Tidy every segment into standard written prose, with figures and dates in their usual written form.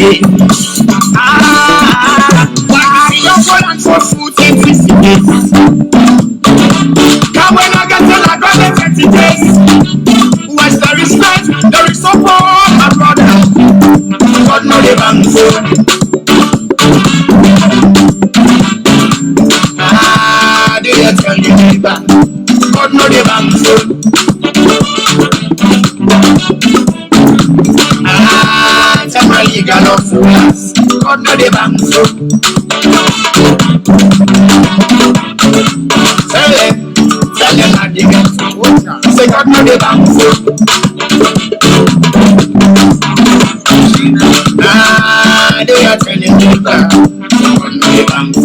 Why you want for food and physics? Come when I get to like on the 30 days. Where's the respect? There is support, my brother. God know the bank. Do you tell your neighbor? God know the bank. Tell my legal officers. God know the bank. Tell them not the bank. Say God know the bank. Do you tell your neighbor? God know the bank.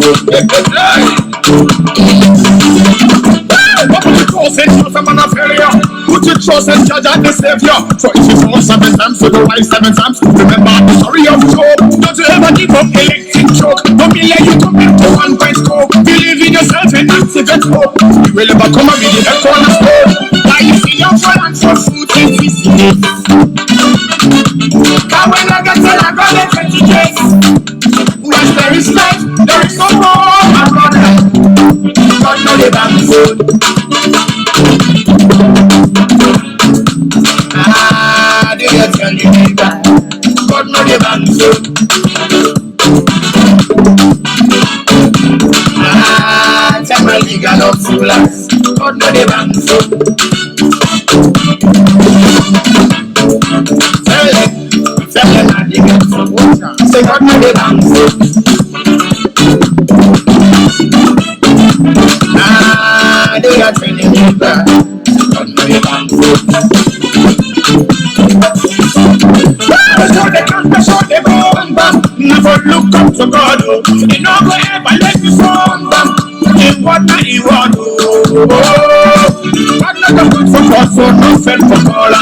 Put your trust in Jesus, I'm a failure. Put your trust in Judge and the Savior. Try to fall 7 times, so the rise 7 times. Remember the story of Job. Don't you ever give up electric choke. Don't be like you come back to one point scope. Believe in yourself and activate hope. You will ever come and be the head cornerstone. Why you see your fall and for food and physics? Come when I get to I got the 20 days. Once there is life, there is no more, my brother. God know the bank food. Do you tell your neighbor? God know the bank food. Tell my legal officers. God know the bank food. Tell them not the bank food. Say God know the bank food. Do you tell your neighbor? God know the bank food. Never look up to God. You know go ever let you fall down. In what you want. God not good for God, so no fail for all.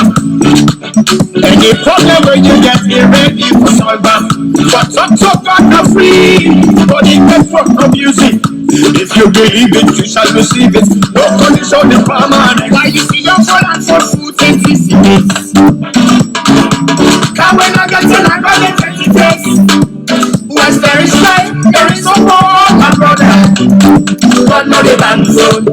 Any problem when you get here ready for solve them. But talk to God not free. But it gets from no music. If you believe it, you shall receive it. No condition is permanent. Why you see your fall and for food and physics? Come when I get to I got the 20 days. Once there is life, there is no more, my brother. God know the bank road.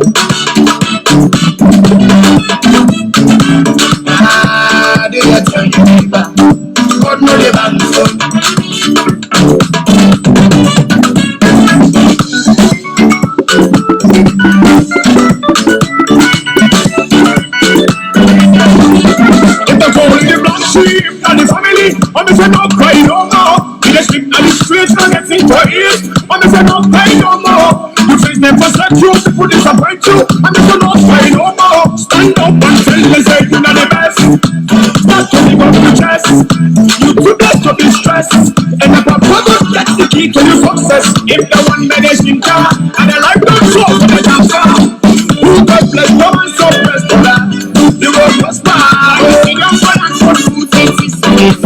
Do you tell your neighbor? God know the bank road. If the gold is the black sheep and the family, and if you don't cry no more. They sleep on the streets and get into ears. And if you don't cry no more, you face them for set you, people disappoint you. And if you don't cry no more, stand up and tell them say you're not the best. Start turning up your chest. You too blessed to be stressed. And if a brother gets the key to your success, if the one managed in car and the life don't show for the dancer, who God bless no one so blessed for that. You will prosper. You don't fall and for food and physics.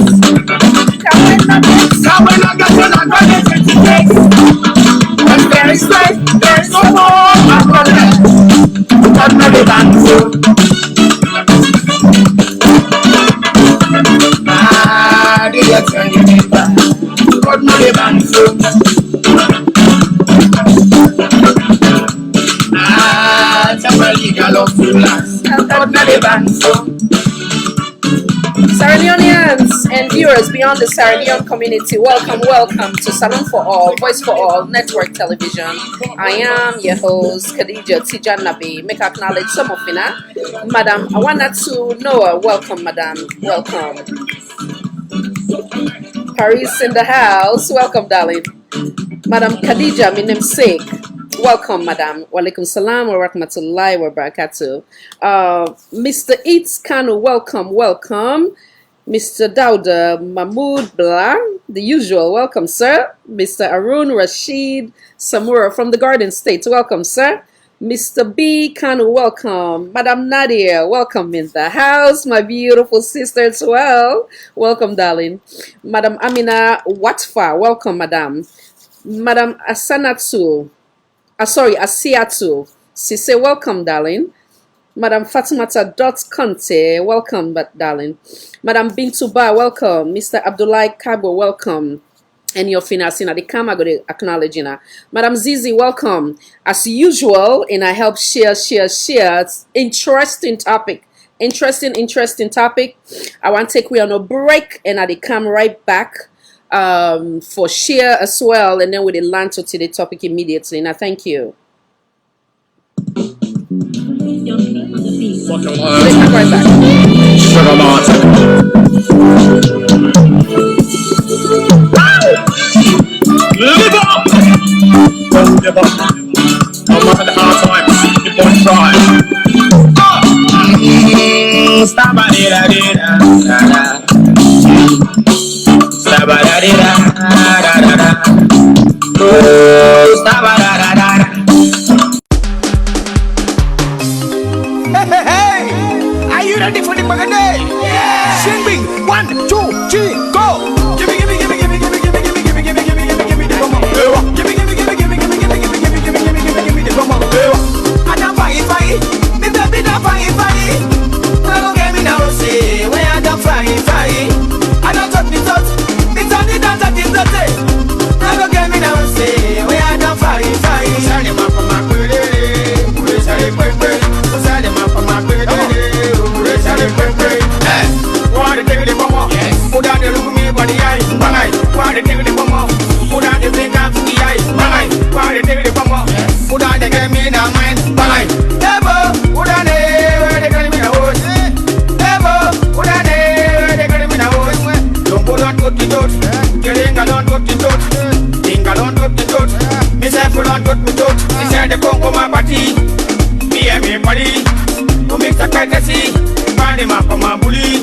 Come when I got to I got the 20 days. When there is life, there is no more, my brother. God know the bank food. Do you tell your neighbor? God know the bank food. Tell my legal officers. God know the bank food. Leoneans and viewers beyond the Sierra Leone community, welcome to Salon for All, Voice for All Network Television. I am your host, Khadija TEJAN NABIE. Make acknowledge some of you now. Madam Awanatu Noah, welcome, madam, welcome. Paris in the house, welcome, darling. Madam Khadija, my namesake. Welcome, madam. Walaikum salam wa rahmatullahi wa barakatuh. Mr. Eats Kanu, welcome. Mr. Dauda Mahmoud Blah, the usual, welcome, sir. Mr. Arun Rashid Samura from the Garden State, welcome, sir. Mr. B. Kanu, welcome. Madam Nadia, welcome in the house. My beautiful sister as well. Welcome, darling. Madam Amina Watfa, welcome, madam. Madam Asiatu. Sise, welcome, darling. Madam Fatimata Dot Conte, welcome, but darling. Madam Bintuba, welcome. Mr. Abdullah Kabo, welcome. And your finacina, the camera go to acknowledge you. Madam Zizi, welcome. As usual, and I help share. Interesting topic. Interesting topic. I want to take we on a break and I come right back for share as well, and then we will land to the topic immediately. Now, thank you. Fucking Come right back. Sugar Martin. Live up! Don't give up. No matter the hard times, keep on trying. Hey, are you ready for the Magane? Yeah. Sing big. 1, 2, 3, go. Give me, the drum. Give me, the drum. And I'm fine. Me baby, I'm fine. Don't get me now, say where I'm fine. I don't touch me touch. It's on the dance that is the day. Don't get me now, say where I'm fine. Sorry, my put out the look me by the eye, bang. Why they take the bomb off? Put out the blink up to the eye, bang. Why they take the bomb off? Put out the game in our mind, bang. Never, put out the where they get me the horse. Never, put out the where they get me the horse. Don't put out good to touch, killing a lot good to touch, think a lot good to touch. Miss a full on good to touch. He said the Congo my party, me and me buddy, to mix a courtesy, find him up on my bully.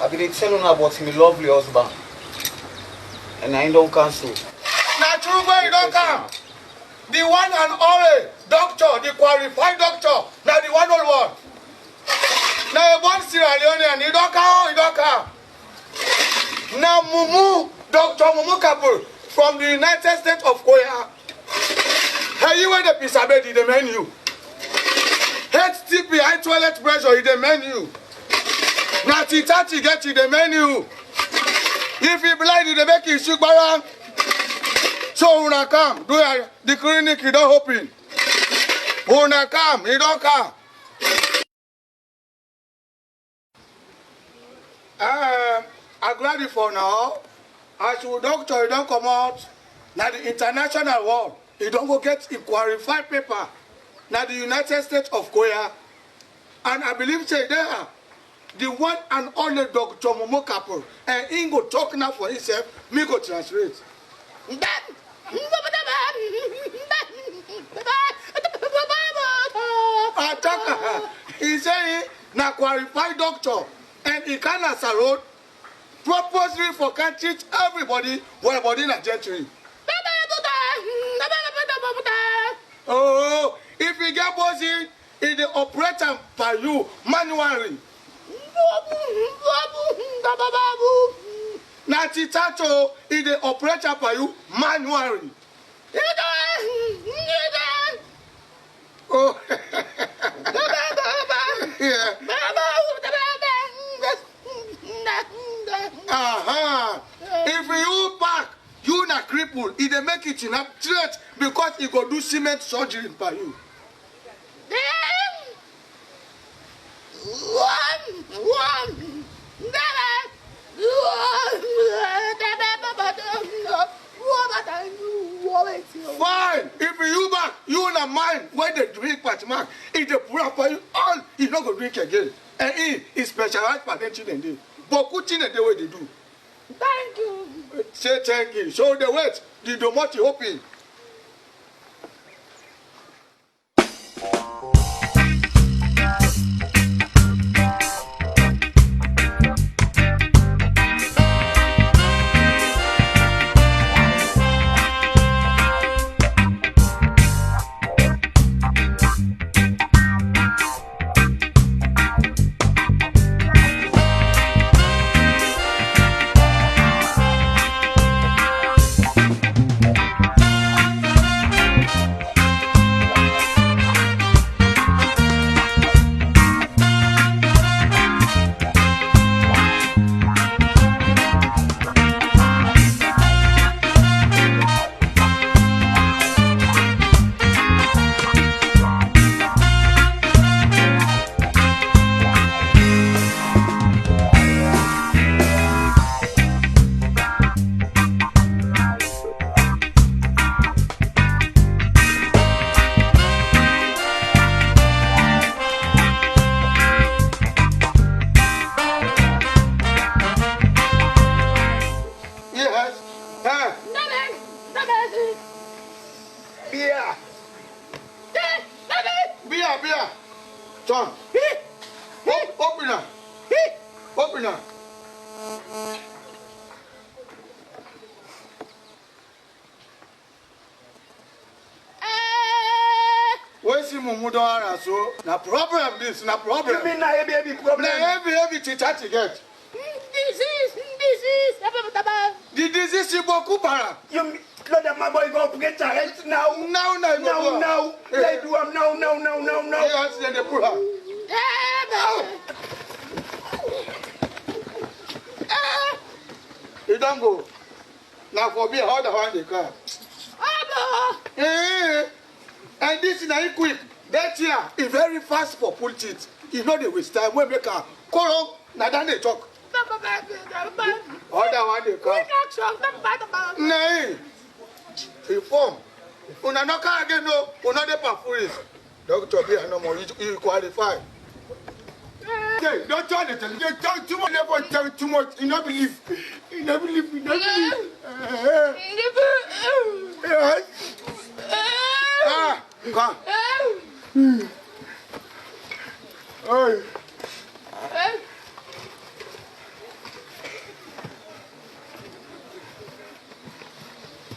I've been telling her about my lovely husband, and I don't cancel. Now, true boy, you don't come. The one and only doctor, the qualified doctor, now the one on one. Now, a born Leonean, you don't come. Now, Dr. Mumu Kapur from the United States of Korea. Hey, you were the pizza bed in the menu. HTP, high toilet pressure in the menu. Now, Titachi get in the menu. If you blind, you make it sugar. So, when I come, the clinic, you don't open. When I come, you don't come. I'm glad for now. As you doctor, you don't come out. Now the international world, you don't go get a qualified paper. Now the United States of Korea. And I believe say there, the one and only Dr. Momo Kapur, and he go talk now for himself, me go translate. He say na qualified doctor and he can as a road purposely for can teach everybody what body na gentry. Oh, if you get bossy, it the operator by you manually. Na titacho is the operator by you manually. Oh. If you back, you na cripple. If they make it in a threat because he go do cement surgery by you. Fine. If you back, you na mind when they drink Fatima. If they pour up for you all, he not go drink again. And he is specialized for them children do. But good thing the way they do. Thank you. Say thank you. So the wait, the domoti open. Beer. John. Open her. Open her. Where's the Mumudara? So, na problem this, na problem. You mean na heavy problem? Na heavy teacher to get. Disease. The disease is Bokubara. You know that my boy go get a health now. Now. They do am now. Yes, then they pull her. You don't go. Now for me, how the one they come. And this is not quick. That year is very fast for pull it. You know they waste time when they come. Call now then they talk. Other one they come. Nay. Inform. Una no can again no. Una de pafuris. Doctor be no more. You qualify. Hey, don't tell it. They talk too much. Never tell too much. You don't believe. You don't believe. Yes. Come. Hey.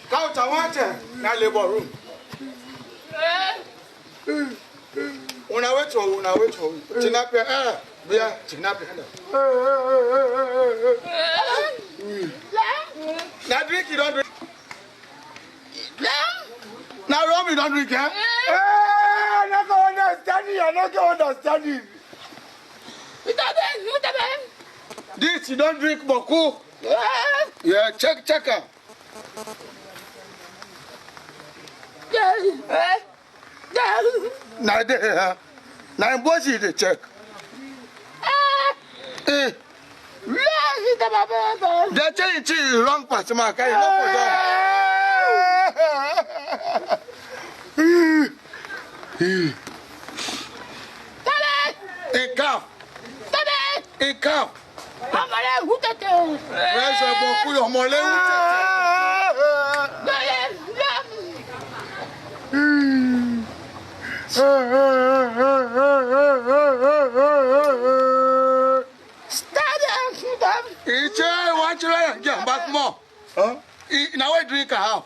Count I want na labor room. Una wait for. Tinapia, Bia, Tinapia. Now drink, you don't drink. Now rum, you don't drink, eh? I'm not going to understand it. This, you don't drink, Boku. Yeah, check her. Now, boss, you check. They're changing wrong part, Mark. I know for that. Back more. Huh? Now I drink a half.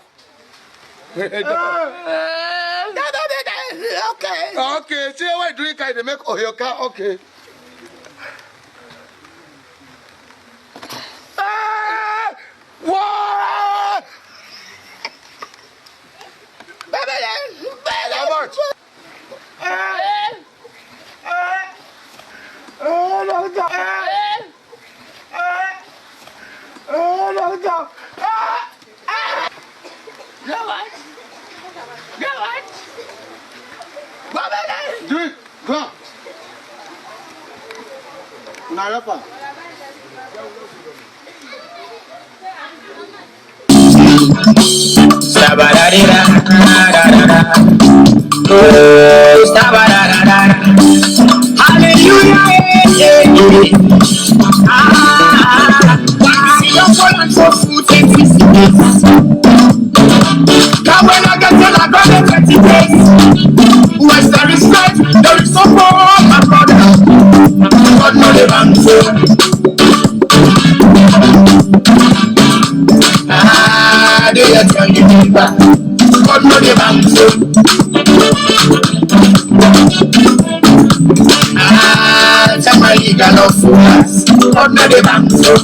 Okay, see how I drink I make Oyoka, okay. What? How much? Doctor. Get what? Get what? Drink. Go. Now, rapper. Hallelujah, see your phone and so food and business. Now when I get to the God of 20 days, where's the respect? There is so more, my brother. God know the answer. Do you tell you neighbor? God know the answer. Tell my leader love for us. God know the answer.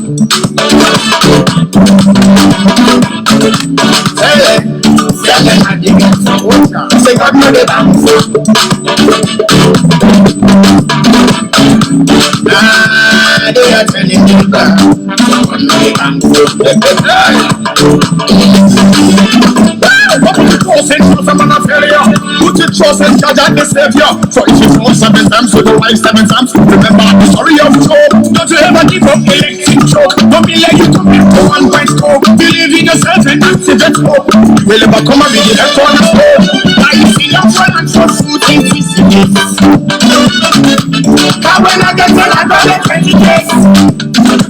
Tell them how they get some water. Say God know the answer. Do you tell you neighbor? God know the put your trust in God and the Savior. So if you fall 7 times, so the wife 7 times. Remember the story of Job. Don't you ever give up electric choke. Don't be like you come into one point scope. Believe in yourself and activate hope. Will ever come and be the left on the stone. Now you see your friend and your food in pieces. Now when I get to that God in 20 days,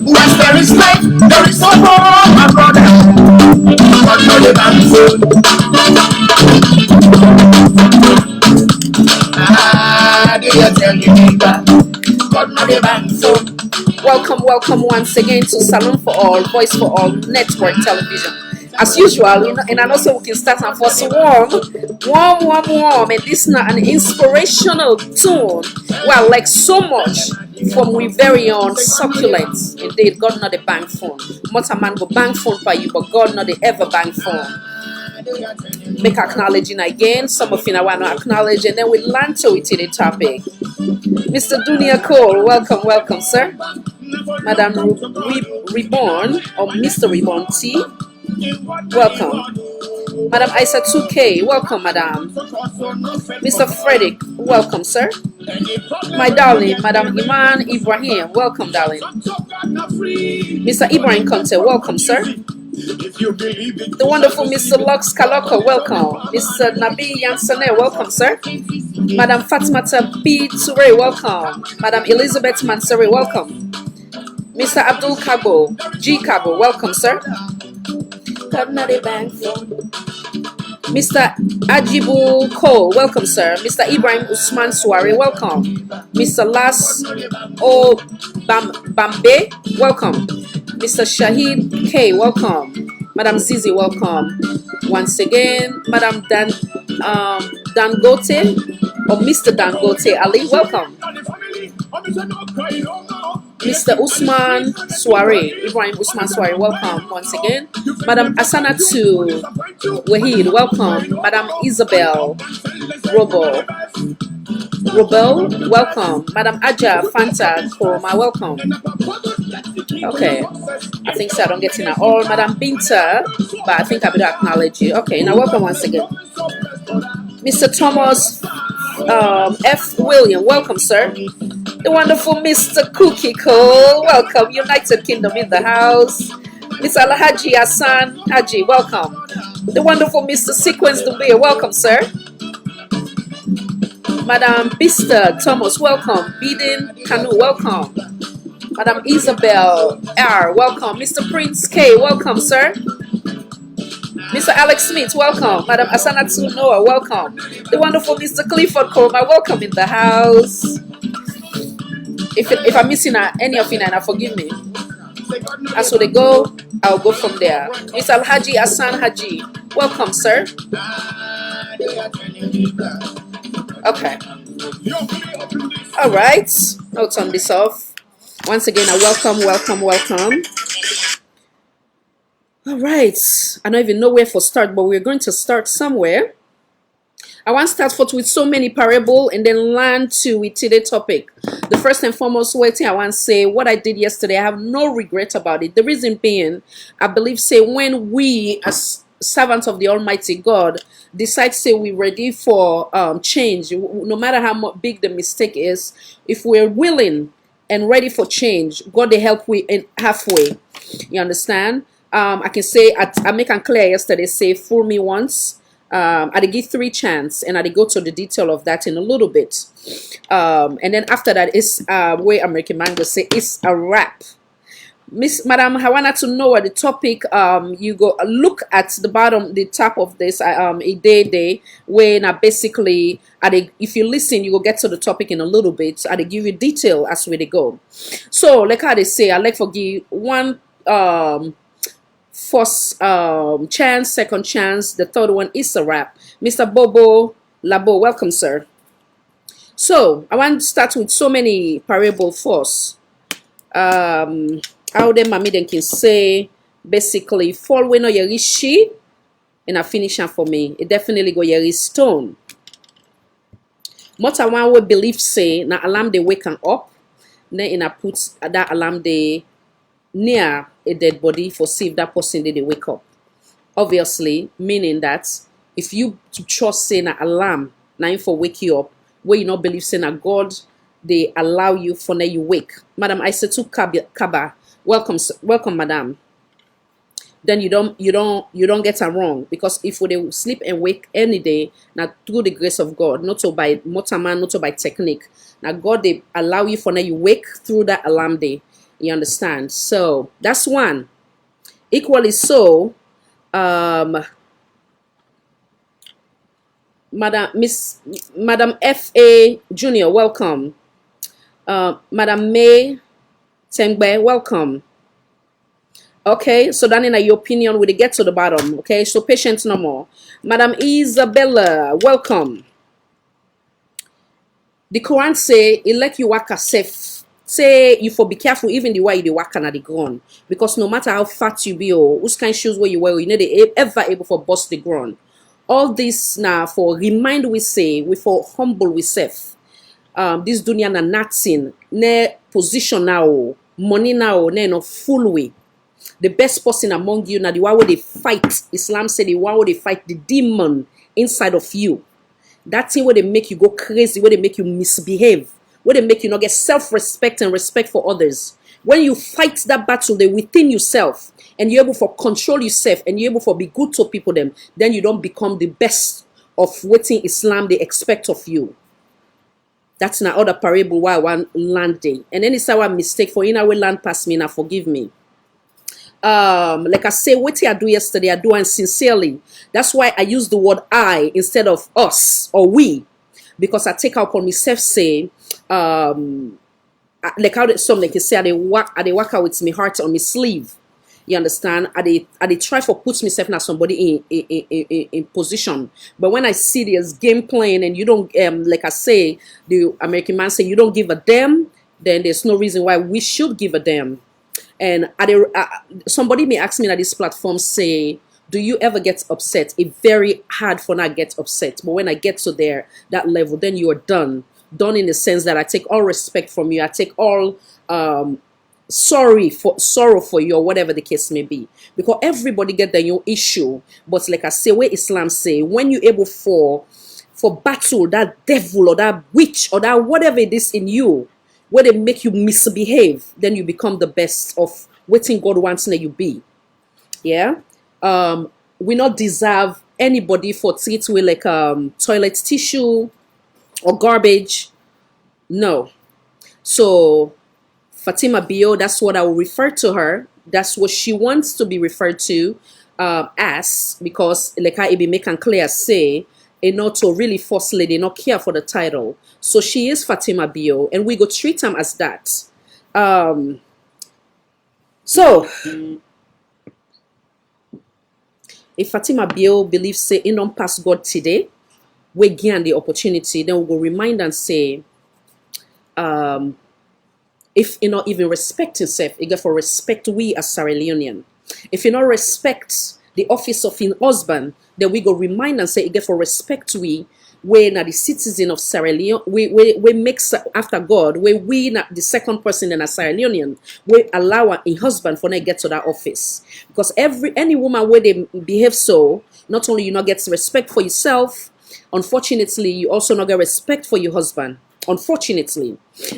once there is life, there is no more, my brother. God know the answer. Do you tell you neighbor? God know the answer. Welcome once again to Salon for All, Voice for All Network Television. As usual, and I know so we can start and for so warm, and this is not an inspirational tune. Well, like so much from we very own succulent. Indeed, God not the bank phone. What a man go bank phone for you, but God not the ever bank phone. Make acknowledging again. Some of you I want to acknowledge, and then we land to it in the topic. Mr. Dunia Cole, welcome, sir. Madam Reborn or Mr. Reborn T, welcome. Madam Isa 2K, welcome, Madam. Mr. Frederick, welcome, sir. My darling, Madam Iman Ibrahim, welcome, darling. Mr. Ibrahim Conte, welcome, sir. The wonderful Mr. Lux Kaloko, welcome. Mr. Nabie Yansane, welcome, sir. Madam Fatima B. Toure, welcome. Madam Elizabeth Mansari, welcome. Mr. Abdul Kabo, G. Kabo, welcome, sir. Mr. Ajibu Cole, welcome, sir. Mr. Ibrahim Usman Suare, welcome. Mr. Las O Bambe, welcome. Mr. Shahid K, welcome. Madam Zizi, welcome. Once again, Madam Dangote or Mr. Dangote Ali, welcome. Mr. Usman Suare, Ibrahim Usman Suare, welcome once again. Madam Asanatu Wahid, welcome. Madam Isabel Robel, welcome. Madam Aja Fanta Koroma, welcome. Okay, I think so. I don't get in at all. Madam Binta, but I think I better acknowledge you. Okay, now welcome once again. Mr. Thomas F. William, welcome, sir. The wonderful Mr. Cookie Cole, welcome. United Kingdom in the house. Mr. Alhaji Hassan Haji, welcome. The wonderful Mr. Sequence Dubia, welcome, sir. Madam Bista Thomas, welcome. Bidin Kanu, welcome. Madam Isabel R, welcome. Mr. Prince K, welcome, sir. Mr. Alex Smith, welcome. Madam Asanatu Noah, welcome. The wonderful Mr. Clifford Koroma, welcome in the house. If I'm missing any of you, now forgive me. As they go, I'll go from there. Mr. Alhaji Hassan Haji, welcome, sir. Okay. All right. I'll turn this off. Once again, I welcome. All right. I don't even know where to start, but we're going to start somewhere. I want to start forth with so many parable and then learn to with today's topic. The first and foremost waiting, I want to say what I did yesterday, I have no regret about it. The reason being, I believe, say, when we as servants of the Almighty God decide, say, we're ready for change, no matter how big the mistake is, if we're willing and ready for change, God they help we in halfway. You understand? I can say, I make it clear yesterday, say, fool me once. I did give 3 chance, and I did go to the detail of that in a little bit. And then after that is where American man go say it's a wrap. Miss Madam, I wanted to know what the topic. You go look at the bottom, the top of this. A day where now basically, if you listen, you will get to the topic in a little bit. I give you detail as we go. So like how they say, I like forgive one first chance, second chance, the third one is a wrap. Mr. Bobo Labo, welcome, sir. So I want to start with so many parable first. How them mommy then can say basically fall when no yeri she and I finish am for me. It definitely go yeri stone. What I want we believe say na alarm they wake up, then in I put that alarm they near a dead body for see if that person they wake up. Obviously, meaning that if you trust say na alarm na for wake you up, where you not believe say na God they allow you for now you wake. Madam, I said to Kaba, welcome, madam. Then you don't get it wrong, because if they sleep and wake any day, now through the grace of God, not so by motorman, not so by technique. Now God they allow you for now you wake through that alarm day. You understand? So that's one. Equally so, Madam F.A. Junior, welcome. Madam May Tengbe, welcome. Okay, so then in your opinion, we get to the bottom. Okay, so patience no more. Madam Isabella, welcome. The Quran say, elect you waka safe. Say you for be careful even the way you waka na the ground. Because no matter how fat you be or whose kind of shoes where you wear, you need ever able for bust the ground. All this now for remind we say, we for humble we self. This dunya na nothing, ne position now, money now, ne no full way. The best person among you now, the one where they fight, Islam said the one where they fight the demon inside of you. That thing where they make you go crazy, where they make you misbehave, where they make you not get self-respect and respect for others. When you fight that battle they within yourself, and you're able to control yourself, and you're able to be good to people then you don't become the best of what Islam they expect of you. That's not other parable why I want land day. And then it's our mistake for in our land past me now forgive me. Like I say, what I do yesterday, I do and sincerely. That's why I use the word I instead of us or we, because I take out on myself say, like how some like you say, I they work out with my heart on my sleeve. You understand? I they try for put myself now somebody in position. But when I see this game playing and you don't like I say, the American man say you don't give a damn, then there's no reason why we should give a damn. And somebody may ask me at this platform say, do you ever get upset? It's very hard for not get upset. But when I get to that level, then you are done. Done in the sense that I take all respect from you. I take all sorrow for you, or whatever the case may be. Because everybody get their own issue. But like I say, where Islam say, when you're able for battle that devil or that witch or that whatever it is in you, where they make you misbehave, then you become the best of what God wants that you be. Yeah. We not deserve anybody for treat with like toilet tissue or garbage. No. So Fatima Bio, that's what I will refer to her. That's what she wants to be referred to as, because like I be making clear say, not to really force lady, not care for the title. So she is Fatima Bio, and we go treat them as that. So if Fatima Bio believes say in don't pass God today, we gain the opportunity, then we'll go remind and say, if you not even respect yourself, you get for respect we as Sierra Leonean. If you not respect the office of your husband, then we go remind and say, you get for respect we we not the citizen of Sierra Leone, we mix after God, we not the second person in a Sierra Leonean, we allow a husband for not get to that office. Because any woman where they behave so, not only you not get respect for yourself, unfortunately, you also not get respect for your husband. Unfortunately.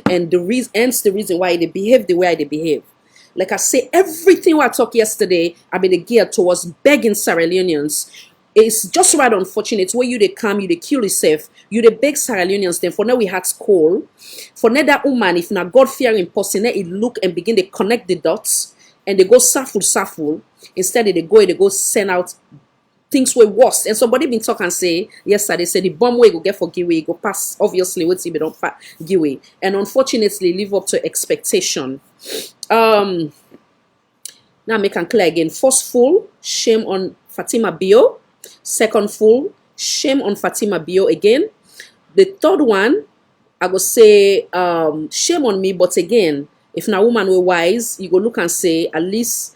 And hence the reason why they behave the way they behave. Like I say, everything I talked yesterday, I've been geared towards begging Sierra Leoneans. It's just right unfortunate where you they come, you they kill yourself, you they beg Sierra Leoneans, then for now we had call. For now that woman, if not God fearing person, it look and begin to connect the dots and they go suffer. Instead they go send out things were worse. And somebody been talk and say yesterday, say the bomb way go get for giveaway, go pass obviously what if they don't giveaway. And unfortunately live up to expectation. Now make and clear again. First full, shame on Fatima Bio. Second full, shame on Fatima Bio again. The third one, I go say shame on me, but again, if na woman were wise, you go look and say at least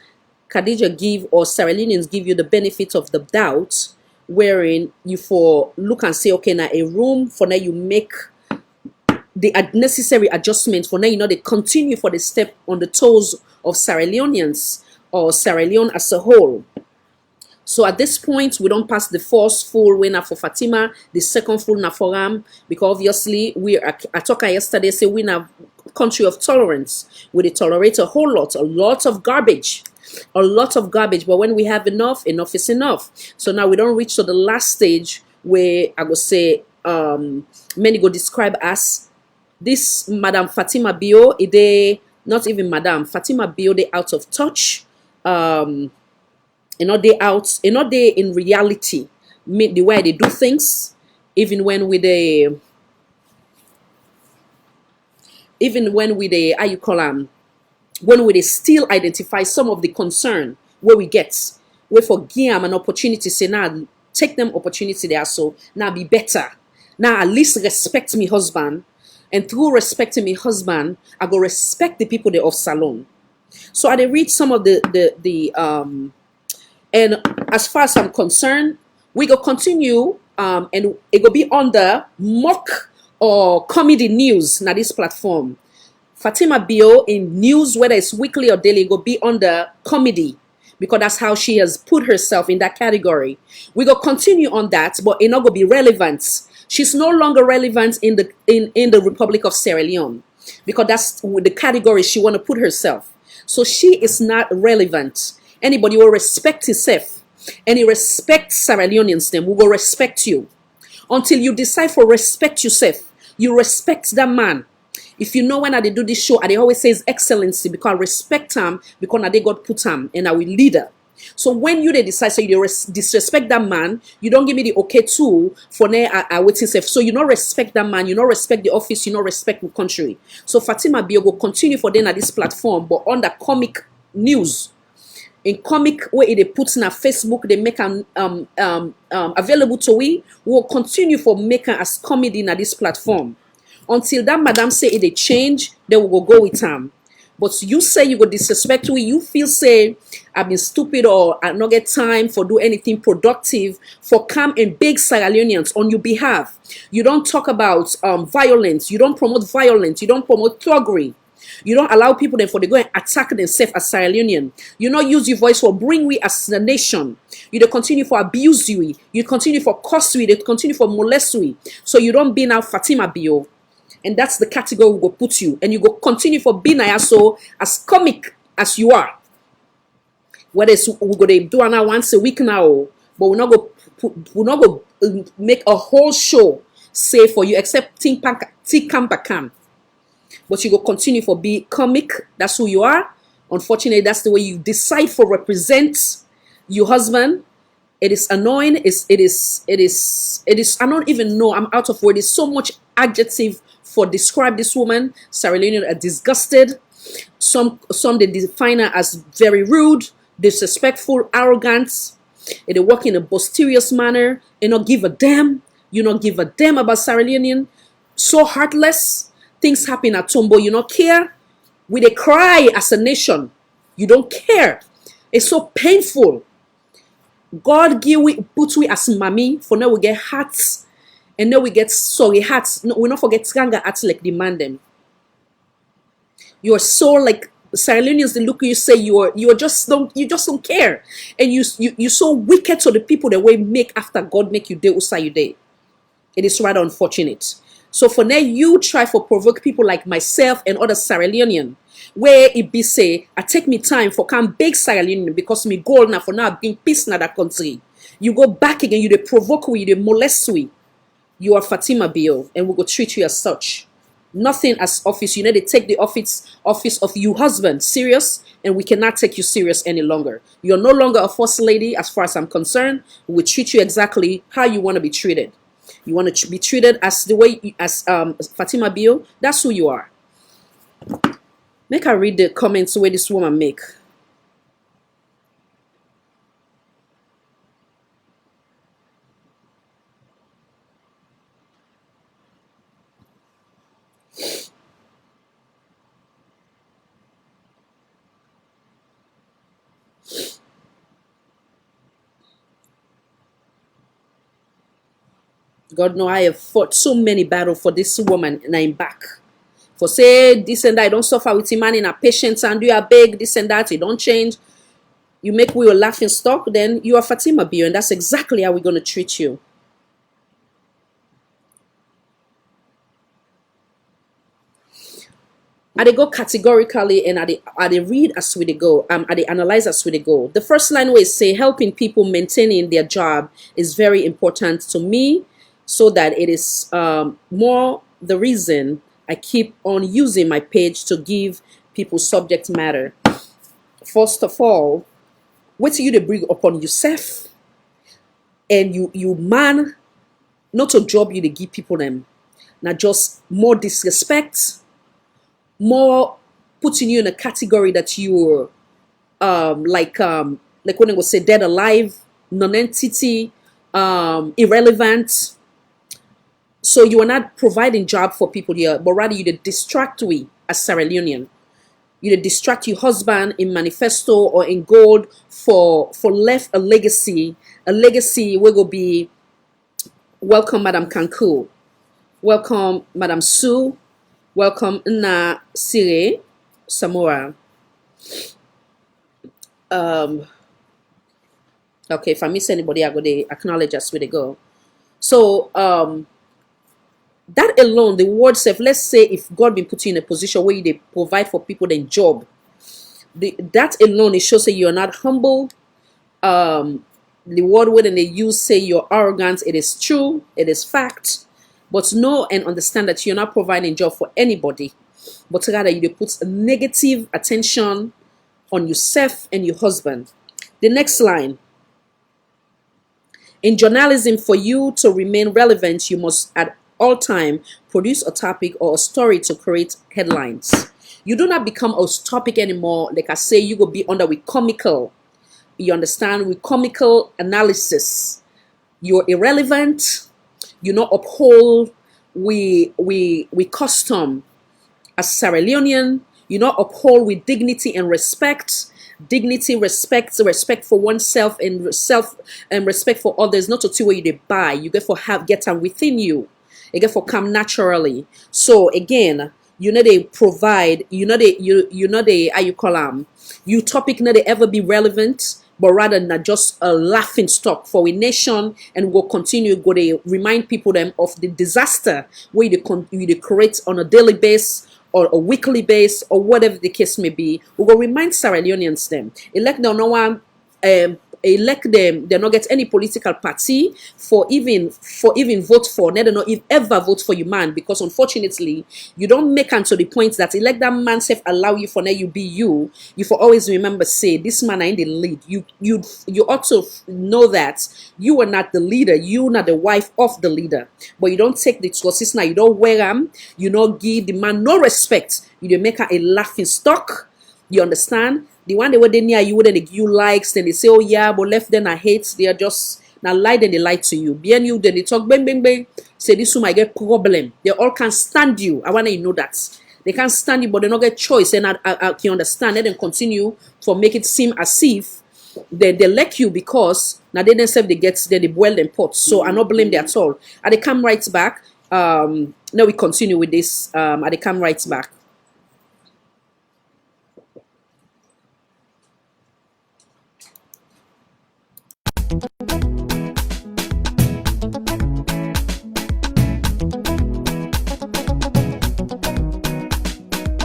Khadija give or Sierra Leoneans give you the benefit of the doubt, wherein you for look and say, okay, now a room for now you make the necessary adjustments for now, you know, they continue for the step on the toes of Sierra Leoneans or Sierra Leone as a whole. So at this point, we don't pass the first full winner for Fatima, the second full na for Ram, because obviously I talked yesterday, say we have country of tolerance, where they tolerate a lot of garbage. But when we have enough is enough. So now we don't reach to the last stage where I go say many go describe as this Madam Fatima Bio, not even Madam Fatima Bio, they out of touch. Not they in reality, the way they do things, even when we how you call them, when we still identify some of the concern where we get, we forgive them an opportunity, say now take them opportunity there, so now be better. Now at least respect me husband, and through respecting me husband, I go respect the people there of Salon. So I read some of and as far as I'm concerned, we go continue and it go be on the mock or comedy news na this platform. Fatima Bio in news, whether it's weekly or daily, go be on the comedy because that's how she has put herself in that category. We go continue on that, but it not go be relevant. She's no longer relevant in the Republic of Sierra Leone because that's the category she want to put herself. So she is not relevant. Anybody will respect himself and he respects Sierra Leoneans, them who will respect you. Until you decide for respect yourself, you respect that man. If you know when I do this show, I always say his excellency because I respect him because I God put him and I will leader. So when you decide so you disrespect that man, you don't give me the okay too for I waiting self. So you don't respect that man, you don't respect the office, you don't respect the country. So Fatima Bio will continue for them at this platform, but on the comic news. In comic way they put in a Facebook, they make them available to we will continue for making as comedy in this platform. Until that madam say it they change, they will go with him. But you say you go disrespect we, you feel say I've been stupid or I not get time for do anything productive for come and beg Sierra Leoneans on your behalf. You don't talk about violence, you don't promote violence, you don't promote thuggery. You don't allow people then for they go and attack themselves as Sierra Leonean. You not use your voice for bring we as a nation. You don't continue for abuse we. You continue for curse we. They continue for molest we. So you don't be now Fatima Bio. And that's the category we go put you. And you go continue for being so as comic as you are. Whether it's we go to do now once a week now, but we're not go make a whole show say for you except T-Camp. But you go continue for be comic. That's who you are. Unfortunately, that's the way you decide for represent your husband. It is annoying. It is. I don't even know. I'm out of word. There's so much adjective for describe this woman. Sierra Leoneans are disgusted. Some they define her as very rude, disrespectful, arrogant. They work in a boisterous manner. They not give a damn. You not give a damn about Sierra Leonean. So heartless. Things happen at Tombo, you don't care. We they cry as a nation. You don't care. It's so painful. God give we put we as mommy for now we get hearts And now we get sorry hearts. No, we not forget stronger hearts like demand them. You're so like Sierra Leoneans, they look at you say you just don't care. And you're so wicked to the people that we make after God make you day usa you day. It is rather unfortunate. So for now, you try for provoke people like myself and other Sierra Leonean, where it be say, I take me time for come big Sierra Leonean because me goal now for now being peace in that country. You go back again, you they provoke we, you they molest we. You are Fatima Bio, and we go treat you as such. Nothing as office. You know they take the office of you husband serious, and we cannot take you serious any longer. You're no longer a first lady, as far as I'm concerned. We will treat you exactly how you want to be treated. You want to be treated as the way as Fatima Bio. That's who you are. Make her read the comments where this woman make. God know I have fought so many battles for this woman and I'm back. For say this and that, I don't suffer with him man in a patience and you are beg this and that, it don't change. You make we a laughing stock, then you are Fatima Bio, and that's exactly how we're gonna treat you. I they go categorically and I they read as we they go, I they analyze as we they go. The first line where it say helping people maintaining their job is very important to me, so that it is more the reason I keep on using my page to give people subject matter. First of all, what you they bring upon yourself, and you man, not to job you to give people them, not just more disrespect, more putting you in a category that you're like when it was say dead alive, non-entity, irrelevant. So you are not providing job for people here, but rather you distract we as Sierra Leonean. You distract your husband in manifesto or in gold for left a legacy. A legacy will go be welcome Madam Kanku, welcome Madam Sue, welcome Na Sire Samora. Okay, if I miss anybody, I go to acknowledge us where they go. So that alone, the word self, let's say if God been put you in a position where they provide for people then job, that alone, it shows that you're not humble. The word when they use say you're arrogant, it is true, it is fact. But know and understand that you're not providing job for anybody, but rather you put a negative attention on yourself and your husband. The next line. In journalism, for you to remain relevant, you must at all time produce a topic or a story to create headlines. You do not become a topic anymore. Like I say, you go be under with comical. You understand? With comical analysis. You're irrelevant. You not uphold we custom as Sierra Leonean. You not uphold with dignity and respect. Dignity, respect for oneself and respect for others. Not to see where you buy. You get for get them within you. You get for come naturally. So again, you know they provide. You know they how you call them. You topic not they ever be relevant, but rather not just a laughing stock for a nation, and will continue go they remind people them of the disaster where they create on a daily basis or a weekly basis or whatever the case may be. We will remind Sierra Leoneans them. Elect them no one elect them, they not get any political party for even vote for, they don't know if ever vote for you man, because unfortunately you don't make unto the point that elect that man self allow you for now you be you for always remember say this man are in the lead. You ought to know that you are not the leader, you not the wife of the leader, but you don't take the choices now, you don't wear them, you don't give the man no respect, you don't make her a laughing stock. You understand? The one they were near you, then they give you likes, then they say, oh yeah, but left then I hate, they are just now lie, then they lie to you. Behind you, then they talk bang bang bang. Say this one might get problem. They all can't stand you. I want you to know that. They can't stand you, but they don't get choice. And I can understand. Let them continue for make it seem as if they like you because Now they themselves they get there, they boil them pot. So I not blame them at all. And they come right back. Now we continue with this. And they come right back.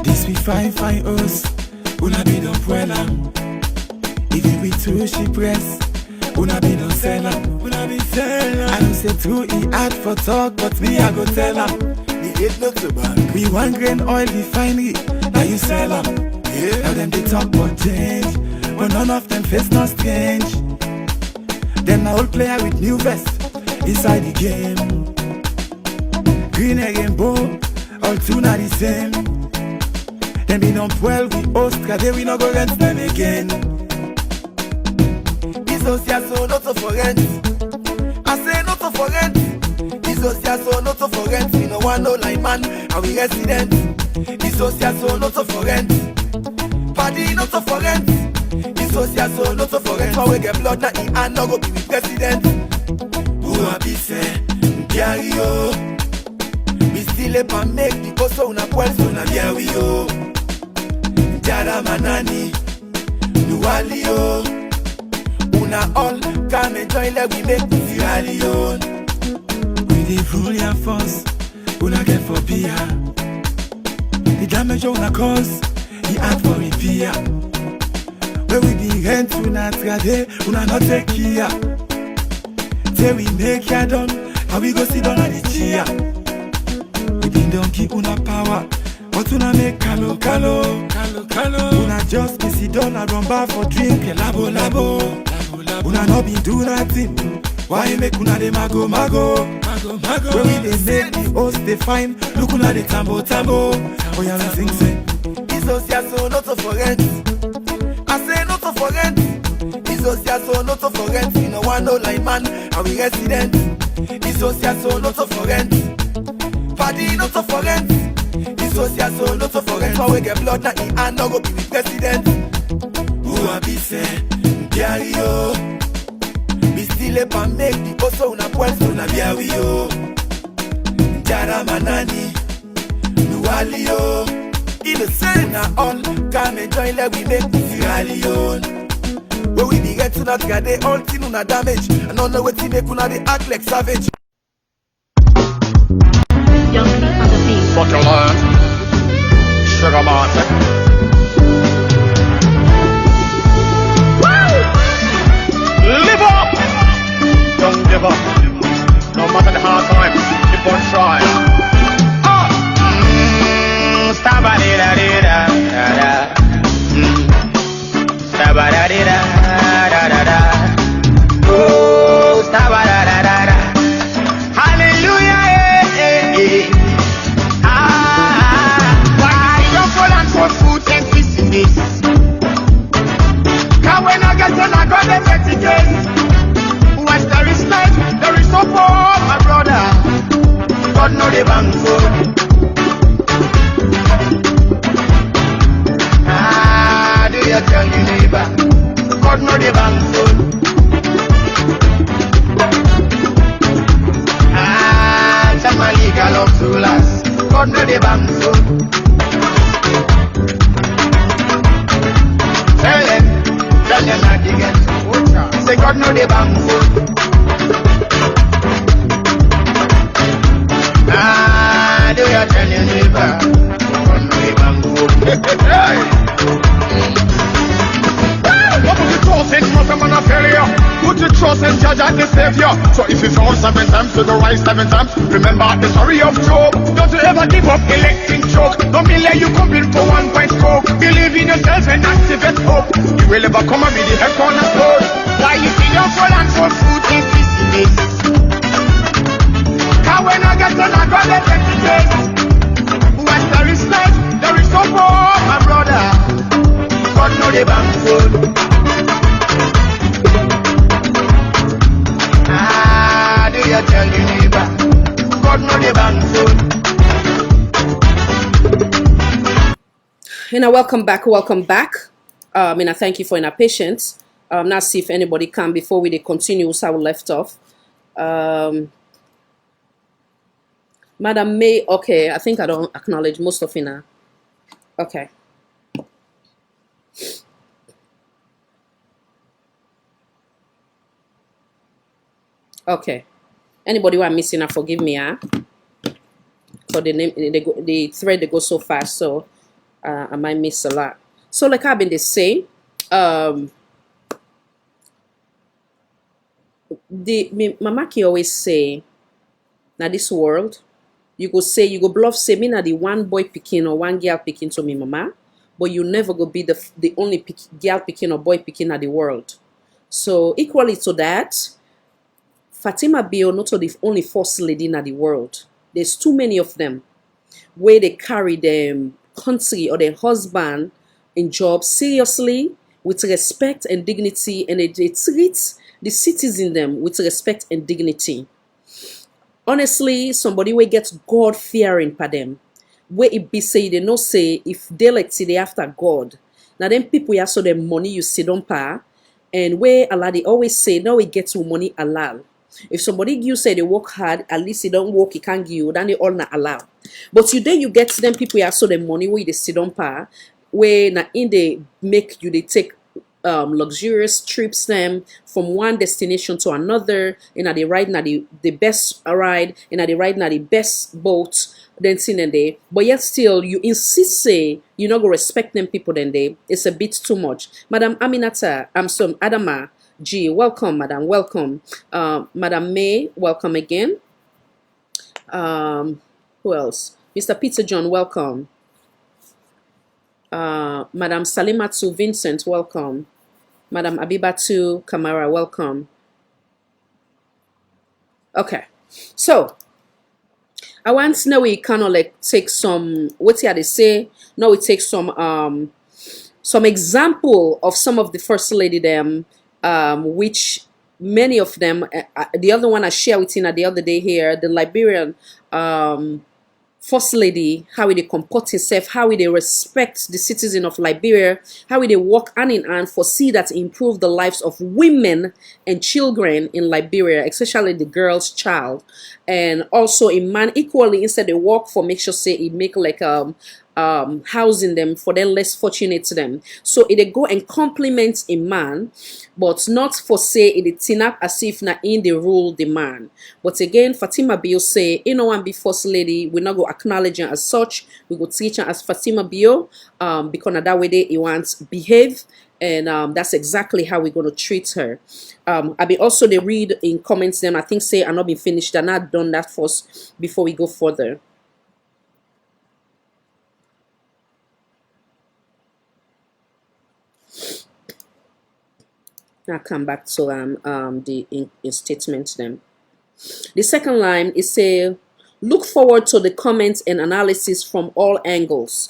This we fine us. Una be don't well even we two she press. Una be don't sell una be sell I don't say true he hard for talk, but me I go tell me hate not so bad. We 1 grain oil refinery, now you sell yeah. Now them they talk about change, but none of them face no strange. Them a old player with new vest inside the game. Green and rainbow, all two not the same. Them be not well, we host, cause they we not go rent them again. This house here so not for rent. I say not for rent. This house here so not for rent. We no want no line man, and we resident. This house here so not for rent. Party not for rent. This house here so not for rent. For we get blood now he and no go be with president. Who a be say, carry yo. We still up and make the coast so una puel so na via we yo. Jada manani, nuali yo. Una all come enjoy like we make the Sierra Leone. We dey rule your force, una get for beer. The damage una cause, he add for repair. Where we be rent una trade, una not take care. Till we make ya done, and we go sit down at the chair. We been don't keep una power, but una make calo. Una just be sit down and run bar for drink, labo. Una no been do nothing. Why you make una de mago? When we dey make the host they fine, look una de tambo. Oh yeah, we sing say. This house here so not for rent. I say not for rent. This house here so not for rent. We no want no line man, and we resident. This house here so not for rent. Party not for rent. This house here so not for rent. For we get blood now he and no go be with president. Who a be say, carry yo. We still up and make the oso una puel so na via we yo. Jara manani, nuali yo. In the same na all, come enjoy like we make the Sierra Leone. Where we be get to not get they all thing una damage. And all the way to make una they act like savage. Young on the beat. Fuck your life, sugar market. Live up! Don't give up. No matter the hard times, keep on trying. Stabba-dee-da-dee-da-da-da. Stabba-da-dee-da-da-da-da. Oh, stabba-da-da-da-da. Hallelujah, why don't fall and for food and peace in this? Can when I get on, I got them messages. Once there is life, there is hope for my brother. God know the bank phone. Do you tell your neighbor? God know the bank phone. Some are legal of rulers. God know the bank phone. Tell them not to get. Say God know the bank phone. Do you tell your neighbor? God know the bank phone. What would you trust in Muslim and a failure? Would you trust in Judge and the Savior? So if you fall 7 times to the right 7 times, remember the story of Job. Don't you ever give up electing choke. Don't be like you come in for 1 point scope. Believe in yourself and activate hope. You will ever come and be the head cornerstone. Why you see your fall and for food in this? How when I get on, I got the messages. When there is life, there is hope for my brother. God know the bank phone. Do you tell your neighbor? God know the bank phone. Welcome back. And I thank you for your patience. Now see if anybody can before we continue how we left off. Madam May, okay, I think I don't acknowledge most of it now. Okay. Okay. Anybody who I'm missing, forgive me, for the name, the thread they go so fast, so I might miss a lot. So like I've been the same, Mama Ki always say, now this world, you go bluff say me na the one boy picking or one girl picking to me mama, but you never go be the only girl picking or boy picking at the world. So equally to that, Fatima Bio not the only first lady in the world. There's too many of them where they carry them country or their husband in job seriously with respect and dignity, and they treat the citizen them with respect and dignity. Honestly, somebody will get God fearing for them. Where it be say they no say if they like see they after God. Now then people ya so the money you see don't pa, and where Allah they always say now we get to money halal. If somebody you say they work hard, at least they don't work, he can't give you, then they all not allow. But you then you get them people ya so the money where they sit don't pa, where na in they make you they take luxurious trips them from one destination to another, and they ride na the best ride, and they ride na the best boat, then sin and day. But yet still you insist say you not go respect them people then day. It's a bit too much. Madam Aminata, I'm some Adama G, welcome, madam, welcome. Madam May, welcome again. Who else? Mr. Peter John, welcome. Madam Salimatu Vincent, welcome. Madam Abibatu Kamara, welcome. Okay, so I want to know we kind of like take some, what they say, now we take some example of some of the first lady them, which many of them, the other one I shared with you the other day here, the Liberian first lady, how they comport herself, how they respect the citizen of Liberia, how they work hand in hand for see that improve the lives of women and children in Liberia, especially the girl's child, and also a man equally instead they work for make sure say it make like housing them for them less fortunate to them. So it go and compliment a man, but not for say it tin up as if na in the rule the man. But again, Fatima Bio say, you know, and be first lady, we not go acknowledge her as such. We go treat her as Fatima Bio, because that way they want behave. And that's exactly how we're going to treat her. I be also they read in comments them. I think say I'm not been finished. They're not done that first before we go further. I'll come back to the in statement them. The second line is say, look forward to the comments and analysis from all angles.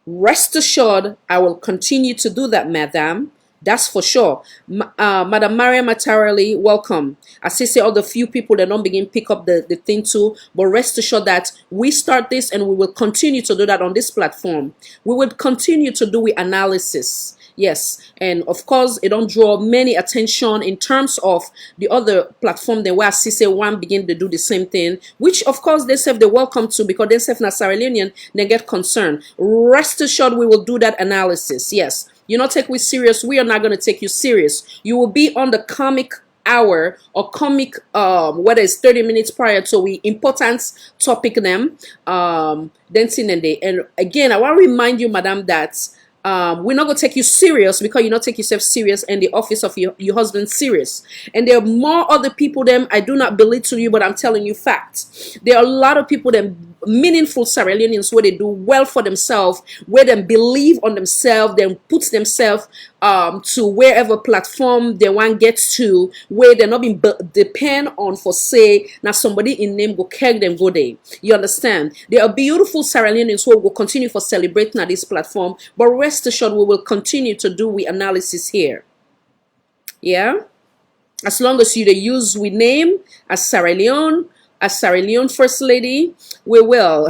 Rest assured, I will continue to do that, madam. That's for sure. Madam Maria Matarali, welcome. I say all the few people that don't begin pick up the thing too, but rest assured that we start this and we will continue to do that on this platform. We will continue to do the analysis. Yes, and of course, it don't draw many attention in terms of the other platform then where CC one begin to do the same thing, which of course they say they're welcome to because they say na Leonean they get concerned. Rest assured, we will do that analysis. Yes, you not take we serious. We are not going to take you serious. You will be on the comic hour or comic whether it's 30 minutes prior to we important topic them dancing and day. And again, I want to remind you, madam, that we're not going to take you serious because you not take yourself serious and the office of your husband serious. And there are more other people them I do not belittle you, but I'm telling you facts. There are a lot of people them meaningful Sierra Leoneans where they do well for themselves, where they believe on themselves, then put themselves to wherever platform they want gets to, where they're not being depend on for say now somebody in name go keg them go there. You understand? There are beautiful Sierra Leoneans who will continue for celebrating at this platform, but rest assured we will continue to do we analysis here. Yeah, as long as you they use we name as Sierra Leone First Lady, we will.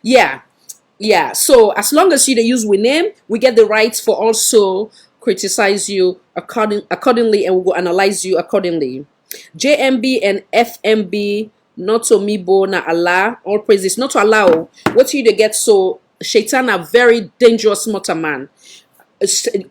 Yeah, yeah. So as long as you they use we name, we get the rights for also criticize you accordingly, and we will analyze you accordingly. JMB and FMB, not to me bo na Allah, all praises not to allow what you they get. So shaitan a very dangerous mortal man.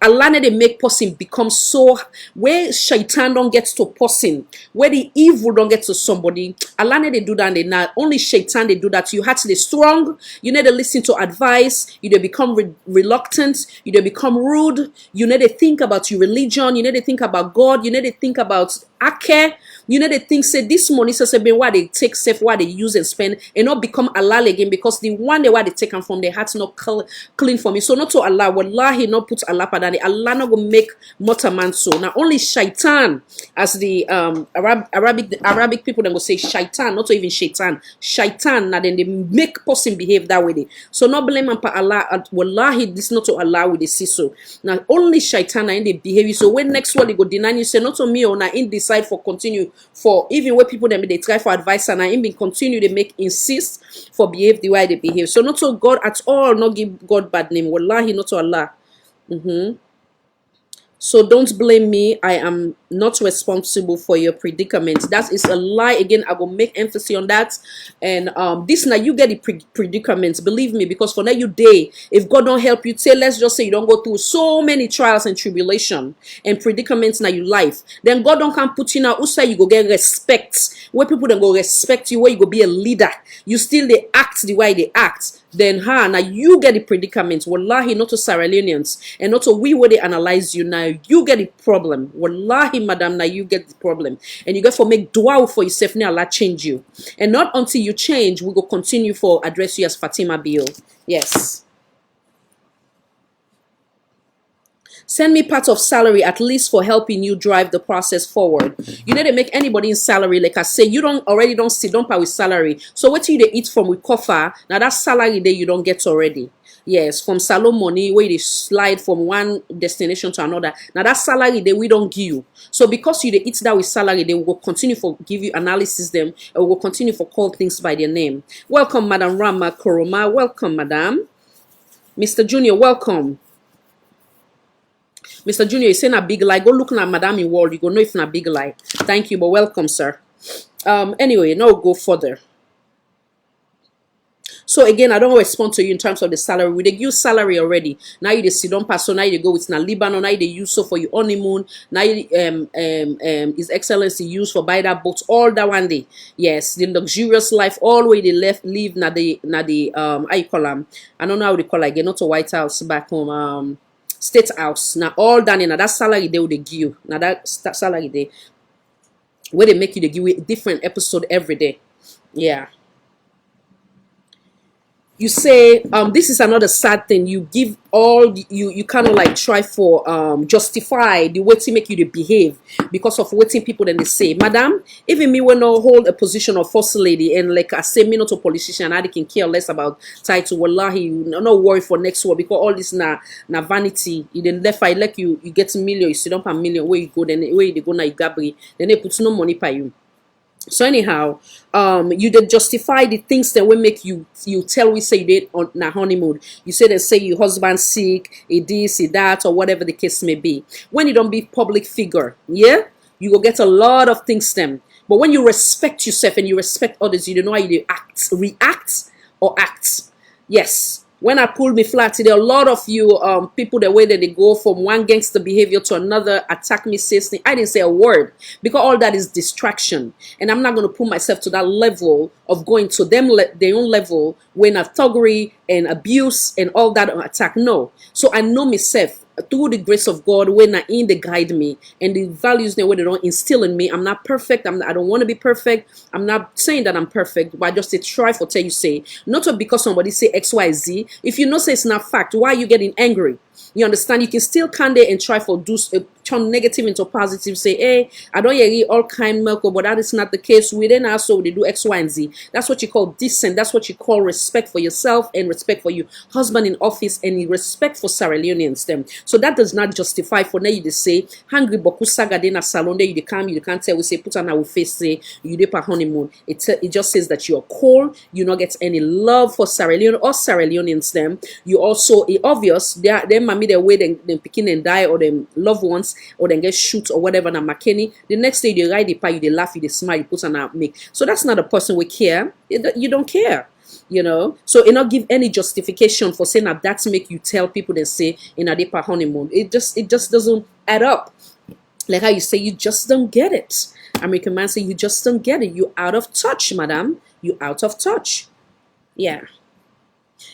Allah they make person become so where shaitan don't get to person, where the evil don't get to somebody. Allah they do that, and they not only shaitan they do that. You had to be strong, you need to listen to advice, you need to become reluctant, you need to become rude, you need to think about your religion, you need to think about God, you need to think about Ake. You know the thing say this money so say why they take safe, why they use and spend, and not become halal again, because the one they why they take them from their heart's not clean for me. So not to Allah, wallahi not put Allah padani. Allah not go make motaman so. Now only shaitan, as the Arabic people then go say shaitan, not even shaitan. Shaitan, now then they make person behave that way. So not blame on Allah. Wallahi, this not to Allah with the see so. Now only shaitan in the behavior. So when next one they go deny you, say not to me or now in decide for continue. For even where people them they try for advice and I even continue they make insist for behave the way they behave. So not to God at all, not give God bad name. Wallahi, not to Allah. So don't blame me. I am not responsible for your predicament. That is a lie. Again, I will make emphasis on that. And this now you get the predicaments. Believe me, because for now you day, if God don't help you, say let's just say you don't go through so many trials and tribulation and predicaments now your life. Then God don't come put you now. Who say you go get respect? Where people then go respect you, where you go be a leader. You still they act the way they act. Then now you get the predicament. Wallahi, not to Sierra Leoneans and not to we where they analyze you now. You get the problem. Wallahi, madam, now you get the problem. And you got to make dua for yourself now, Allah change you. And not until you change, we will continue for address you as Fatima Bio. Yes. Send me part of salary at least for helping you drive the process forward. You need to make anybody in salary. Like I say, you don't sit down pay with salary. So what you they eat from with koffer, now that salary there you don't get already. Yes, from salon money where they slide from one destination to another. Now that salary there we don't give you. So because you they eat that with salary, they will continue for give you analysis them, and will continue for call things by their name. Welcome, Madam Rama Koroma. Welcome, Madam. Mr. Junior, welcome. Mr. Junior, you saying a big lie. Go look at Madam in world. You go know if not a big lie. Thank you, but welcome, sir. Anyway, now go further. So again, I don't respond to you in terms of the salary. We they use salary already. Now you sit down pass. So now you go with na Lebanon. Now you use so for your honeymoon. Now you, His Excellency use for buy that boat. All that one day. Yes, the luxurious life. All the way they live na the how you call them? I don't know how they call it again. Not to White House back home. State House. Now all done in that salary they would give you. Now that salary they where they make you they give you a different episode every day. Yeah. You say this is another sad thing. You give all you kind of like try for justify the way to make you to behave because of what people then they say, madam. Even me when I hold a position of first lady and like I say me not a politician, I can care less about title. Wallahi, no worry for next one because all this na vanity. You then left I like you get a million, you sit up a million where you go then where they go na Gabri, then they put no money by you. So anyhow, you did justify the things that will make you tell we say you did on na honeymoon. You say they say your husband sick, this, that, or whatever the case may be. When you don't be public figure, yeah, you will get a lot of things them. But when you respect yourself and you respect others, you don't know how you react or act. Yes. When I pulled me flat, there are a lot of you people the way that they go from one gangster behavior to another, attack me, say something. I didn't say a word because all that is distraction. And I'm not going to put myself to that level of going to them their own level when thuggery and abuse and all that attack. No. So I know myself through the grace of God when I in the guide me and the values they where they don't instill in me. I'm not perfect. I don't want to be perfect. I'm not saying that I'm perfect, but I just say try for tell you say not because somebody say XYZ. If you know say it's not fact, why are you getting angry? You understand? You can still come there and try for turn negative into positive. Say, hey, I don't hear all kind milk, but that is not the case. We then also they do X, Y, and Z. That's what you call decent. That's what you call respect for yourself and respect for your husband in office and respect for Sierra Leoneans them. So that does not justify for now you to say hungry boku saga de na salon there you can't tell we say put on our face say you dey per honeymoon. It just says that you're cold. You not get any love for Sierra Leone or Sierra Leoneans them. You also obvious they mommy the way them picking and die or them loved ones or then get shoot or whatever na McKinney. The next day they ride the pie, you they laugh, you they smile, you put on a make. So that's not a person we care. You don't care. You know, so it not give any justification for saying that that's make you tell people they say in a deeper honeymoon. It just doesn't add up. Like how you say you just don't get it. American man say you just don't get it. You out of touch, madam. You out of touch. Yeah.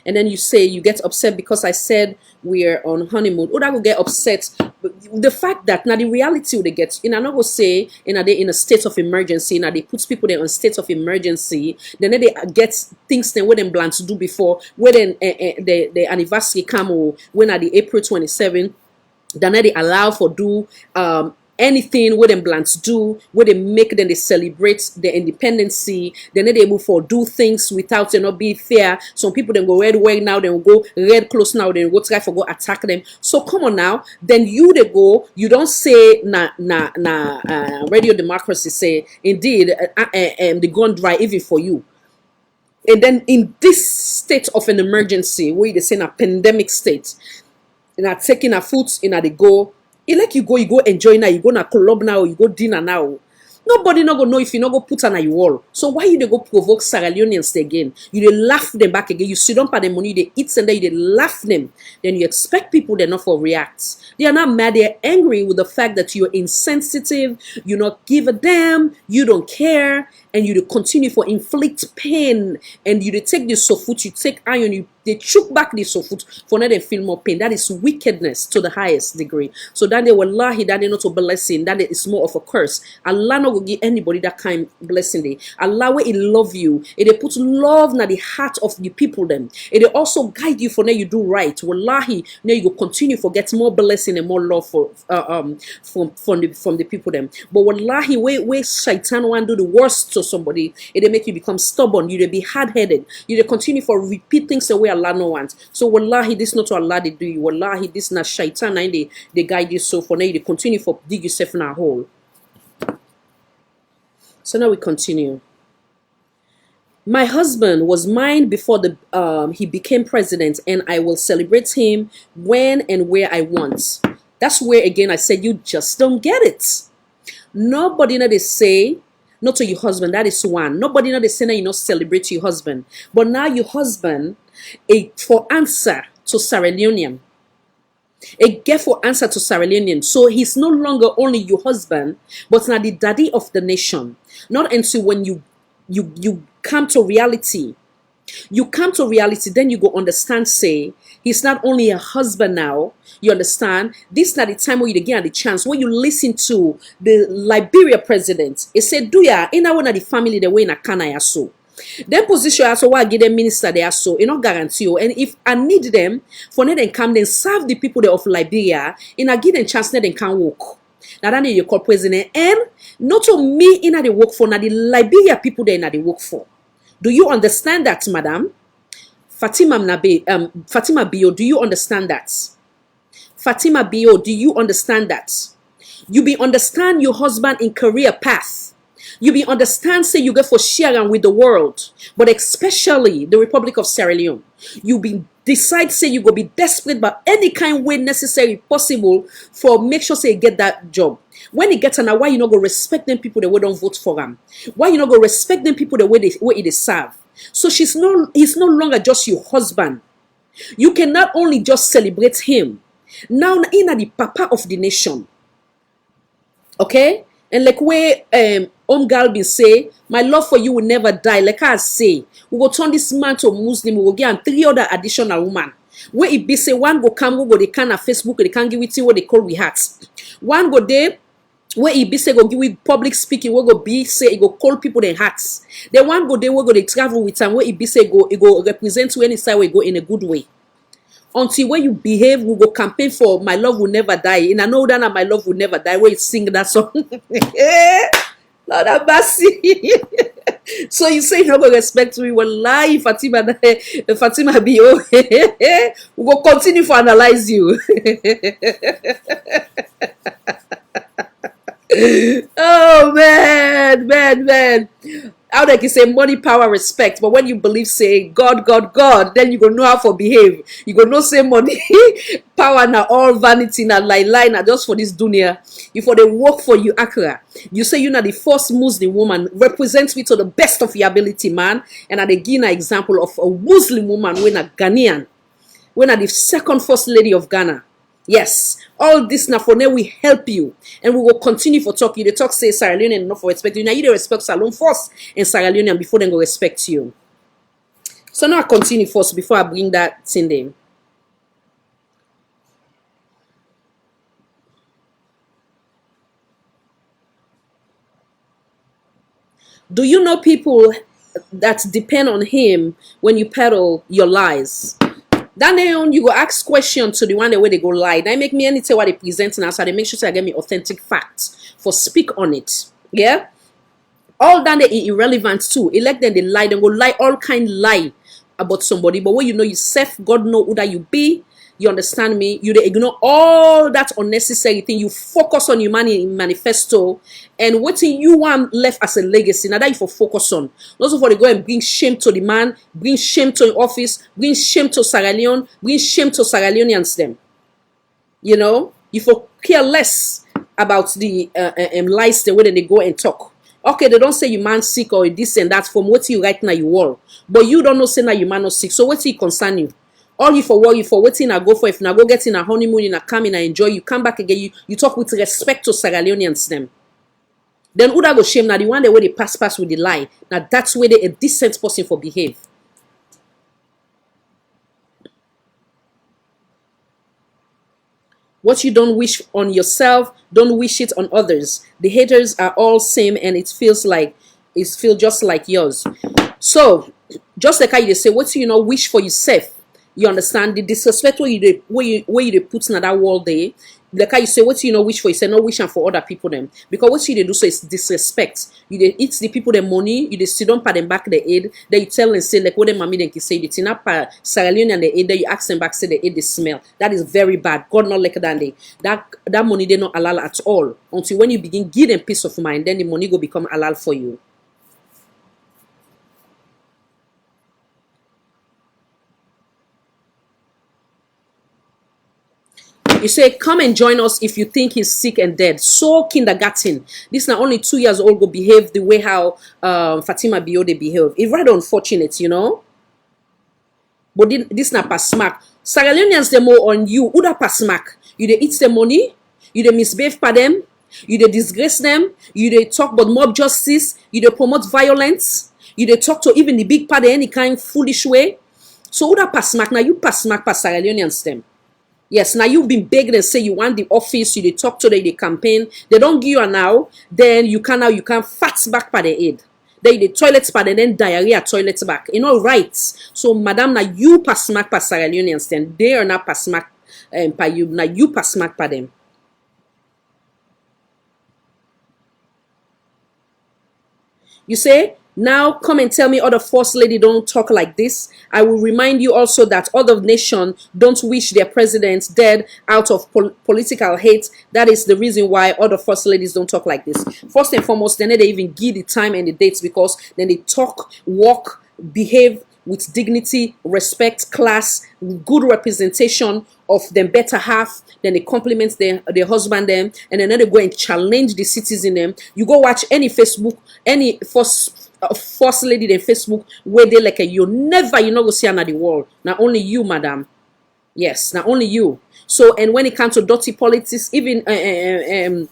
And then you say you get upset because I said we're on honeymoon. Or that will get upset. But the fact that now the reality they get, I'm not gonna say in a state of emergency, now they put people there on state of emergency, then they get things then where them plan to do before, where then the anniversary come or when at the April 27th, then they allow for do anything where them plans do, where they make them they celebrate their independency, then they able for do things without not be fair. Some people then go red way now, then go red close now, then go try for go attack them. So come on now, then you they go, you don't say radio democracy say indeed the gun dry even for you. And then in this state of an emergency, where they say in a pandemic state, and are taking a foot in they go. It like you go enjoy now, you go na club now, you go dinner now. Nobody not go know if you not go put on a wall. So why you they go provoke Sierra Leoneans again? You they laugh them back again. You sit down for the money, they eat and then you they laugh them. Then you expect people they not for react. They are not mad, they're angry with the fact that you're insensitive, you not give a damn, you don't care, and you continue for inflict pain, and you they take this sofoot, you take iron, they choke back this sofoot for not they feel more pain. That is wickedness to the highest degree. So that they wallahi, that they not a blessing, that is more of a curse. Allah not will give anybody that kind blessing. They Allah where He love you, it put love in the heart of the people them. It also guide you for now you do right. Wallahi, now you go continue for get more blessing and more love for from the people them. But wallahi, where shaitan want do the worst to somebody, it make you become stubborn. You be hard-headed. You continue for repeat things the way Allah no wants. So wallahi, this not what Allah they do you. Wallahi, this not shaitan and they guide you. So for now you continue for dig yourself in a hole. So now we continue. My husband was mine before he became president, and I will celebrate him when and where I want. That's where again I said you just don't get it. Nobody know they say not to your husband. That is one. Nobody know they say now you not celebrate your husband, but now your husband for answer to Sierra Leonean. A get for answer to Sierra Leonean. So he's no longer only your husband, but now the daddy of the nation. Not until when you come to reality. You come to reality, then you go understand, say, he's not only a husband now, you understand? This is not the time where you get the chance. When you listen to the Liberia president, he said, do ya, in our the family, the way in a kana so. Then position also why I get them minister there so you not guarantee you. And if I need them for them come then serve the people there of Liberia, in a give them chance then can work. Now that you call president and not to me in the work for now the Liberia people there in the work for. Do you understand that, madam? Fatima Fatima Bio, do you understand that? Fatima Bio, do you understand that? You be understand your husband in career path. You be understand say you go for sharing with the world, but especially the Republic of Sierra Leone. You be decide say you go be desperate by any kind way necessary possible for make sure say you get that job. When he gets now, why you not go respect them people the way don't vote for him? Why you not go respect them people the way they serve? So he's no longer just your husband. You can not only just celebrate him. Now in the papa of the nation. Okay? And like where Galbin say, my love for you will never die. Like I say, we will turn this man to a Muslim, we will give him 3 other additional women. Where it be say one go come, go they can at Facebook, they can give it to what they call we hats. One go there, where it be say go give with public speaking, we go be say it go call people their hats. Then one go there, we go they travel with them, where it be say it go represent to any side we go in a good way. Until when you behave, we go campaign for My Love Will Never Die. And I know that My Love Will Never Die, where you sing that song. Lord have mercy. So you say you no go respect me. Well, lie, Fatima be we go continue to analyze you. Oh man. How they can say money, power, respect, but when you believe say God, then you go know how to behave. You go know say money, power na all vanity na lie na just for this dunya. If they work for you, Accra, you say you're not the first Muslim woman. Represent me to the best of your ability, man. And I give an example of a Muslim woman when a Ghanaian, when the second first lady of Ghana. Yes, all this now for now we help you, and we will continue for talk. You the talk say Sierra Leone enough for respect you. Now you respect Salon first and Sierra Leone before they go respect you. So now I continue first before I bring that thing there. Do you know people that depend on him when you peddle your lies? Then you go ask question to the one where they go lie. They make me anything what they present now, so they make sure I get me authentic facts for speak on it. Yeah, all that they irrelevant too. Elect them they lie, then go lie all kind lie about somebody. But when you know yourself, God know who that you be. You understand me? You they ignore all that unnecessary thing. You focus on your money in manifesto and what you want left as a legacy. Now that you for focus on. Also for they go and bring shame to the man, bring shame to your office, bring shame to Sierra Leone, bring shame to Sierra Leoneans them. You know, you for care less about the lies the way that they go and talk. Okay, they don't say you man sick or this and that from what you right now you all, but you don't know say now you man not sick. So what it concern you? All you for worry for waiting I go for if now go get in a honeymoon in a come in and enjoy, you come back again, you talk with respect to Sierra Leoneans them. Then who that go shame now the one the way they pass with the lie. Now that's where they a decent person for behave. What you don't wish on yourself, don't wish it on others. The haters are all same and it feels just like yours. So just like how you say, what you know wish for yourself. You understand the disrespect where you put in that wall there. Like how you say, what you know wish for, you say no wish and for other people them. Because what you they do so is disrespect. You they eat the people the money, you they sit down pa them back the aid, then you tell and say like what them mommy then can say the tina pa Sierra Leone and the aid, then you ask them back say the aid they smell. That is very bad. God not like that they that money they not halal at all. Until when you begin give them peace of mind, then the money go become halal for you. You say, come and join us if you think he's sick and dead. So kindergarten. This now only 2 years old go behave the way how Fatima Bio they behave. It's rather unfortunate, you know. But this not pass smack. Sierra Leoneans they more on you. Who that pass smack? You they eat the money. You they misbehave for them. You they disgrace them. You they talk about mob justice. You they promote violence. You they talk to even the big part any kind foolish way. So who that pass smack? Now you pass smack pass Sierra Leoneans them. Yes, now you've been begged and say you want the office, you they talk to them, they campaign, they don't give you now, then you can fat back by the aid. Then the toilets pad and then diarrhea toilets back. You know, right? So madam, now you pass smack pa Sierra Leoneans then they are not pass smack pa you, now you pass smack pa them. You say, now come and tell me other first lady don't talk like this. I will remind you also that other nations don't wish their president dead out of political hate. That is the reason why other first ladies don't talk like this. First and foremost, then they even give the time and the dates because then they talk, walk, behave with dignity, respect, class, good representation of them better half, then they compliment their husband them, and then they go and challenge the citizen them. You go watch any Facebook, any first lady in Facebook where they like you never go see another world. Not only you, madam. Yes, not only you. So and when it comes to dirty politics, even the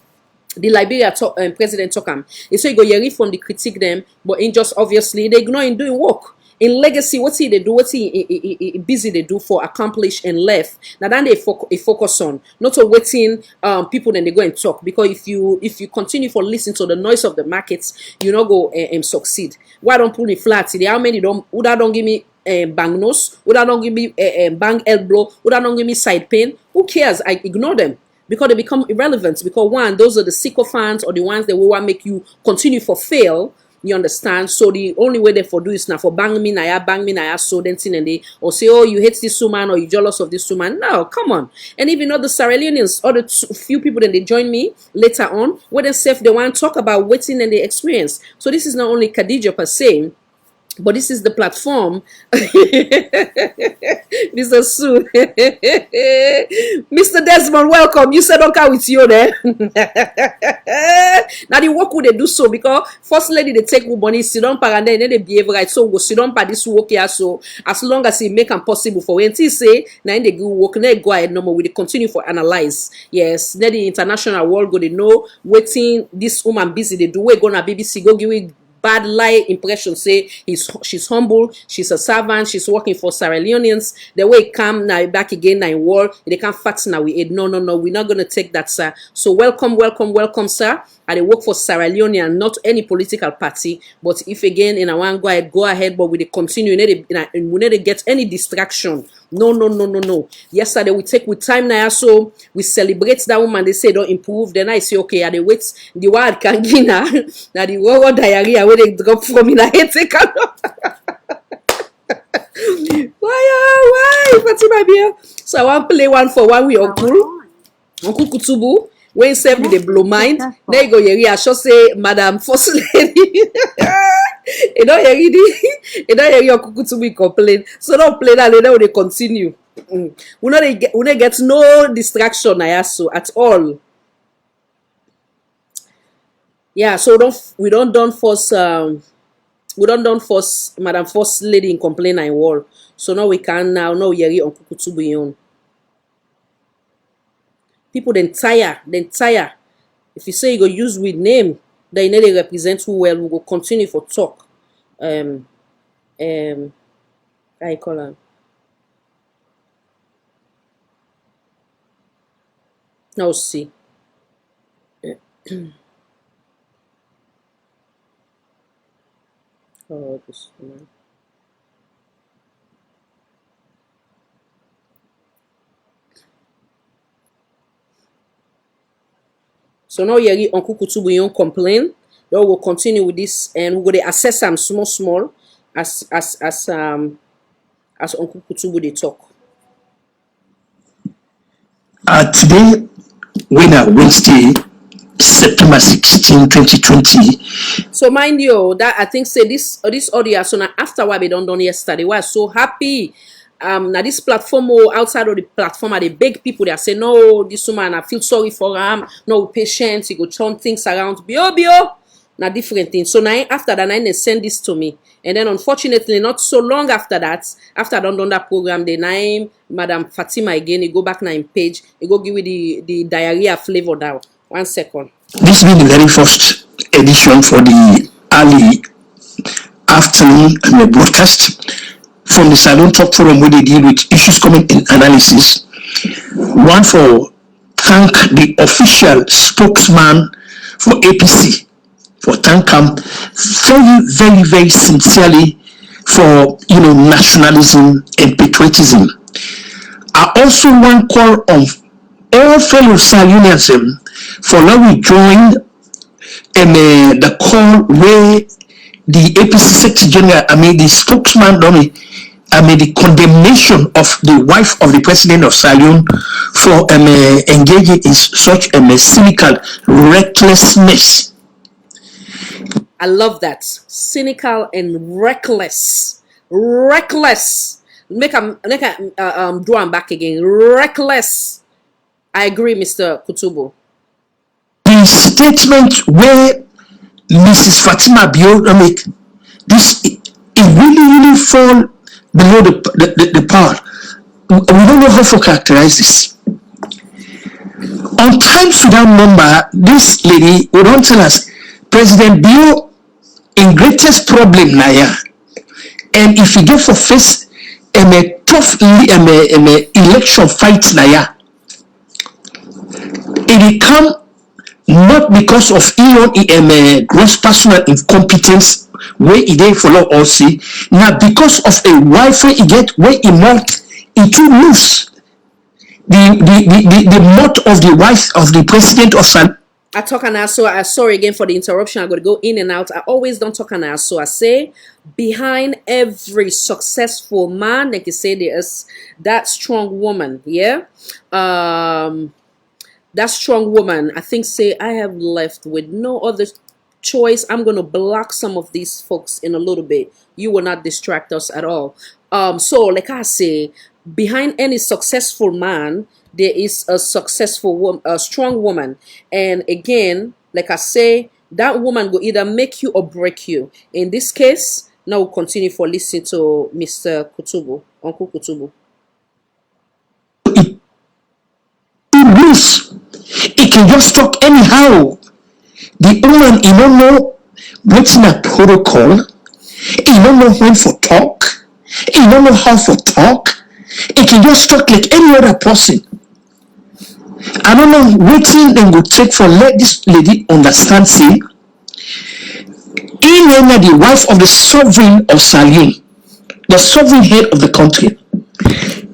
Liberia president Tokam, he say go yeri from the critique them, but in just obviously they ignore him doing work. In legacy, what he they do, what he busy they do for accomplish and left. Now then they focus on not to waiting people then they go and talk, because if you continue for listening to the noise of the markets, you not go and succeed. Why don't pull me flat? How many don't give me bang nose, would I not give me bang elbow, would I not give me side pain? Who cares? I ignore them because they become irrelevant. Because one, those are the sycophants or the ones that will want make you continue for fail. You understand? So the only way they for do is now for bang me naya, so then thing and they or say, oh, you hate this woman or you jealous of this woman. No, come on. And even other Leoneans, other few people that they join me later on, where they say they want to talk about waiting and the experience. So this is not only Khadija per se, but this is the platform. Mr. Sue. Mr. Desmond, welcome. You said okay with you there. Now the work would they do so because first lady they take money, sit down and then they behave right. So we sit down by this work here. So as long as it make them possible for when say now they go work, they go ahead no more. We continue for analyze. Yes, then the international world go they know waiting this woman busy they do we gonna BBC go give it bad lie impression say she's humble, she's a servant, she's working for Leoneans. The way it come now back again now in war, they can't fat now we no, we're not gonna take that, sir. So welcome, sir. I work for Leonean, not any political party. But if again in a one go ahead, but we continue, we need to get any distraction. No. Yesterday we take with time now, so we celebrate that woman. They say don't improve. Then I say okay, I wait the word can get now the war diarrhea where they drop from in a head take why Fatima here? So I want to play one for one with Uncle Kutubu. When say with the blow mind, there you go. I should say, Madam First Lady. You don't hear your cuckoo to be complain. So don't play that later when they continue. We not get no distraction, so at all. Yeah, so we don't force Madam First Lady in complain and wall. So now we can now hear on cuckoo to be on. People then tire. If you say you go use with name, then you need to represent who well. We will continue for talk. I call her. Now see. Oh, this one. So now you Uncle Kutubu complain. Then we'll continue with this and we're gonna assess them small as Uncle Kutubu they talk. Today, Wednesday, September 16, 2020. So mind you that I think say this audio so now after what we done yesterday, we are so happy. Now this platform or outside of the platform are the big people that say no, this woman I feel sorry for him, no patience, he go turn things around, bio now different things. So now after that they send this to me, and then unfortunately not so long after that, after I done that program, the name Madam Fatima again, he go back now in page, he go give you the diarrhea flavor now. 1 second. This being the very first edition for the early afternoon broadcast from the Salon Talk Forum where they deal with issues coming in analysis. One for thank the official spokesman for APC for thank him very sincerely for nationalism and patriotism. I also want to call on all fellow Leoneans for now we join the call where the APC Secretary General, the spokesman, the condemnation of the wife of the president of Leone for engaging in such cynical recklessness. I love that. Cynical and reckless. Make a draw him back again. Reckless. I agree, Mr. Kutubu. The statement where Mrs. Fatima Bio make this, it really fall below the part. We don't know how to characterize this. On Times Without Number, this lady would don't tell us President Bio in greatest problem now, and if you get for face a tough election fight now, it come not because of gross personal incompetence where he follow or see. Now because of a wife where he get where he mount, he too loose. The mouth of the wife of the president of San. I talk and I sorry again for the interruption. I'm going to go in and out. I always don't talk and I say behind every successful man, like you say, there's that strong woman. Yeah. That strong woman, I think, say I have left with no other choice. I'm going to block some of these folks in a little bit. You will not distract us at all. So like I say, behind any successful man, there is a successful woman, a strong woman. And again, like I say, that woman will either make you or break you. In this case, now we'll continue for listening to Mr. Kutubu, Uncle Kutubu. It can just talk anyhow. The woman, you don't know what's in a protocol. You don't know when for talk. You don't know how for talk. It can just talk like any other person. I don't know what thing they will take for let this lady understand. Say, Elena, the wife of the sovereign of Salim, the sovereign head of the country.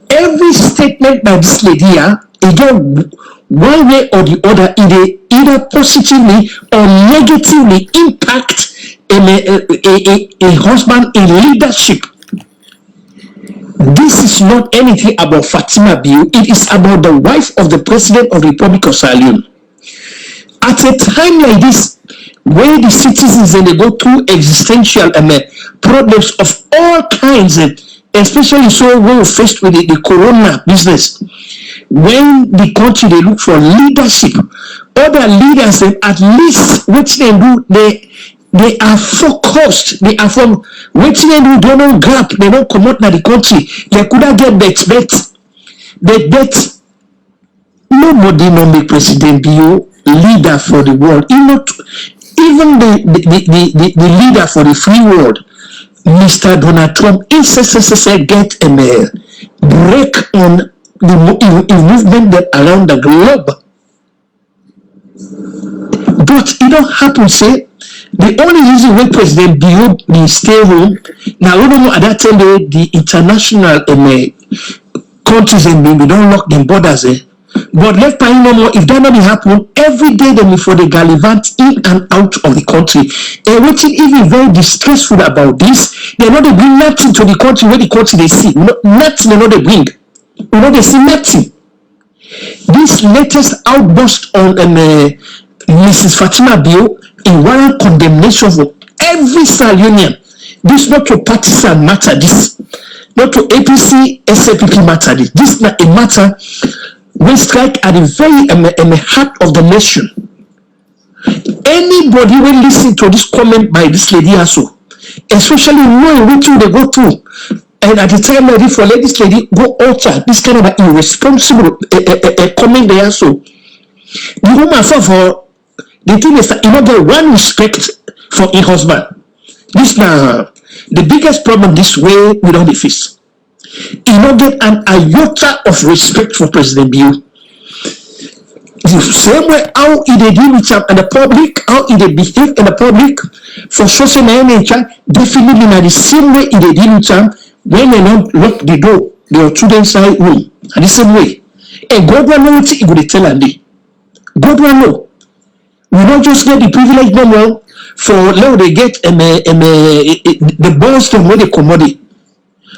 Every statement by this lady here, again, one way or the other, it either positively or negatively impact a husband in leadership. This is not anything about Fatima Biu. It is about the wife of the president of the Republic of Salim. At a time like this, where the citizens and they go through existential problems of all kinds, especially so when we're faced with the corona business, when the country they look for leadership, other leaders at least what they do, they are focused. They are from what they do. They don't gap. They don't come out of the country. They could have get bet. They bet. Nobody no make President Bio leader for the world. Even the leader for the free world, Mr. Donald Trump, get a break on the movement that around the globe. But it don't happen, say, the only reason why President Bio stay home, now we don't know at that time the international countries and we don't lock them borders. But left by no more, if that not happen, every day they for the gallivant in and out of the country. And what's even very distressful about this, they know they bring nothing to the country where the country they see. Nothing they know they bring. You know they see nothing. This latest outburst on Mrs. Fatima Bio in warrant condemnation for every Leonean. This not to partisan matter. This not to APC, SAPP matter. This is not a matter we strike at the very heart of the nation. Anybody will listen to this comment by this lady also, especially knowing which they go through. And at the time ready for let this lady go alter this kind of irresponsible comment there also. The woman for the thing is that you know get one respect for a husband. This now the biggest problem this way we don't face. You know get an iota of respect for President Bio. The same way how he deal with him in the public, how he behave in the public for social nature, definitely not the same way he deal with him when they don't lock the door, they are to the inside room. And the same way. And God will know what he will tell and God will know. We don't just get the privilege no more for now they get the balls from where they commodity.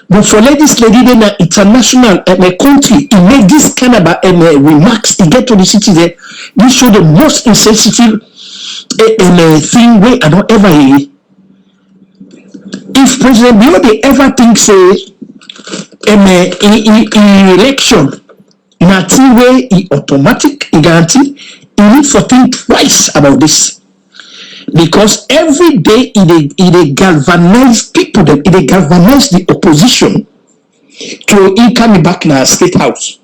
But for this lady in an international country, he made this kind of remarks. He get to the city there. This show the most insensitive thing where I don't ever hear. If President Bio they ever think say in election, in a thing where he automatic, he guarantee, he need to think twice about this. Because every day it galvanize people, it galvanize the opposition to come back in our state house.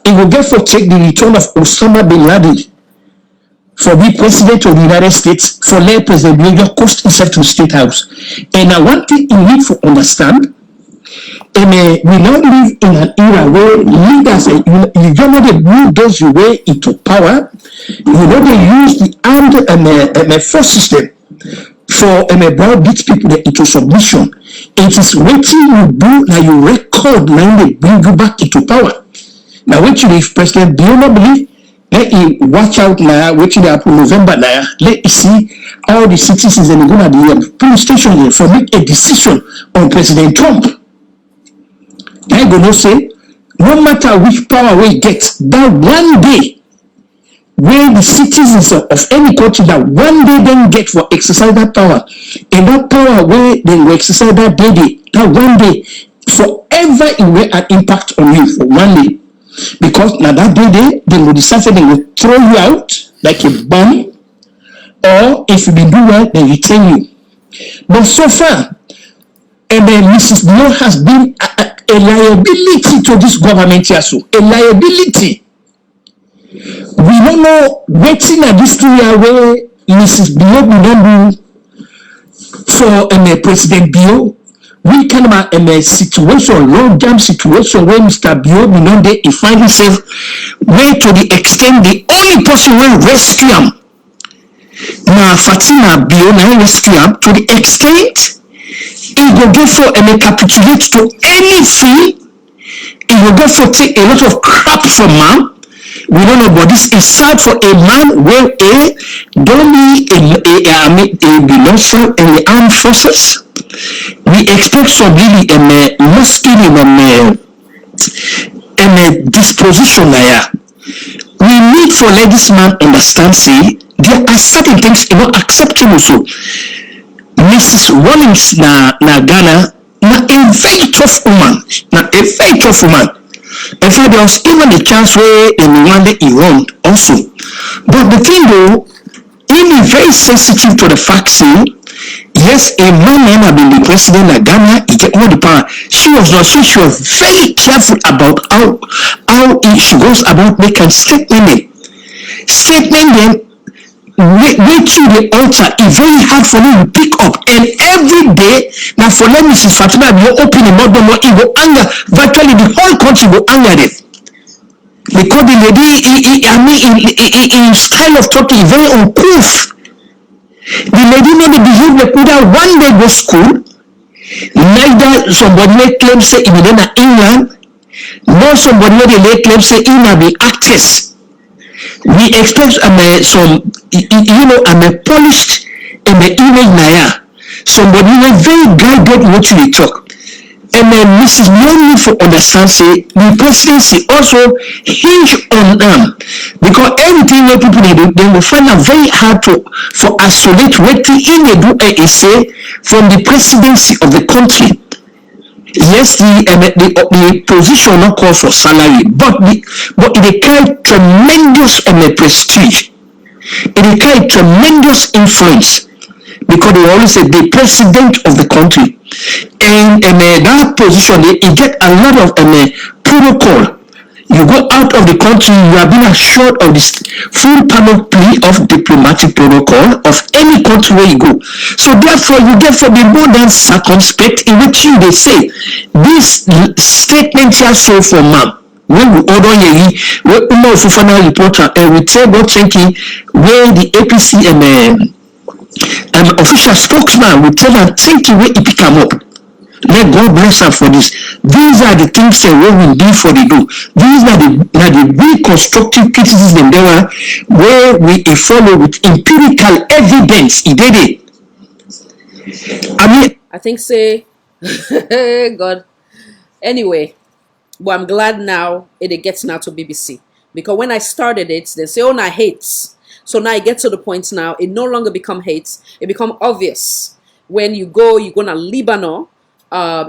It will therefore take the return of Osama bin Laden for the president of the United States, for let President Bio cost himself to the state house. And now one thing you need to understand, we now live in an era where leaders, you don't know they move those way into power. You know they use the armed force system for browbeat people into submission. It is what you do now, you record now they bring you back into power. Now what you if President Bill not believe, let you watch out now, what you happen November now, let you see all the citizens and go to the police station here for make a decision on President Trump. I go no say, no matter which power we get, that one day where the citizens of any country that one day then get for exercise that power, and that power where they will exercise that day, that one day, forever it will an impact on you for one day. Because now that day, they will decide they will throw you out like a bomb, or if you be do well, they retain you. But so far, and then Mrs. Blow has been a liability to this government here, so a liability. We don't know waiting at this area where Mrs. Blow we don't do for President Bio. We kind of a situation, long-term situation where Mr. Bio we know he find himself where to the extent the only person will rescue him. Now Fatima Bio now rescue him to the extent he will go for capitulate to anything. He will go for take a lot of crap from man. We don't know, but this is sad for a man where don't be lost in the armed forces. We expect some really masculine disposition there. We need for let this man understand, say, there are certain things not acceptable. So Mrs. Rawlings na Ghana na a very tough woman. In fact, there was even a chance where in Rwanda he won also. But the thing though, he is very sensitive to the fact, say, yes, a man have been the president of Ghana, he get all the power. She was very careful about how she goes about making statement then wait to the altar is very hard for me to pick up, and every day now for let Mrs. Fatima be open the mouth more, it will anger virtually the whole country will anger them because the lady in style of talking is very uncouth. The lady know the behavior could have one day go school, neither somebody may claim say in England, nor somebody may claim say in be actress. We expect some, polished image naya. Somebody will very guided what you talk. And then Mrs. Leoneans for understand say the presidency also hinge on them because everything that people they do, they will find it very hard for isolate what they do say from the presidency of the country. Yes, the position not call for salary, but it carry tremendous prestige. It carry tremendous influence because they always say the president of the country, and that position it get a lot of protocol. You go out of the country, you have been assured of this full panoply of diplomatic protocol of any country where you go. So therefore, you therefore be more than circumspect in which you they say this statement here so for ma'am. When we order ye, we know for final reporter, and we tell what thinking where the APC official spokesman will tell them thinking where it come up. Let God bless her for this. These are the things that we do for the do. These are the reconstructive criticism there where we follow with empirical evidence. I think say God. Anyway, but I'm glad now it gets now to BBC. Because when I started it, they say, oh, now hates. So now it gets to the point now, it no longer become hates. It become obvious. When you go to Lebanon,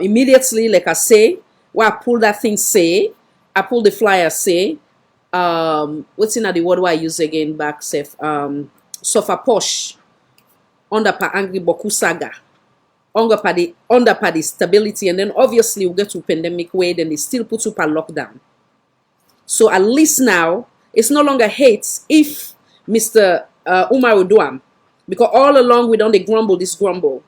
immediately, like I say, where I pull that thing say, I pull the flyer say, what's in the word why I use again back safe, sofa posh, under pa angry boku saga, under pa the stability, and then obviously we get to pandemic way, then they still put up a lockdown. So at least now, it's no longer hate if Mr. Umar Uduam, because all along we don't grumble this grumble.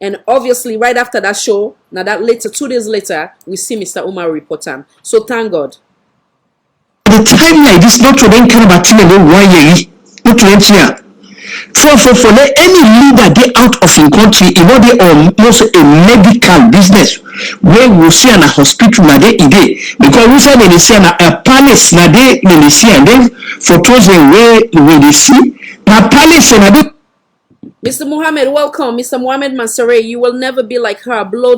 And obviously, right after that show, now that later, 2 days later, we see Mr. Umar report him. So thank God. The time like this, not to then kind of a thing and then 1 year, not to here. For any leader they out of in country, you know they almost a medical business where we see an a hospital na they ide because we say they see a palace na they see and then for those where they see na palace na they. Mr. Muhammad, welcome. Mr. Muhammad Mansare, you will never be like her. Blow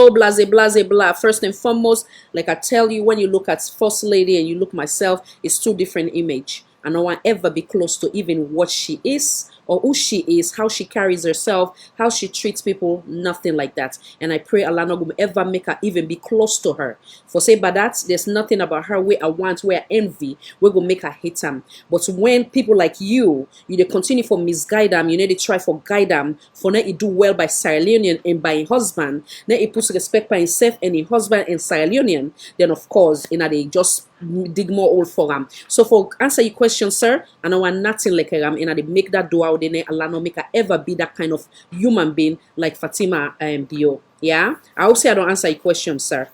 blase, blase, blah. First and foremost, like I tell you, when you look at First Lady and you look myself, it's two different image. And no one ever be close to even what she is or who she is, how she carries herself, how she treats people, nothing like that. And I pray Allah not going ever make her even be close to her. For say by that, there's nothing about her where I want, where I envy, we're going to make her hate them. But when people like you they continue for misguide them, you need to try for guide them, for now you do well by Sierra Leonean and by a husband, then he puts respect by himself and his husband and Sierra Leonean, then of course, they just dig more old for them. So for answer your question, sir, and I want nothing like her, and they make that do out then Allah no make her ever be that kind of human being like Fatima Bio. Yeah, I will say I don't answer your question, sir.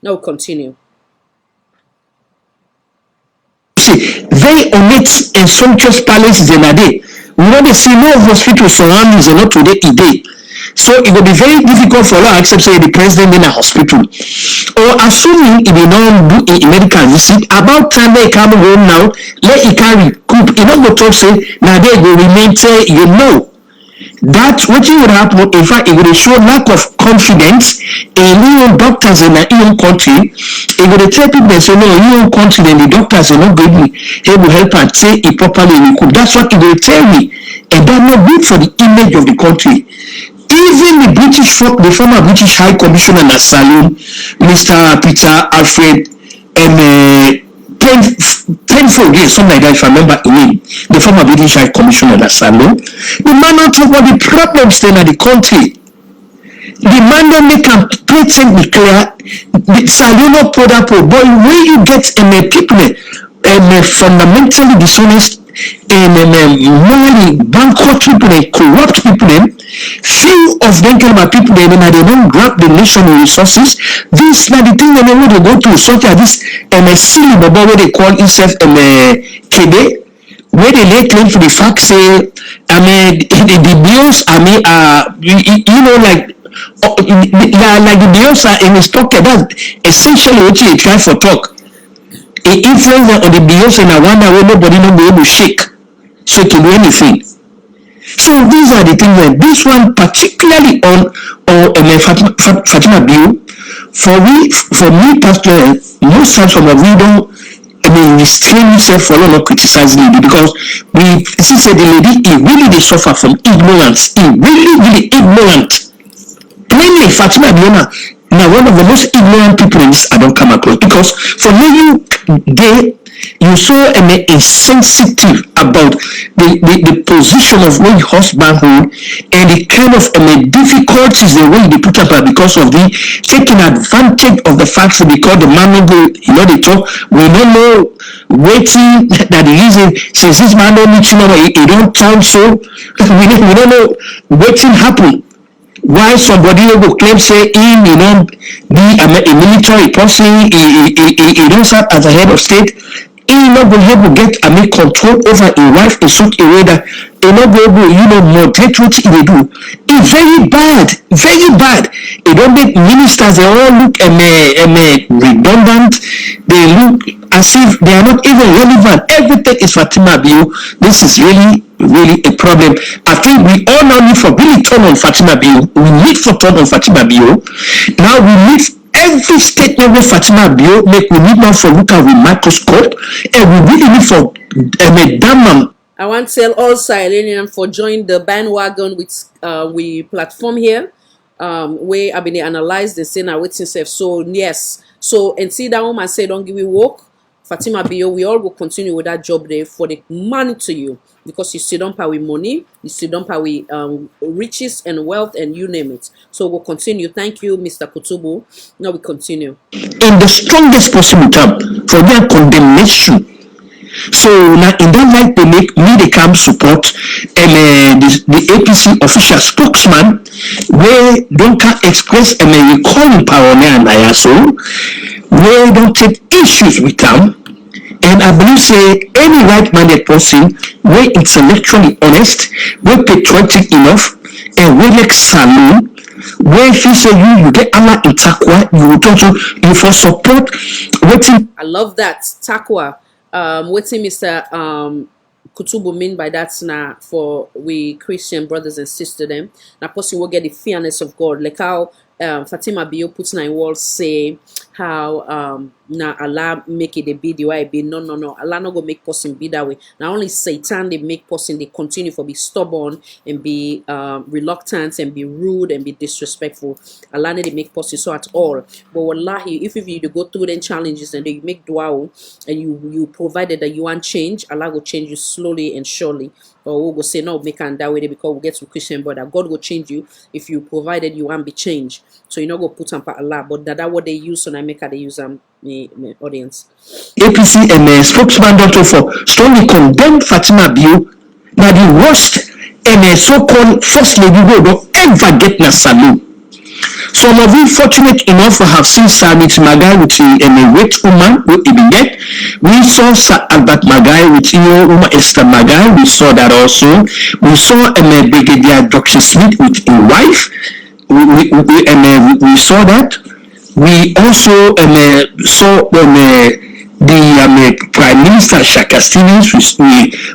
Now continue. See, very ornate and sumptuous palaces in a day. We want to see no hospital surroundings and not today a day. So it will be very difficult for her except say the president in a hospital. Or assuming if you don't do a medical visit, about time they come home now, let it carry coop. You know what talk say now they will remain say you know. That what you would happen in fact it would show lack of confidence in your doctors in your country. It would tell people they say no, your country and the doctors are not going to help and say it properly. That's what it will tell me. And that's not good for the image of the country. Even the former British High Commissioner in Salon, Mr. Peter Alfred, and 10 years, something like that, if I remember the name, the former British High Commissioner in Salon, the man not talk about the problems then at the country. The man don't make a patently clear. The Salon not put up, but where you get people fundamentally dishonest and morally bankrupt people and corrupt people, few of them kind of people they don't grab the national resources. This now the thing they want to go to such as this silly baba where they call itself KD, where they lay claim to the fact say the bills you know like the bills are in his pocket. That's essentially what you try for talk. A influence on the bills and I wonder where nobody will be able to shake to do anything. So these are the things that this one particularly on Fatima Bio, for me personally, most times from we don't restrain yourself for not criticizing lady because we see say the lady really they suffer from ignorance. Really ignorant. Plainly Fatima Bio now one of the most ignorant people in this I don't come across because for me you so insensitive about the position of my husbandhood and the kind of difficulties the way they put up because of the taking advantage of the fact that because the man go they talk we don't know waiting that the reason since this man don't meet he don't count so we don't know waiting happen. Why somebody will claim say him be a military person, he don't serve as a head of state, he not be able to get control over a wife in such a way that he not be able moderate what he do. It's very bad. It don't make ministers they all look redundant. They look as if they are not even relevant. Everything is Fatima Bio. This is really a problem. I think we all now need for really turn on Fatima Bio. We need for turn on Fatima Bio. Now we need every statement with Fatima Bio make we need now for look at with microscope and we really need for damn. I want to tell all Sierra for join the bandwagon with we platform here. Where I've been analyzed the scene and waiting self. So yes. So and see that woman say don't give me work. Fatima Bio, we all will continue with that job there for the money to you because you still don't pay with money, you still don't pay with riches and wealth and you name it. So we'll continue. Thank you, Mr. Kutubu. Now we continue. In the strongest possible term for their condemnation. So now in that light they make me the camp support and the APC official spokesman where don't express and recalling power and ISO where don't take issues with them And I believe say any right-minded person, way intellectually honest, way patriotic enough, and way like saloon, where if you say you get Allah in Takwa, you will talk to you for support waiting. I love that. Takwa. Waiting Mr. Kutubu mean by that now for we Christian brothers and sisters them. Now person will get the fearness of God. Like how Fatima Bio puts in words say how now Allah make it a be the way it be. No. Allah not go make person be that way. Now only Satan they make person they continue for be stubborn and be reluctant and be rude and be disrespectful. Allah they make person so at all. But wallahi, if you go through them challenges and you make dua and you provided that you want change, Allah will change you slowly and surely. Or we'll go say no, make and that way because we get to Christian brother. God will change you if you provided you want be changed. So you not go put on Allah, but that what they use so I make they use me audience. APC and spokesman Dr. for strongly condemned Fatima Bio. Now the worst and so-called first lady who don't ever get na salute. Some of you fortunate enough to have seen Samit Magai with a wet woman who even get. We saw Sir Albert Magai with woman Esther Magai. We saw that also. We saw Brigadier Dr. Smith with a wife. We saw that. We also saw the Prime Minister Shaka Stevens.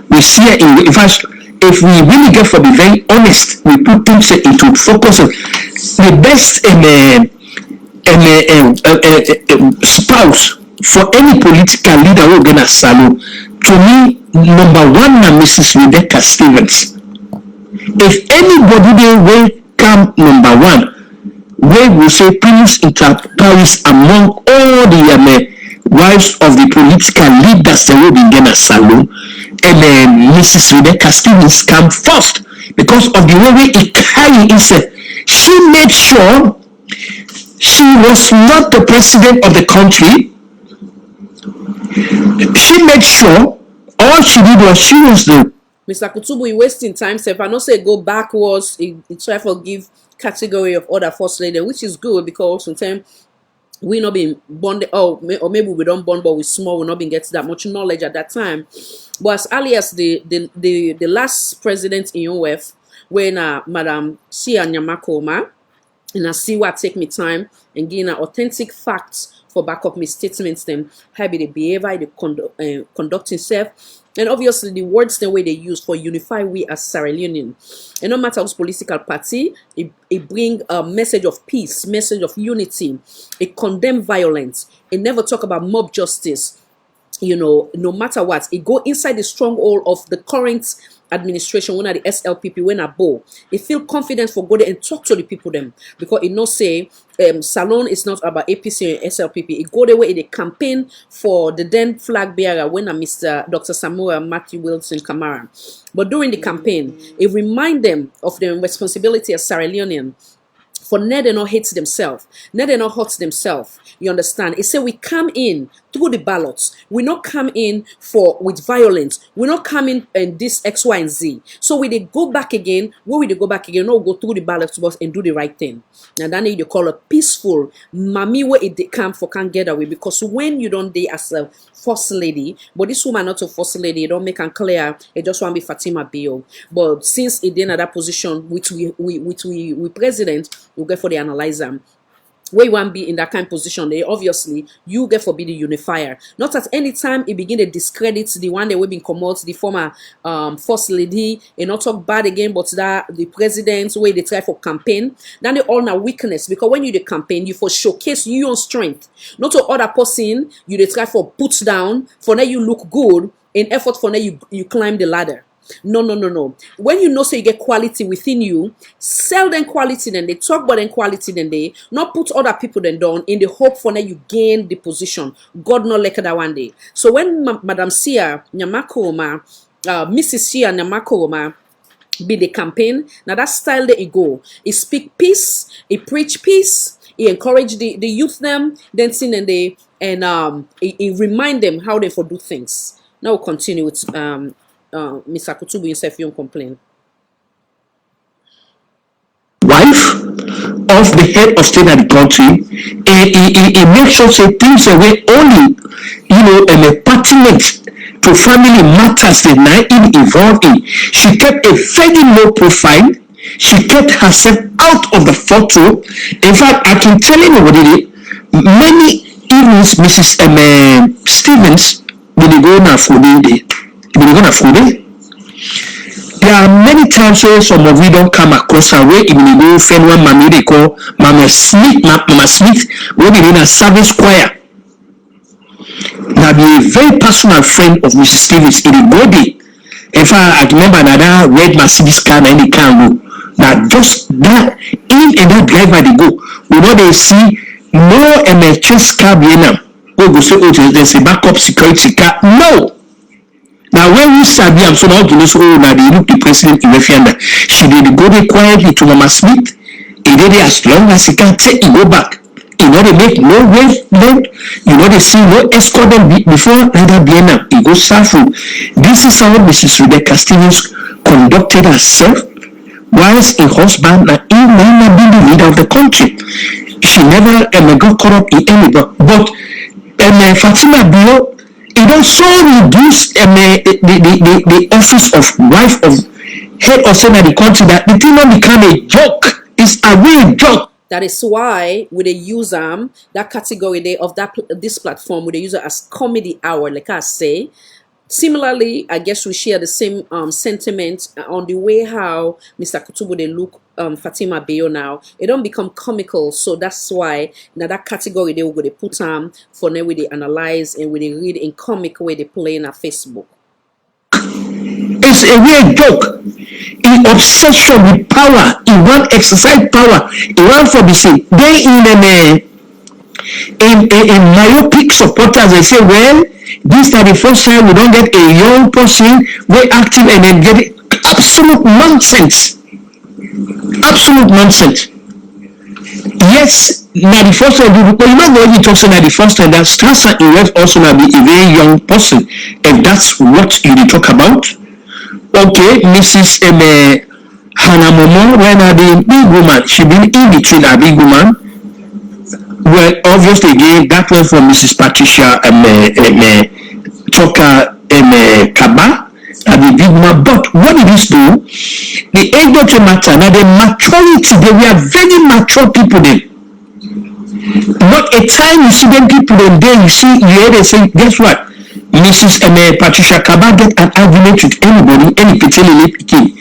We see her in fact. If we really get for be very honest, we put things into focus of the best spouse for any political leader who gonna salute. To me, number one na Mrs. Rebecca Stevens. If anybody they will come number one, we will say Prince inter Paris among all the wives of the political leaders that will be gonna salute. And Mrs. Rebecca Stevens come first because of the way he carried himself. She made sure she was not the president of the country. She made sure all she did was she was the. Mr. Kutubu, you wasting time. So if I not say go backwards, he try to give category of other first lady, which is good because sometimes we not been born or maybe we don't born but we small, we not been get that much knowledge at that time. But as early as the last president in UF, when Madam Sia Nyamakoma, and I see what take me time and gain authentic facts for back up my statements, then how be the behavior, the conduct himself. And obviously the words the way they use for unify we as Sierra Leonean. And no matter which political party, it bring a message of peace, message of unity. It condemn violence. It never talk about mob justice. You know, no matter what, it go inside the stronghold of the current administration, when at the SLPP, when at Bo, it feel confident for go there and talk to the people them because it not say Salon is not about APC and SLPP. It go the way it campaign for the then flag bearer when a Mr. Dr. Samuel Matthew Wilson Kamara. But during the campaign, it remind them of their responsibility as Sierra Leonean. For now they not hate themselves, now they not hurt themselves. You understand? It say we come in through the ballots. We not come in with violence. We not come in and this X, Y, and Z. So we they go back again. Where we they go back again? No, go through the ballots box and do the right thing. Now that they call a peaceful mommy where it they come for can't get away because when you don't day as a first lady, but this woman not a first lady, it don't make it clear. It just want to be Fatima Bio. But since it in that position, which we president. You get for the analyzer where you want to be in that kind of position, they obviously you get for be the unifier. Not at any time it begin to discredit the one that we been promote the former first lady and not talk bad again, but that the president's way they try for campaign. Then they all now weakness because when you the campaign, you for showcase your own strength. Not to other person you they try for put down for now you look good in effort for now you climb the ladder. No. When you know so you get quality within you, sell them quality then they talk about them quality then they not put other people then down in the hope for that you gain the position. God not like that one day. So when Madam Sia Nyamakoma, Mrs. Sia Nyamakoma be the campaign, now that style that it go. It speak peace, it preach peace, it encourage the youth them dancing and they and it remind them how they for do things. Now we'll continue with Mr. Kutubu himself, you complain. Wife of the head of state of the country, he makes sure say things away only, pertinent to family matters that now involved in. She kept a very low profile. She kept herself out of the photo. In fact, I can tell anybody, many evenings, Mrs. Stevens, when they go on a food day, there are many times where some of you don't come across her way. Even you go friend one mommy they call Mama Smith, when they in a service choir. Now be a very personal friend of Mrs. Stevens in the body. In fact, I remember that I read Mercedes car and they can't go. Now just that in and that driver they go. We know they see more MHS car being them. We go say, oh, there's a backup security car. No. Now when we sabi am so now you know so now they look the president in the she did go there quietly to Mama Smith. He did it as long as he can take he go back. You know they make no wave left. You know they see no escort them before either Vienna. He goes south. This is how Mrs. Rebecca Stevens conducted herself whilst a husband and he may not be the leader of the country. She never got caught up in any but Fatima Bio. It also reduced the office of wife of head of state of the country that the thing not become a joke. It's a real joke. That is why we they use that category there of this platform we they use it as comedy hour, like I say. Similarly, I guess we share the same sentiment on the way how Mr. Kutubu they look Fatima Bayo now. It don't become comical, so that's why now that category they will go they put for now we they analyze and we they read in comic way they play in our Facebook. It's a real joke. In obsession with power, in one exercise power, in one for the same. They in myopic supporters they say, well, this is the first time we don't get a young person very active and then get it. Absolute nonsense. Absolute nonsense. Yes, now the first time but you know what you talk about the first time that Strasser is also now be a very young person. If that's what you talk about. Okay, Mrs. Hannah Momo, when are the big woman? She been in between a big woman. Well, obviously, again, that went from Mrs. Patricia Choka Kaba, and the big woman. But what it is do, the age doesn't matter. Now, the maturity, they were very mature people then. Not a time you see them people then there, you see, you hear they say, guess what? Mrs. Patricia Kaba get an argument with anybody, any particular pikin,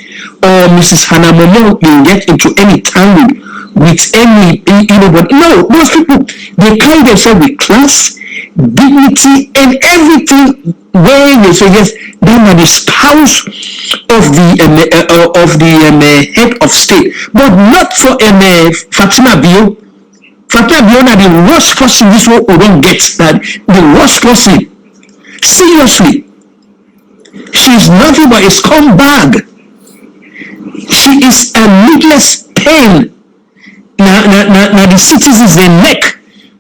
or Mrs. Hannah Momo will get into any tangle with anybody. No, those people they carry themselves with class, dignity, and everything. Where you say yes, they are the spouse of the head of state, but not for Fatima Bio. Fatima Bio are the worst person. This one we don't get that the worst person. Seriously, she is nothing but a scumbag. She is a needless pain. Now the citizens they neck.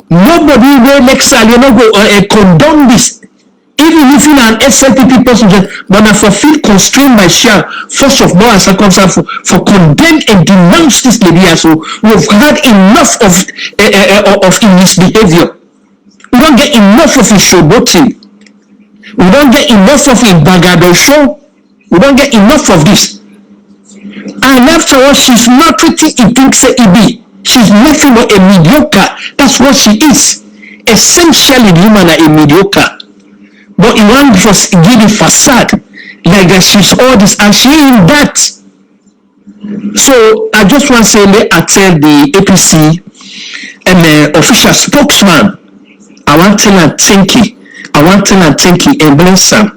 Nobody will next time you know go condone this. Even if you are an SLPP person, but I feel constrained by share first of all and circumstance for condemn and denounce this lady. So we've had enough of his behavior. We don't get enough of his showboating. We don't get enough of a Bagado show. We don't get enough of this. And after all, she's not pretty in things it be. She's nothing but a mediocre. That's what she is. Essentially, the woman are a mediocre. But in one just give a facade like that she's all this and she ain't that. So I just want to say I tell the APC and the official spokesman, I want to tell her thank you. I want to thank you and bless her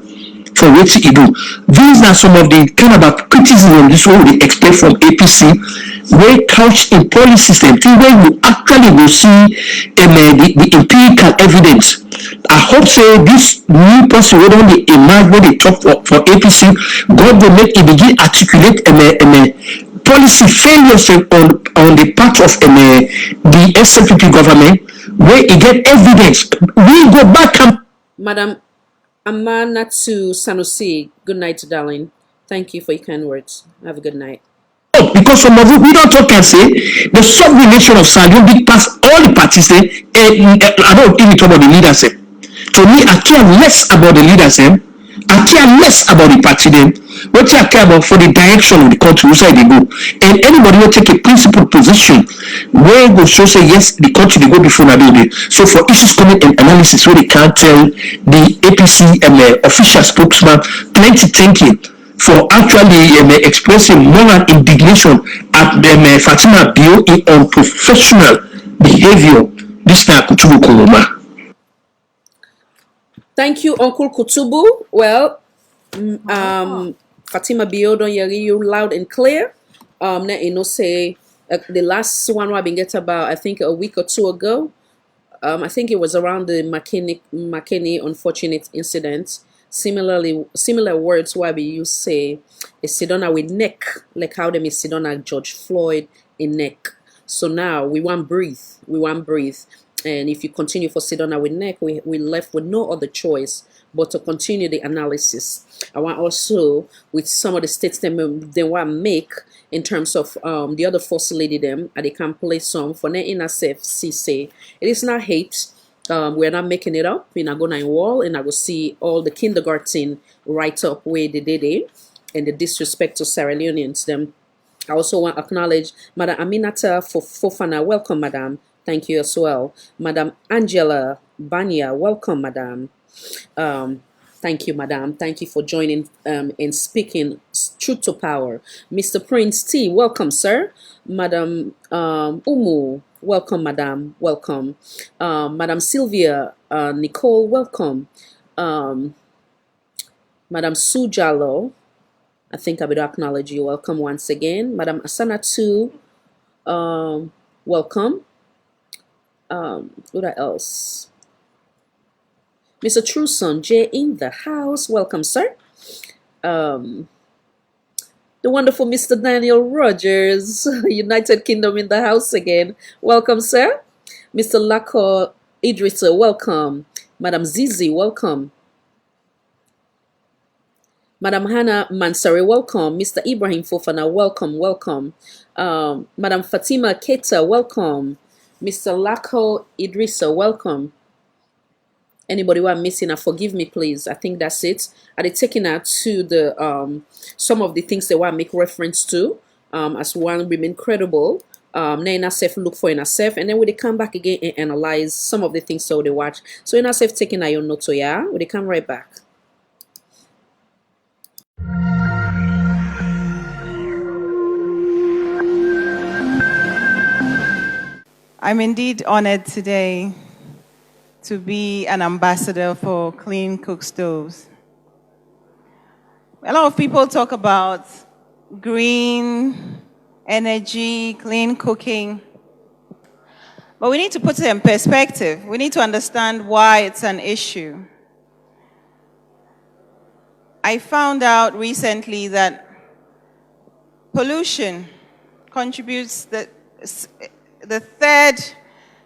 for what you do. These are some of the kind of criticism this one we expect from APC, where couched in policy system, where you actually will see the empirical evidence. I hope so this new person will only emerge when they talk for APC, God will make it begin articulate policy failures on the part of the SLPP government, where it get evidence. We go back and Madam Amanatu Sanusi, good night, darling. Thank you for your kind words. Have a good night. because because some of we don't talk and say the sovereign nation of Salion big pass all the parties there. I don't even talk about the leaders. To me, I care less about the leaders. I care less about the party them. What I care about for the direction of the country, which side they go. And anybody will take a principled position where go show say yes, the country they go before now they. So for issues coming and analysis where they can't tell the APC and the official spokesman plenty thinking for actually expressing moral indignation at Fatima Bio in unprofessional behavior. This now Kutubu Koloma. Thank you, Uncle Kutubu. Well, Fatima Bio don't hear you loud and clear. Say the last one I've been get about I think a week or two ago. I think it was around the McKinney unfortunate incident. Similar words why we use say a Sidona with neck, like how them is Sidona George Floyd in neck. So now we want breathe. And if you continue for Sidona with neck, we left with no other choice but to continue the analysis. I want also with some of the states they want to make in terms of the other first lady them, and they can play some for them in a safe say it is not hate. We're not making it up. We're not going to wall and I will see all the kindergarten write up where they did it and the disrespect to Sierra Leoneans. Them. I also want to acknowledge Madam Aminata Fofana. Welcome, Madam. Thank you as well. Madam Angela Banya. Welcome, Madam. Thank you, Madam. Thank you for joining and speaking truth to power. Mr. Prince T. Welcome, sir. Madam Umu. Welcome, Madam. Welcome. Madam Sylvia Nicole. Welcome. Madam Sujalo. I think I will acknowledge you. Welcome once again. Madam Asana too. Welcome. What else? Mr. Truson J in the house. Welcome, sir. The wonderful Mr. Daniel Rogers, United Kingdom in the house again. Welcome, sir. Mr. Lako Idrissa, welcome. Madam Zizi, welcome. Madam Hannah Mansari, welcome. Mr. Ibrahim Fofana, welcome. Madam Fatima Keta, welcome. Mr. Lako Idrissa, welcome. Anybody who I'm missing, forgive me, please. I think that's it. Are they taking out to the some of the things they want to make reference to as one remain credible? Then self look for self, and then when they come back again and analyze some of the things so they watch. So in self taking out your notes, yeah, when they come right back. I'm indeed honored today to be an ambassador for clean cook stoves. A lot of people talk about green energy, clean cooking, but we need to put it in perspective. We need to understand why it's an issue. I found out recently that pollution contributes the third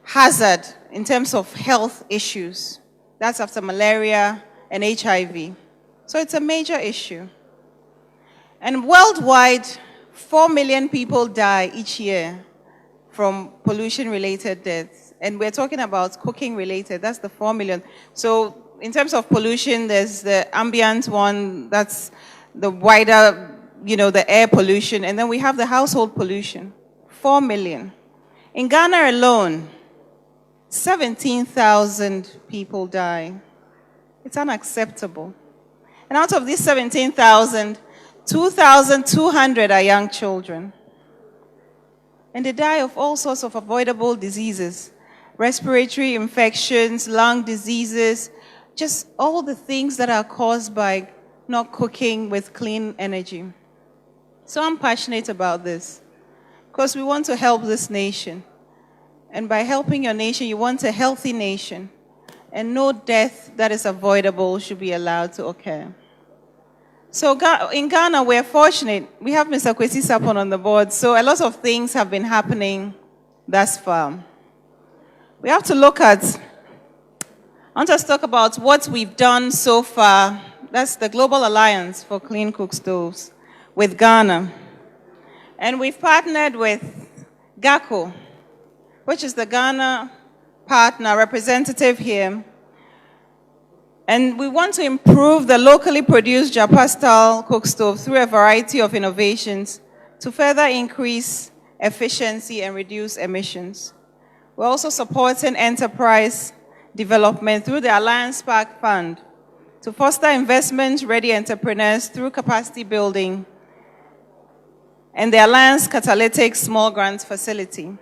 hazard in terms of health issues. That's after malaria and HIV. So it's a major issue. And worldwide, 4 million people die each year from pollution-related deaths. And we're talking about cooking-related. That's the 4 million. So in terms of pollution, there's the ambient one. That's the wider, the air pollution. And then we have the household pollution. 4 million. In Ghana alone, 17,000 people die. It's unacceptable. And out of these 17,000, 2,200 are young children. And they die of all sorts of avoidable diseases, respiratory infections, lung diseases, just all the things that are caused by not cooking with clean energy. So I'm passionate about this because we want to help this nation. And by helping your nation, you want a healthy nation. And no death that is avoidable should be allowed to occur. So in Ghana, we're fortunate. We have Mr. Kwesi Sapon on the board, so a lot of things have been happening thus far. We have to look at, I want us to talk about what we've done so far. That's the Global Alliance for Clean Cook Stoves with Ghana. And we've partnered with GACO, which is the Ghana partner representative here. And we want to improve the locally produced Japa-style cook stove through a variety of innovations to further increase efficiency and reduce emissions. We're also supporting enterprise development through the Alliance Spark Fund to foster investment-ready entrepreneurs through capacity building and the Alliance Catalytic Small Grants Facility.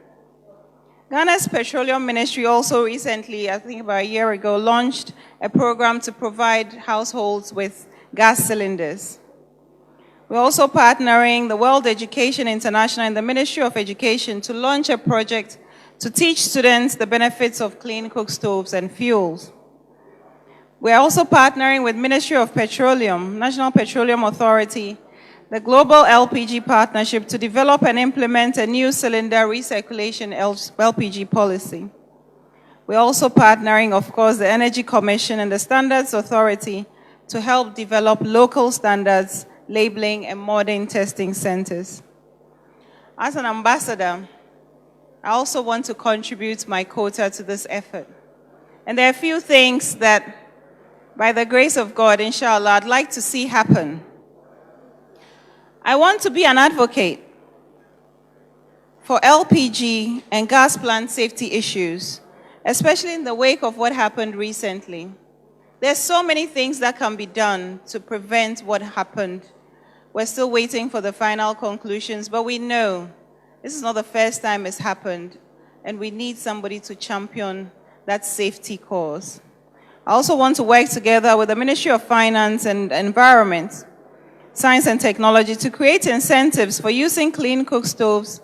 Ghana's Petroleum Ministry also recently, I think about a year ago, launched a program to provide households with gas cylinders. We're also partnering the World Education International and the Ministry of Education to launch a project to teach students the benefits of clean cook stoves and fuels. We're also partnering with Ministry of Petroleum, National Petroleum Authority, the Global LPG Partnership to develop and implement a new cylinder recirculation LPG policy. We're also partnering, of course, the Energy Commission and the Standards Authority to help develop local standards, labeling, and modern testing centers. As an ambassador, I also want to contribute my quota to this effort. And there are a few things that, by the grace of God, inshallah, I'd like to see happen. I want to be an advocate for LPG and gas plant safety issues, especially in the wake of what happened recently. There's so many things that can be done to prevent what happened. We're still waiting for the final conclusions, but we know this is not the first time it's happened, and we need somebody to champion that safety cause. I also want to work together with the Ministry of Finance and Environment, Science and Technology to create incentives for using clean cook stoves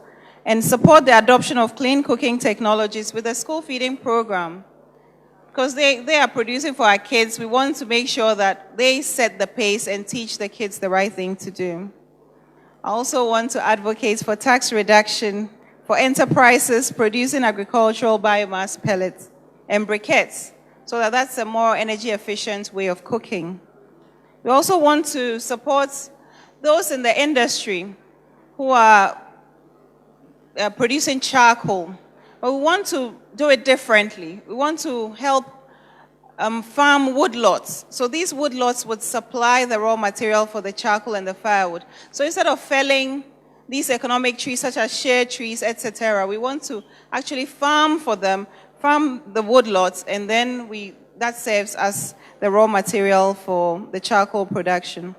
and support the adoption of clean cooking technologies with a school feeding program. Because they are producing for our kids, we want to make sure that they set the pace and teach the kids the right thing to do. I also want to advocate for tax reduction for enterprises producing agricultural biomass pellets and briquettes, so that that's a more energy efficient way of cooking. We also want to support those in the industry who are producing charcoal, but we want to do it differently. We want to help farm woodlots. So these woodlots would supply the raw material for the charcoal and the firewood. So instead of felling these economic trees such as shade trees, etc., we want to actually farm for them, farm the woodlots, and then that serves as the raw material for the charcoal production.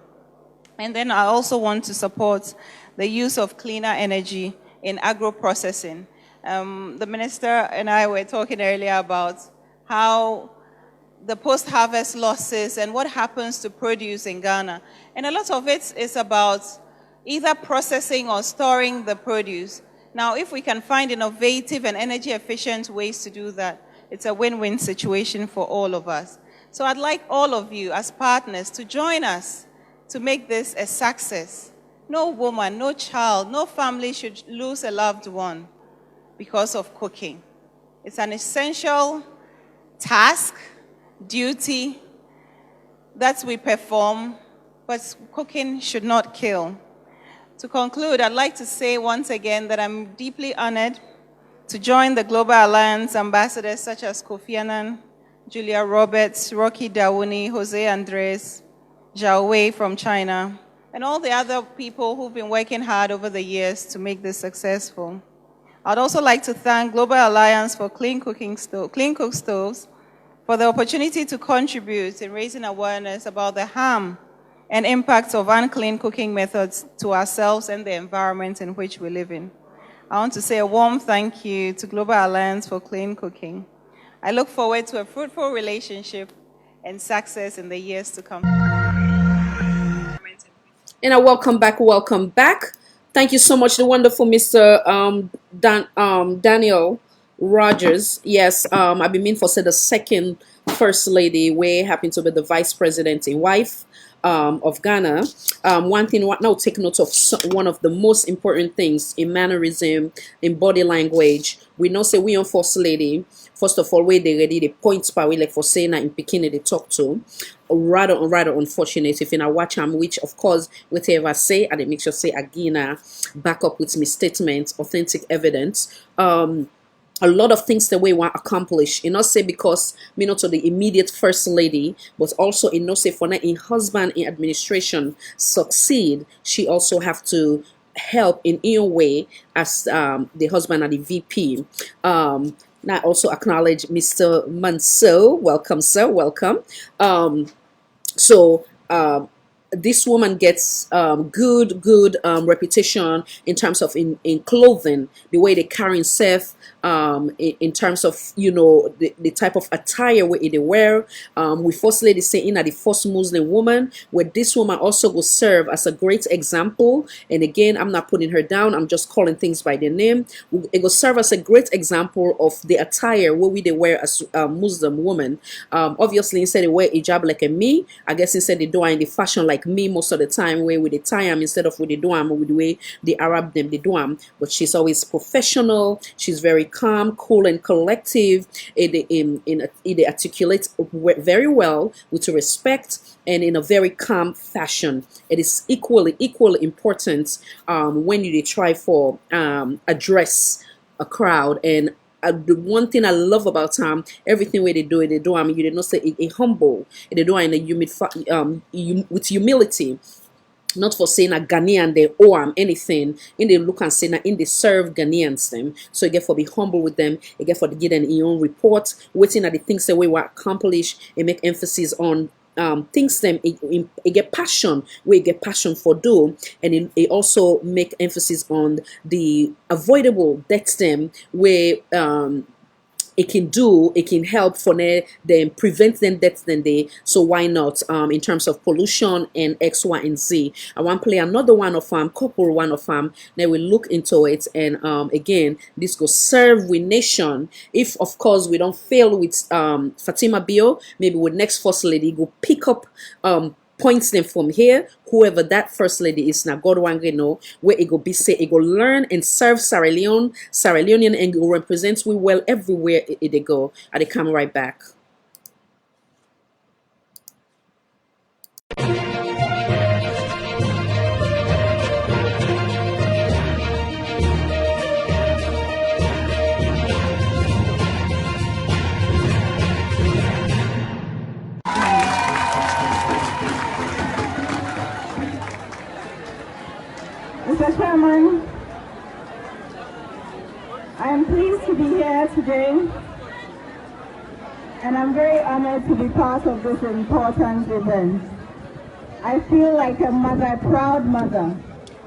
And then I also want to support the use of cleaner energy in agro-processing. The minister and I were talking earlier about how the post-harvest losses and what happens to produce in Ghana. And a lot of it is about either processing or storing the produce. Now, if we can find innovative and energy-efficient ways to do that, it's a win-win situation for all of us. So I'd like all of you as partners to join us to make this a success. No woman, no child, no family should lose a loved one because of cooking. It's an essential task, duty that we perform, but cooking should not kill. To conclude, I'd like to say once again that I'm deeply honored to join the Global Alliance ambassadors such as Kofi Annan, Julia Roberts, Rocky Dawuni, Jose Andres, Zhao Wei from China, and all the other people who've been working hard over the years to make this successful. I'd also like to thank Global Alliance for Clean Cook Stoves for the opportunity to contribute in raising awareness about the harm and impacts of unclean cooking methods to ourselves and the environment in which we live in. I want to say a warm thank you to Global Alliance for Clean Cooking. I look forward to a fruitful relationship and success in the years to come. And welcome back, welcome back. Thank you so much, the wonderful Mr. Daniel Rogers. Yes, I've been meaning for say the second First Lady, we happen to be the Vice President and wife. of Ghana. One thing, now take note of one of the most important things in mannerism, in body language. We know say we on First Lady. First of all, where they ready the points per way like for saying that in Pekin they talk to. Rather unfortunate if I watch them, which of course whatever I say, I make sure say again back up with my statements, authentic evidence. A lot of things that we want to accomplish. Not say because me not to the immediate first lady, but also not say for in husband in administration succeed, she also have to help in a way as the husband and the VP. Now also acknowledge Mr. Manso. Welcome, sir. Welcome. So this woman gets good reputation in terms of in clothing, the way they carry themselves, in terms of the type of attire where they wear. We first lady saying that the first Muslim woman, where this woman also will serve as a great example. And again, I'm not putting her down, I'm just calling things by their name. It will serve as a great example of the attire where they wear as a Muslim woman. Obviously instead they wear hijab like me, I guess instead they do in the fashion like me most of the time, where with the tie instead of with the duam, with the way the Arab them they duam. But she's always professional, she's very calm, cool, and collective. It articulates very well with respect and in a very calm fashion. It is equally important when you try for address a crowd. And the one thing I love about everything where they do, I mean, you did not say a humble, they do it in with humility. Not for saying a Ghanaian they owe anything, in the look and say that in the serve Ghanaians them. So you get for be humble with them, you get for to give them your own report, waiting at the things that we will accomplish, and make emphasis on things them it get passion, where you get passion for do, and it also make emphasis on the avoidable deaths them, where it can help for them prevent them deaths than they. So why not in terms of pollution and X, Y, and Z. I want to play another one of couple one of then we look into it, and again this go serve we nation. If of course we don't fail with Fatima Bio, maybe with next first lady go pick up points them from here, whoever that first lady is now, God one know where it go be say it go learn and serve Leonean, and go represent we well everywhere they go. And they come right back. Mr. Chairman, I am pleased to be here today, and I'm very honored to be part of this important event. I feel like a mother, a proud mother,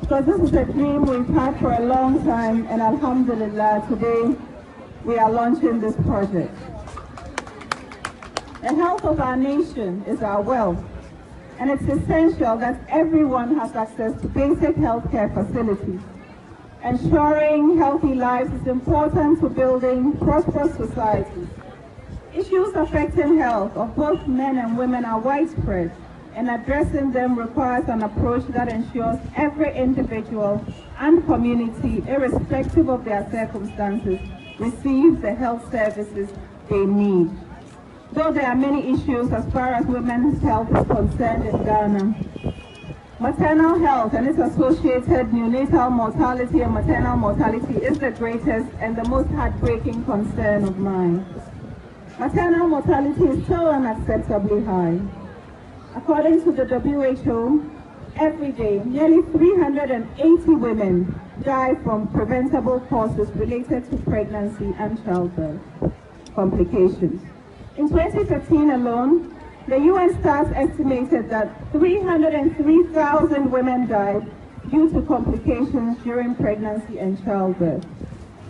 because this is a dream we've had for a long time, and alhamdulillah, today we are launching this project. The health of our nation is our wealth, and it's essential that everyone has access to basic healthcare facilities. Ensuring healthy lives is important to building prosperous societies. Issues affecting health of both men and women are widespread, and addressing them requires an approach that ensures every individual and community, irrespective of their circumstances, receives the health services they need. Though there are many issues as far as women's health is concerned in Ghana, maternal health and its associated neonatal mortality and maternal mortality is the greatest and the most heartbreaking concern of mine. Maternal mortality is still unacceptably high. According to the WHO, every day, nearly 380 women die from preventable causes related to pregnancy and childbirth complications. In 2015 alone, the UN staff estimated that 303,000 women died due to complications during pregnancy and childbirth.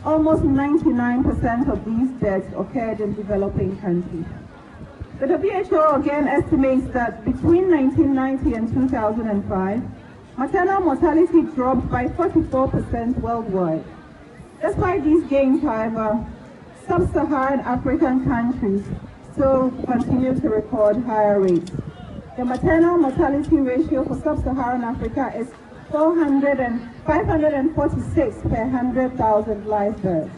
Almost 99% of these deaths occurred in developing countries. The WHO again estimates that between 1990 and 2005, maternal mortality dropped by 44% worldwide. Despite these gains, however, sub-Saharan African countries still continue to record higher rates. The maternal mortality ratio for sub-Saharan Africa is 546 per 100,000 live births.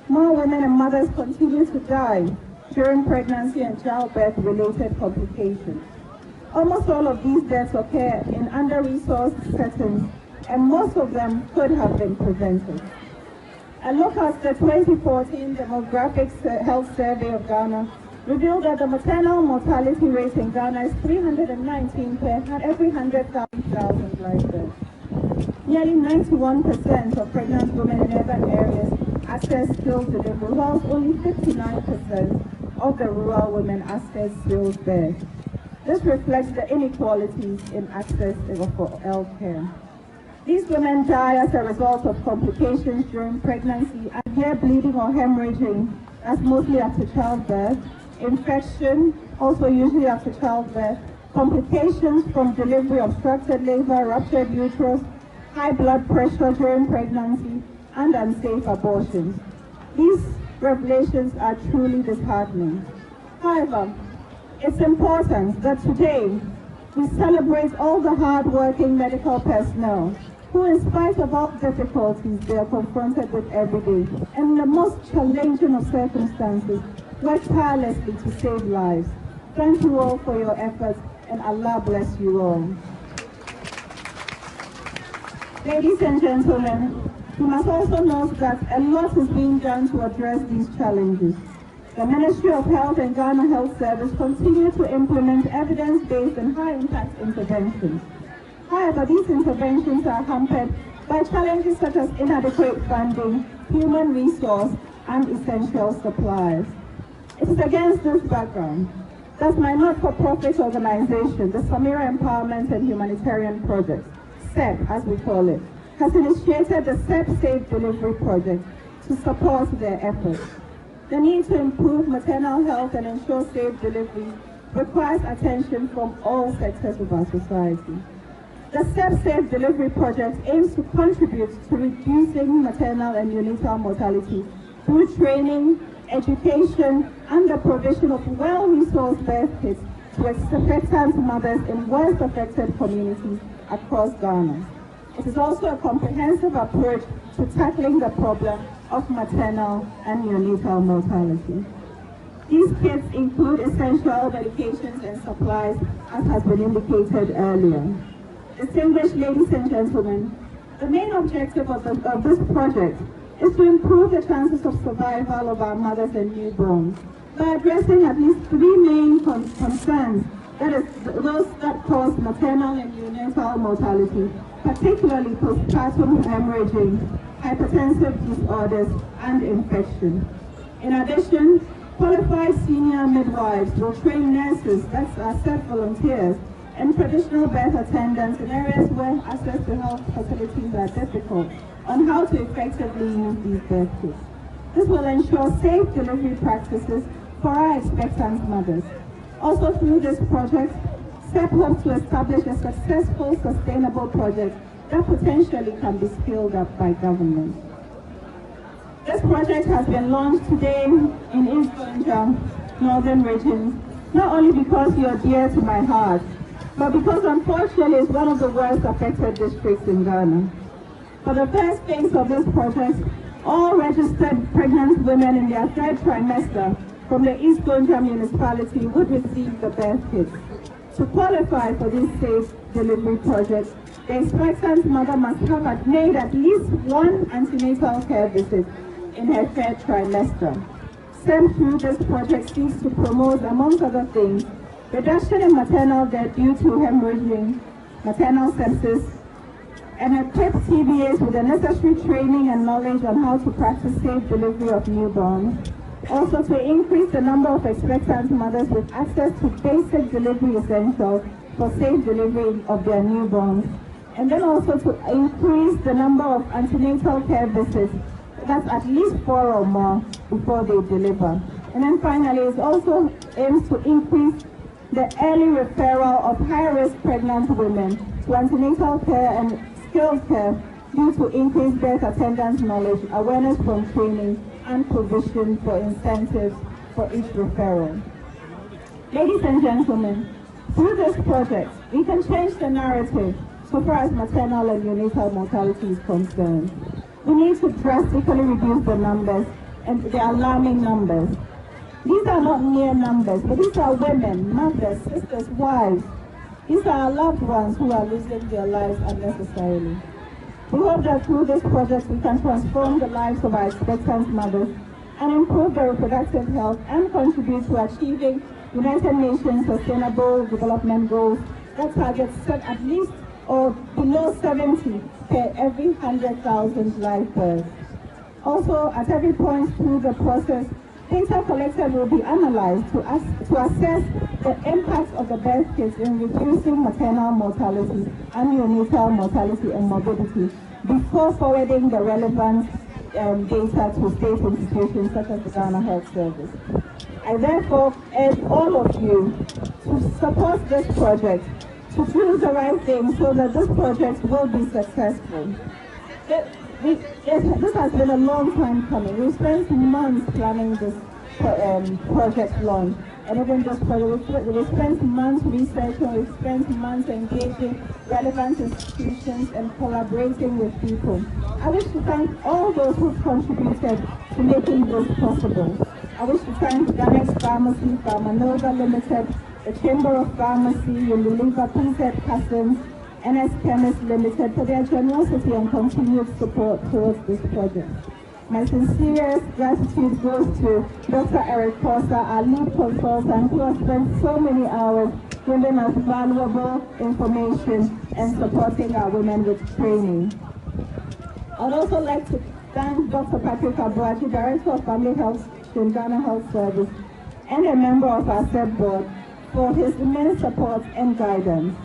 More women and mothers continue to die during pregnancy and childbirth-related complications. Almost all of these deaths occur in under-resourced settings, and most of them could have been prevented. A look at the 2014 Demographic Health Survey of Ghana revealed that the maternal mortality rate in Ghana is 319 per every 100,000 live births. Nearly 91% of pregnant women in urban areas access skilled delivery, whilst only 59% of the rural women access skilled birth. This reflects the inequalities in access for health care. These women die as a result of complications during pregnancy, severe bleeding or hemorrhaging, that's mostly after childbirth, infection, also usually after childbirth, complications from delivery, obstructed labor, ruptured uterus, high blood pressure during pregnancy, and unsafe abortions. These revelations are truly disheartening. However, it's important that today we celebrate all the hard-working medical personnel who, in spite of all difficulties they are confronted with every day, and in the most challenging of circumstances, work tirelessly to save lives. Thank you all for your efforts, and Allah bless you all. Ladies and gentlemen, we must also note that a lot is being done to address these challenges. The Ministry of Health and Ghana Health Service continue to implement evidence-based and high-impact interventions. However, these interventions are hampered by challenges such as inadequate funding, human resource, and essential supplies. It is against this background that my not-for-profit organization, the Samira Empowerment and Humanitarian Project, SEP as we call it, has initiated the SEP Safe Delivery Project to support their efforts. The need to improve maternal health and ensure safe delivery requires attention from all sectors of our society. The SEP Safe Delivery Project aims to contribute to reducing maternal and neonatal mortality through training, education, and the provision of well-resourced birth kits to expectant mothers in worst-affected communities across Ghana. It is also a comprehensive approach to tackling the problem of maternal and neonatal mortality. These kits include essential medications and supplies, as has been indicated earlier. Distinguished ladies and gentlemen, the main objective of this project is to improve the chances of survival of our mothers and newborns by addressing at least three main concerns, that is, those that cause maternal and neonatal mortality, particularly postpartum hemorrhaging, hypertensive disorders, and infection. In addition, qualified senior midwives will train nurses, that's our SEP volunteers, and traditional birth attendants in areas where access to health facilities are difficult on how to effectively use these birth kits. This will ensure safe delivery practices for our expectant mothers. Also through this project, SEP hopes to establish a successful, sustainable project that potentially can be scaled up by government. This project has been launched today in East Gonja, northern regions, not only because you're dear to my heart, but because unfortunately it's one of the worst affected districts in Ghana. For the first phase of this project, all registered pregnant women in their third trimester from the East Gonja municipality would receive the birth kits. To qualify for this safe delivery project, the expectant mother must have made at least one antenatal care visit in her third trimester. SEP through this project seeks to promote, among other things, reduction in maternal death due to hemorrhaging, maternal sepsis, and equip TBAs with the necessary training and knowledge on how to practice safe delivery of newborns. Also to increase the number of expectant mothers with access to basic delivery essentials for safe delivery of their newborns. And then also to increase the number of antenatal care visits, that's at least 4 or more before they deliver. And then finally, it also aims to increase the early referral of high-risk pregnant women to antenatal care and skilled care due to increased birth attendance knowledge, awareness from training, and provision for incentives for each referral. Ladies and gentlemen, Through this project, we can change the narrative so far as maternal and neonatal mortality is concerned. We need to drastically reduce the numbers and the alarming numbers. These are not mere numbers, but these are women, mothers, sisters, wives. These are our loved ones who are losing their lives unnecessarily. We hope that through this project we can transform the lives of our expectant mothers and improve their reproductive health and contribute to achieving United Nations Sustainable Development Goals that target set at least or below 70 per every 100,000 live births. Also, at every point through the process, data collected will be analyzed to assess the impact of the birth kits in reducing maternal mortality and neonatal mortality and morbidity before forwarding the relevant data to state institutions such as the Ghana Health Service. I therefore urge all of you to support this project, to do the right thing so that this project will be successful. This has been a long time coming. We spent months planning this project launch. And even this project, we spent months researching, we spent months engaging relevant institutions and collaborating with people. I wish to thank all those who contributed to making this possible. I wish to thank Ganex Pharmacy, Pharmanova Limited, the Chamber of Pharmacy, Unilever, PZ Customs, NS Chemist Limited for their generosity and continued support towards this project. My sincerest gratitude goes to Dr. Eric Foster, our lead consultant, who has spent so many hours giving us valuable information and supporting our women with training. I would also like to thank Dr. Patrick Abuachi, Director of Family Health in Ghana Health Service, and a member of our SEP board for his immense support and guidance.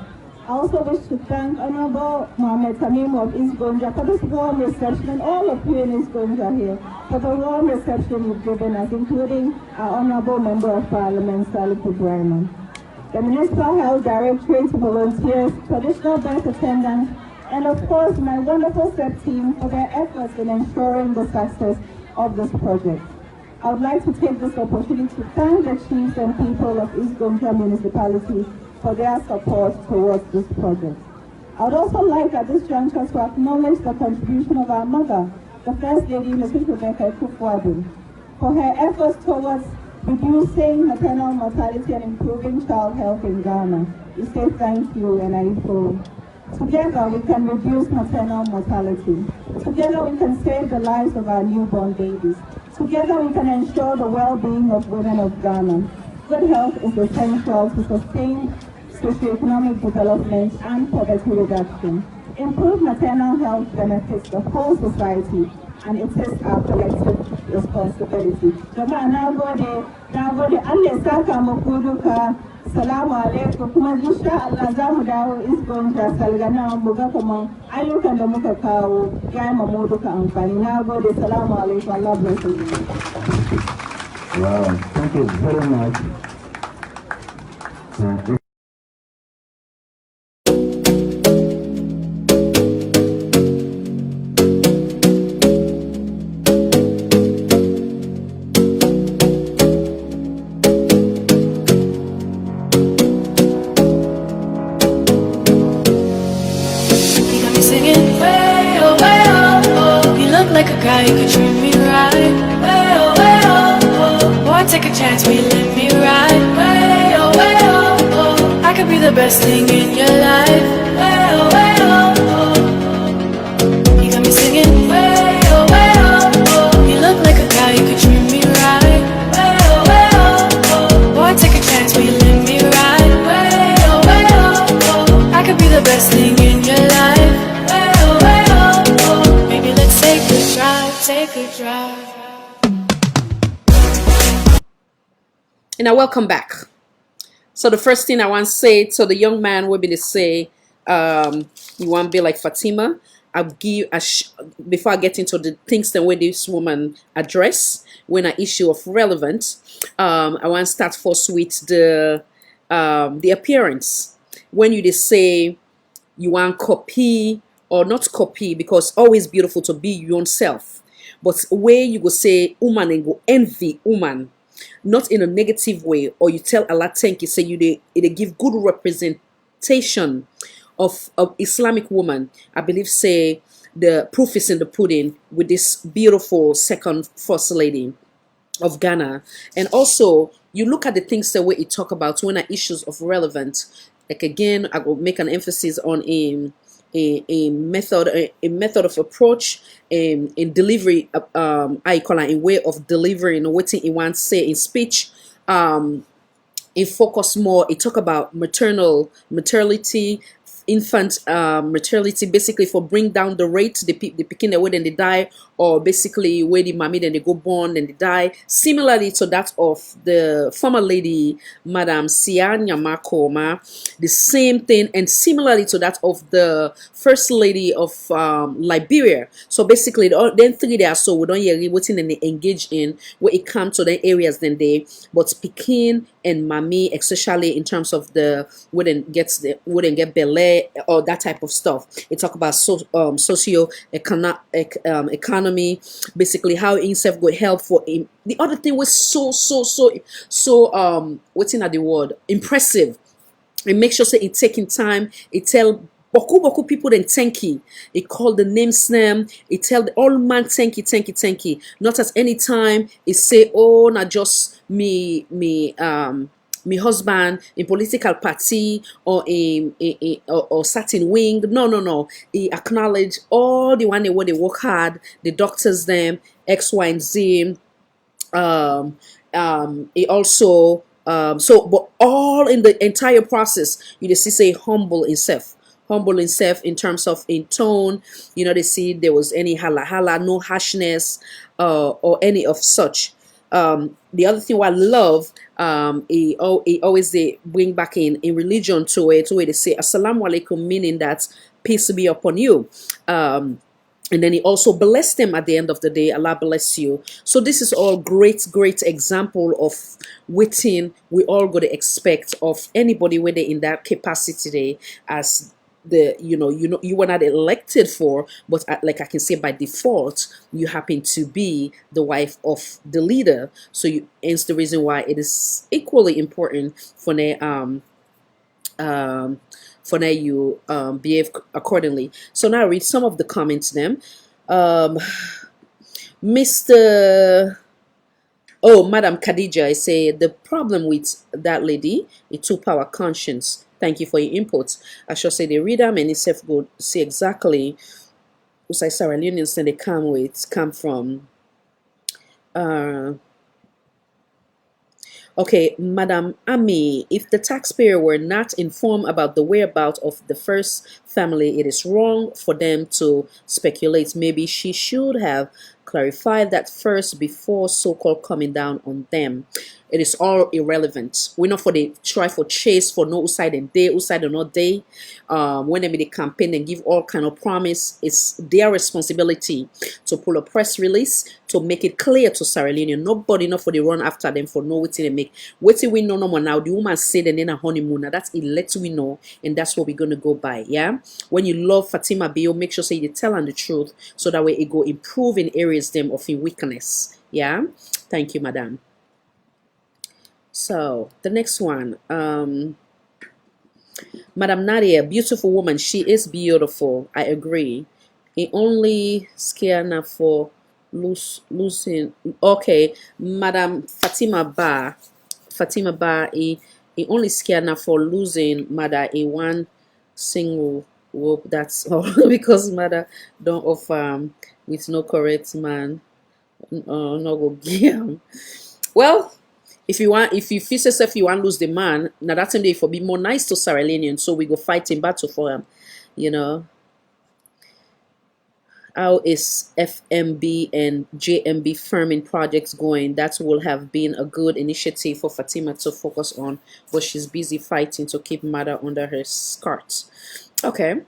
I also wish to thank Honorable Mohamed Tamim of East Gonja for this warm reception, and all of you in East Gonja here for the warm reception you've given us, including our Honorable Member of Parliament, Salih Ibrahim. The Municipal Health Directorate, volunteers, traditional birth attendants, and of course my wonderful SEP team for their efforts in ensuring the success of this project. I would like to take this opportunity to thank the chiefs and people of East Gonja Municipality for their support towards this project. I would also like at this juncture to acknowledge the contribution of our mother, the First Lady, Mrs. Rebecca Kufuadu, for her efforts towards reducing maternal mortality and improving child health in Ghana. We say thank you and I follow. Together we can reduce maternal mortality. Together we can save the lives of our newborn babies. Together we can ensure the well-being of women of Ghana. Good health is essential to sustain socioeconomic development and poverty reduction. Improved maternal health benefits the whole society, and it is our collective responsibility. Salamu alaikum, kuma insha Allah za mu dawo isgonta salgana mu ga kaman ayyukan da muka kawo ya yi mamu duka amfani. Na gode, salamu alaikum, Allah bless you. Wow, thank you very much. Like a guy, you could treat me right. Way oh, boy, take a chance, will you let me ride? Way oh, I could be the best thing in your life. Way oh, you got me singing. Way oh, you look like a guy, you could treat me right. Way oh, boy, take a chance, will you let me ride? Way oh, I could be the best thing in your life. Maybe let's take a drive. And now welcome back. So the first thing I want to say to the young man will be to say, you want to be like Fatima. I'll give before I get into the things that when this woman address when an issue of relevance. I want to start first with the appearance. When you just say you want copy or not copy, because always beautiful to be your own self. But where you go say woman and go envy woman, not in a negative way, or you tell Allah thank you, say you they give good representation of Islamic woman. I believe say the proof is in the pudding with this beautiful second first lady of Ghana. And also you look at the things that we talk about when are issues of relevance. Like again, I will make an emphasis on a method of approach in delivery, I call it a way of delivering what he wants say in speech. It focus more, it talk about maternity, infant mortality, basically for bring down the rate, the picking the way then they die, or basically where the mommy then they go born and they die, similarly to that of the former lady Madam Sianya Makoma, the same thing, and similarly to that of the first lady of Liberia. So basically then three there, so we don't hear what in they engage in where it comes to the areas then they, but Pekin and mommy, especially in terms of the wouldn't get belay or that type of stuff. It talk about socio economy, basically how himself would help for him. The other thing was so what's in the word impressive. It makes sure say it taking time. It tell boku people then thank you. It call the names name. It tell the all man thank you. Not at any time it say oh not just me my husband in political party or or certain wing. No. He acknowledge all the one where they work hard, the doctors them, X, Y, and Z. He also so but all in the entire process, you just see say humble himself in terms of in tone. They see there was any hala, no harshness or any of such. The other thing I love, he always they bring back in religion to it, where they say assalamu alaikum, meaning that peace be upon you. And then he also blessed them at the end of the day. Allah bless you. So this is all great example of waiting we all got to expect of anybody whether in that capacity today as the you were not elected for, but like I can say by default you happen to be the wife of the leader. So hence the reason why it is equally important for you behave accordingly. So now I read some of the comments then. Mr. Oh, Madam Khadija, I say the problem with that lady, it took power conscience. Thank you for your input. I shall say the reader and itself go see exactly who's I Sarah Leoneans and they come from. Okay, Madam Ami, if the taxpayer were not informed about the whereabouts of the first family, it is wrong for them to speculate. Maybe she should have clarified that first before so-called coming down on them. It is all irrelevant. We're not for the try for chase for no side and day, side or not day. When they make the campaign and give all kind of promise, it's their responsibility to pull a press release to make it clear to Sierra Leone. Nobody not for the run after them for no waiting they make. Waiting we know no more now. The woman said and then a honeymoon. Now that's it let we know, and that's what we're gonna go by. Yeah. When you love Fatima Bio, make sure say you tell her the truth so that way it go improve in areas them of in weakness. Yeah. Thank you, madam. So the next one, Madam Nadia, beautiful woman. She is beautiful. I agree. It only scare now for losing. Okay, Madam Fatima Ba, it only scare now for losing mother in one single whoop. That's all because mother don't offer with no correct man. No go give. Well. If you feel yourself you want to lose the man, now that time they for be more nice to Sierra Leonean, so we go fight in battle for him. How is FMB and JMB firming projects going? That will have been a good initiative for Fatima to focus on, but she's busy fighting to keep mother under her skirt. Okay.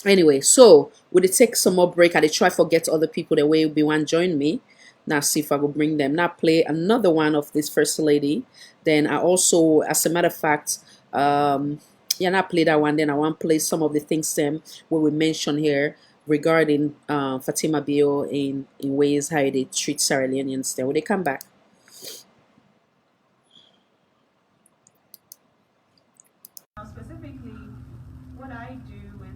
Anyway, so would it take some more break? I try forget other people the way be one join me. Now see if I will bring them. Now play another one of this first lady. Then I also, as a matter of fact, not play that one. Then I want to play some of the things them where we mention here regarding Fatima Bio in ways how they treat Sierra Leoneans. Then when they come back. I do with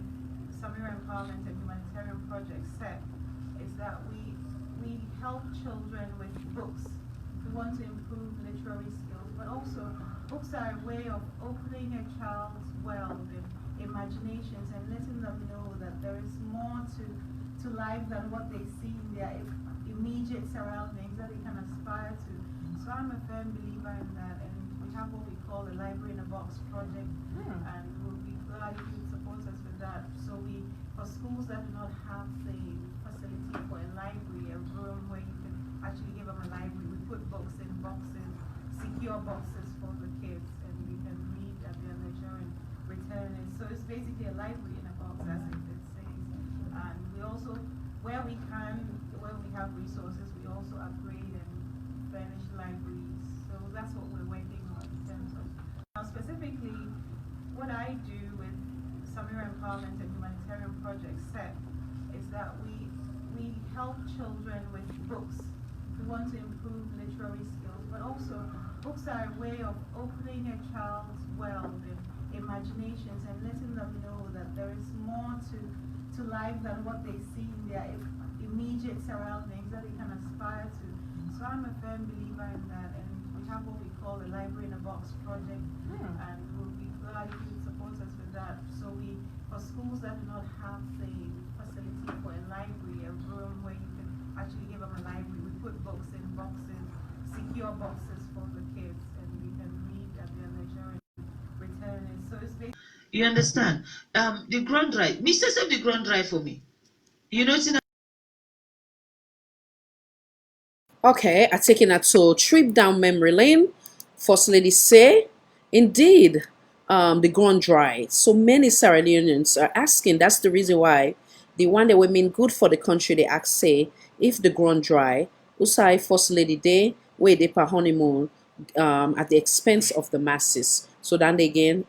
Samira Empowerment and Humanitarian Project SEP is that we help children with books. We want to improve literary skills, but also books are a way of opening a child's world and imaginations and letting them know that there is more to life than what they see in their immediate surroundings that they can aspire to. So I'm a firm believer in that, and we have what we call the Library in a Box project, and we'll be glad if you support us with that. So for schools that do not have the facility for a library, a room where you can actually give them a library, we put books in boxes, secure boxes for the kids, and we can read at their leisure and return it. So it's basically a library in a box, as it says. And we also, where we have resources, we also upgrade and furnish libraries. So that's what we're working on in terms of. Now specifically, what I do with Samira Empowerment and Humanitarian Project SEP is that we help children with books. We want to improve literary skills, but also books are a way of opening a child's world and imaginations and letting them know that there is more to life than what they see in their immediate surroundings that they can aspire to. So I'm a firm believer in that, and we have what we call the Library in a Box project, and we'll be glad if you support us with that. So for schools that do not have the facility for a library, a room where you can actually give them a library, we put books in boxes, secure boxes for the kids, and we can read at their leisure and return it. So it's basically. You understand? The ground drive. Mr. Save the ground drive for me. You know, it's in Okay, I taking a trip down memory lane. First Lady say, indeed, the gone dry. So many Sierra Leoneans are asking. That's the reason why the one that would mean good for the country. They ask say, if the ground dry, Usai First Lady Day, where they per honeymoon at the expense of the masses. So then again,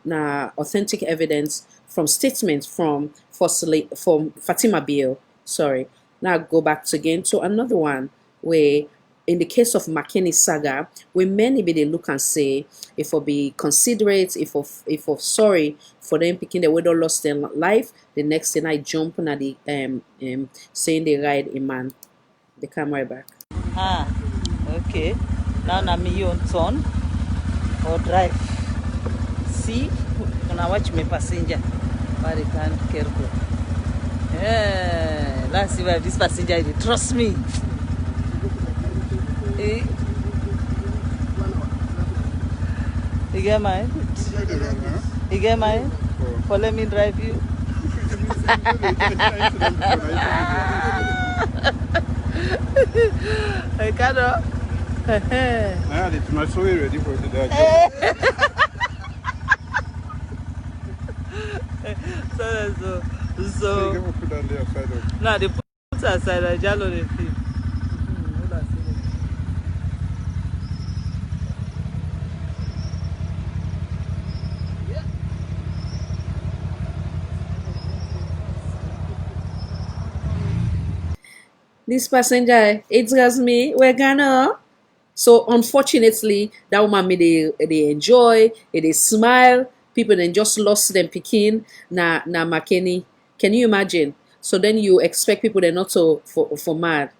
authentic evidence from statements from Fatima Bill. Sorry. Now go back again to another one where in the case of McKinney saga, where many be they look and say, if we be considerate, if we sorry for them picking the widow lost their life, the next thing I jump on at the saying they ride a man. The camera back. Okay. Now na me on turn or drive. See, when I watch my passenger, but I can't careful. Yeah, let's see where this passenger is. Trust me. Eh? You get mine? You get mine? For let me drive you. I cannot. My soul is ready for today. So now they put aside a jalo de film. This passenger, it's just me, we're gonna. So unfortunately, that woman made they enjoy, they smile. People then just lost them picking na McKinney. Can you imagine? So then you expect people they're not so for mad.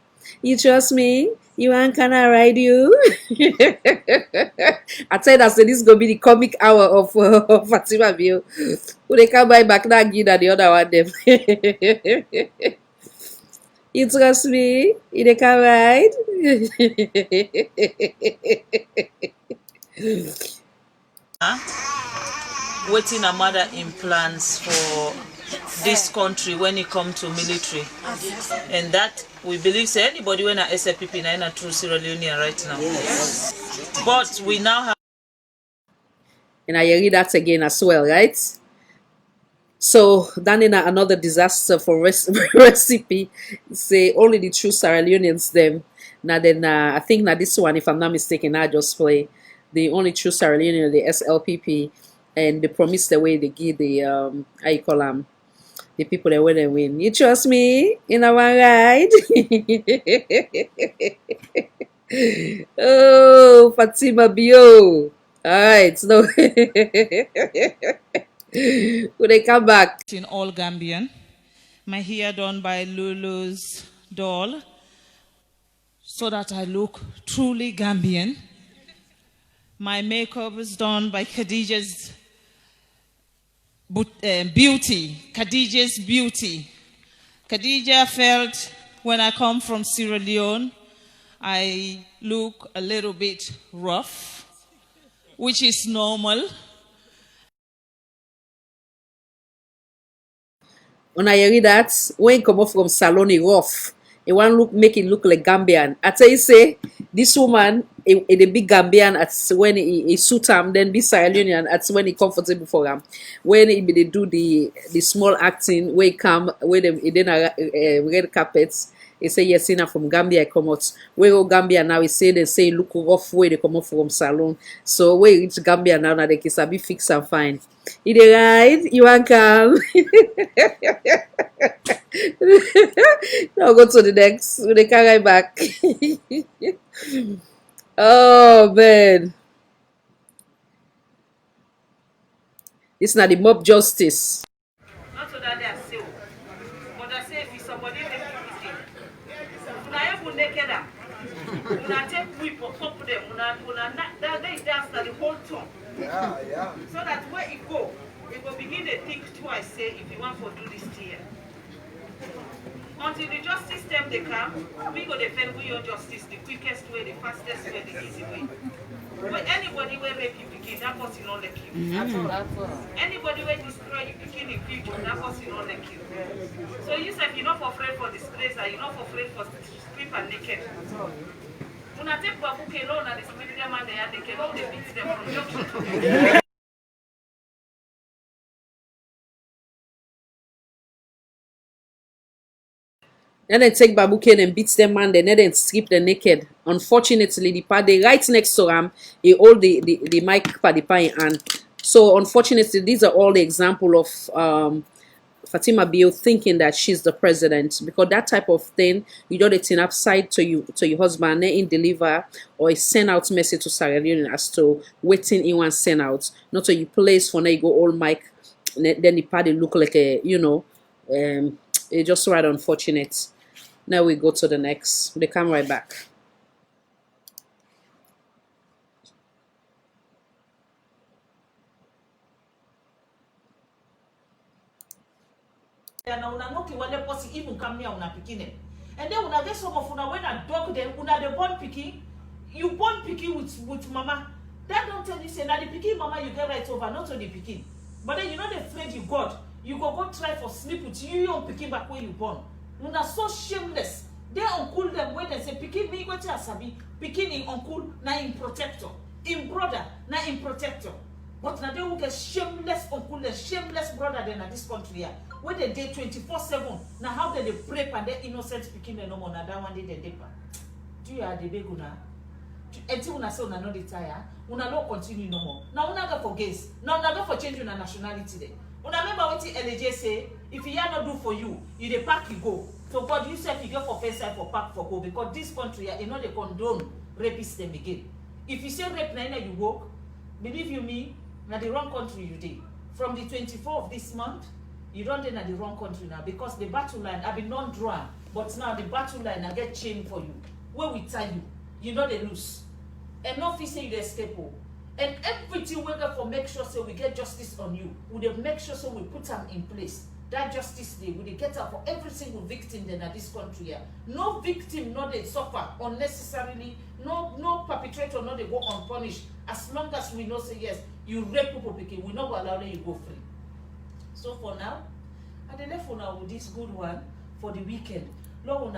You trust me? You and can I ride you? I tell that this is gonna be the comic hour of Fatima View. Who they can buy back that gid and the other one them. You trust me? You can ride? Waiting a mother in plans for this country when it comes to military. And that we believe say anybody when a SLPP na a true Sierra Leonean right now. Yes. But we now have. And I read that again as well, right? So then in another disaster for recipe, say only the true Sierra Leoneans them. Now then I think now this one, if I'm not mistaken, I just play the only true Sierra Leonean, the SLPP, and they promise the way they give the how you call them, the people that when they win. You trust me in our ride? Oh, Fatima Bio. All right, so When they come back. In all Gambian. My hair done by Lulu's doll so that I look truly Gambian. My makeup is done by Khadija's beauty. Khadija's beauty. Khadija felt when I come from Sierra Leone, I look a little bit rough, which is normal. When I hear that, when come up from salon, he rough. He want look make it look like Gambian. I tell you, say this woman, a big Gambian at when he suit him, then be Sierra Leonean at when he comfortable for him. When they do the small acting, where he come, where them he then red carpets. He say yes, enough from Gambia. I come out. Where go Gambia now? He say they say look rough where they come out from salon. So where reach Gambia now? Now they can be fix and fine. He dey right, you want come? Now go to the next. They can right back. Oh man, it's not the mob justice. Not so that they are still, but I say if somebody make you when I have naked up, when I take whip or top them, when I that day that's the whole tongue. Yeah. So that where it go begin to think twice, say if you want to do this here. Until the justice system they come, we go defend your justice the quickest way, the fastest way, the easy way. When anybody will rape you begin, that person not like you. That's all. Anybody will destroy you begin in future, that person not like you. So you say you're not afraid for disgrace, you're not afraid for strip and naked. When I take Babu Kelo and the military man they can all beat them from junction. Then they take Babuke and beats them man, then strip the naked. Unfortunately, the part they right next to him, he hold the mic pa the pie and so unfortunately, these are all the example of Fatima Bio thinking that she's the president, because that type of thing, you don't turn upside to your husband, then in deliver or send out message to Sierra Leone as to waiting in one send out, not to you place for now you go all mic, then the party look like a it's just right unfortunate. Now we go to the next. They come right back. And even come near una picking. And then una get some of una when a dog them una the born picking, you born picking with mama. That don't tell you say now the picking mama you get right over, not on the picking. But then you know the afraid you got. You go try for sleep with you young picking back where you born. Una so shameless. They uncle them when they say picking me what you sabi, picking in uncle na in protector, in brother na in protector. But now they will get shameless uncle and shameless brother then at this country here. When they day 24/7, now how they pray and they innocent picking no more, now that one day they deeper. Do you have the big una? Until una say una no retire, una no continue no more. Now una go for gays, now una go for change una nationality there. Una remember what the LJ say, if he not do for you, you the pack you go. So God, you said you go for face side for pack for go, because this country you know they condone rapists them again. If you say rape now you walk, believe you me, now the wrong country you did. From the 24th of this month, you don't in the wrong country now, because the battle line have been non-drawn, but now the battle line I get chained for you. Where we tell you, you know they lose. And not say you escape. And everything we get for make sure so we get justice on you. We make sure so we put them in place. That justice day, we get up for every single victim then at this country here. No victim, no they suffer unnecessarily. No perpetrator, no they go unpunished. As long as we know say yes, you rape people, we not go allow them you go free. So for now, I left for now with this good one for the weekend. Lord,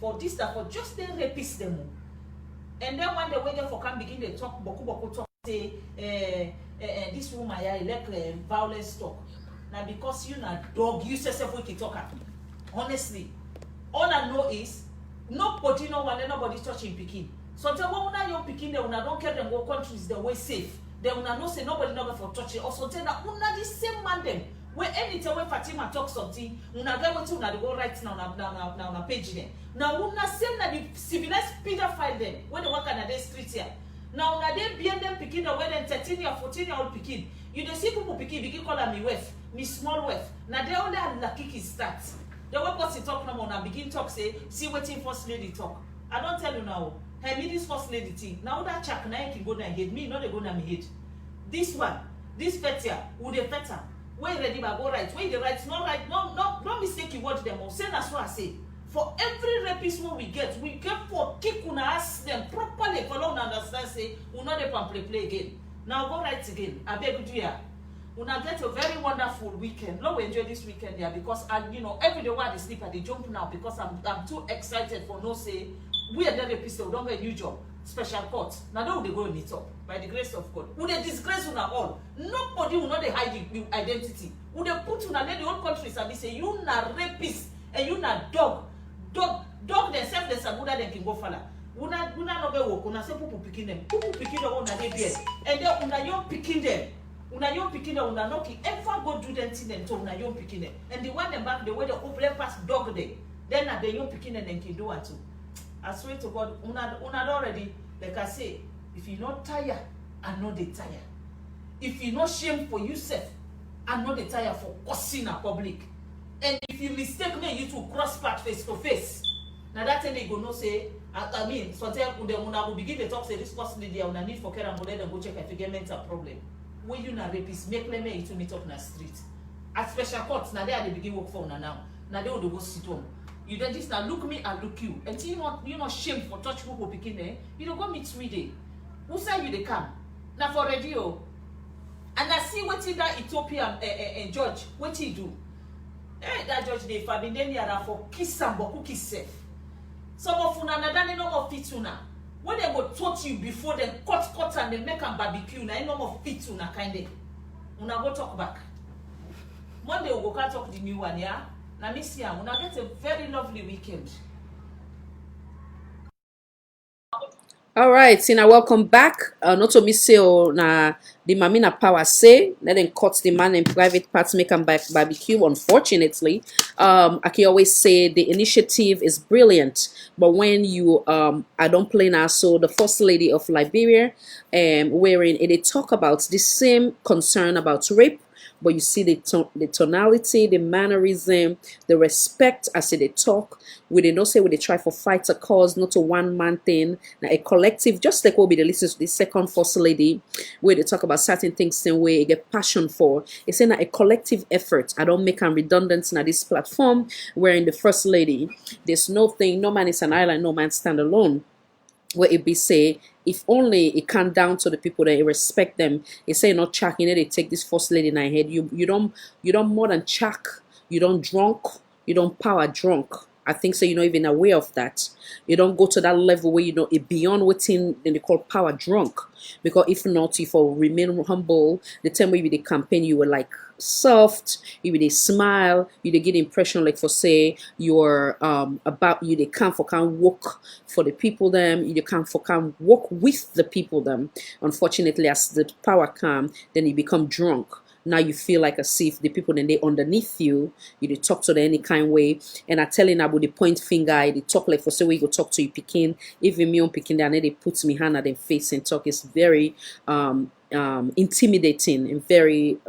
for this that for just the rapist them. And then when they wake up for come begin they talk boku talk say this woman here like violence talk. Now because you not dog, you say self we talker. Honestly, all I know is nobody no one nobody touching picking. So tell when una young picking they una don't care them go countries the way safe. They una know say nobody no go for touching. Also tell that una the same man them. When anytime when Fatima talk something, una get what una go right now na page there. Now una same na the civilized pedophile them when they work on the street here. Now they be them picking away them 13-year, 14-year-old picking. You don't see people picking, begin call me wife, me small wife. Now they only had lucky start. The way person talk no more now begin talk say, see waiting first lady talk. I don't tell you now. Hey, me this first lady thing. Now that check now you can go down head. Me not they go down me head. This one, this fetia, who they feta. Where ready by go right, where the right, not right, no mistake you watch them all. Say that's what I say. For every rapist we get for kick una ask them properly for long understand say we not dey play again. Now go right again. I beg you here. Una get a very wonderful weekend. Now we enjoy this weekend here because every day while they sleep I they jump now because I'm too excited for no say we are the rapist we don't get a new job. Special court. Now they will go in it up by the grace of God. Would they disgrace una all? Nobody will not hide the identity. Would they put una let the whole country and they say you na rapist and you na dog themselves they say good than can go fala. Una no get work. Una say people picking them. People picking them una they beard. And then una young picking them. Una young picking them una no ever go do them thing them to una young picking them. And they want them back the way they open past dog day. Then at the young picking them can do it too. I swear to God, una already, like I say, if you not tired, I know they tired. If you not shame for yourself, I know they tired for cursing a public. And if you mistake me, you to cross path face to face. Now that thing they go no say, I mean, sometimes una will begin to talk say this person they una need for care and go check if you get mental problem. When you na rapist, make them you to meet up in the street. At special courts, now they are the begin work for una now. Now they will go sit home. You don't just now look me and look you. Until you not shame for touch people picking there, you don't go meet me there. Who say you they come? Now for radio. And I see what that Ethiopian judge, what he do. That judge they forbidden then here for kiss and boku kiss safe. Some of una na no more fit una. When they go touch you before they cut and they make them barbecue, na no more fit una kind of. Una go talk back. Monday we go talk the new one, yeah? Now, Miss Yang, we'll get a very lovely weekend. All right, Tina, welcome back. Not to miss you, na the Mamina Power say, let them cut the man in private parts, make them barbecue. Unfortunately, I can always say the initiative is brilliant, but when you, I don't play now. So the First Lady of Liberia, wherein they talk about the same concern about rape. But you see the tonality, the mannerism, the respect as they talk. We they not say we they try for fight a cause, not a one-man thing, now a collective, just like what we listen to the second First Lady, where they talk about certain things in way they get passion for. It's saying a collective effort. I don't make them redundant in this platform, where in the First Lady, there's no thing, no man is an island, no man stand alone. Where it be say, if only it come down to the people that respect them, it say not chuck, they take this First Lady in their head. You don't more than chuck, you don't drunk, you don't power drunk. I think so, you're not even aware of that. You don't go to that level where it beyond what they call power drunk. Because if not, if you remain humble, the time where you the campaign, you were like soft, you they smile, you they get the impression like for say you're about you they can't work for the people them, you they can't work with the people them. Unfortunately, as the power come, then you become drunk. Now you feel like as if the people then they underneath you, you talk to them any kind way, and I telling about the point finger, they talk like for say we go talk to you picking, even me on picking there, and they put me hand at their face and talk. It's very intimidating and very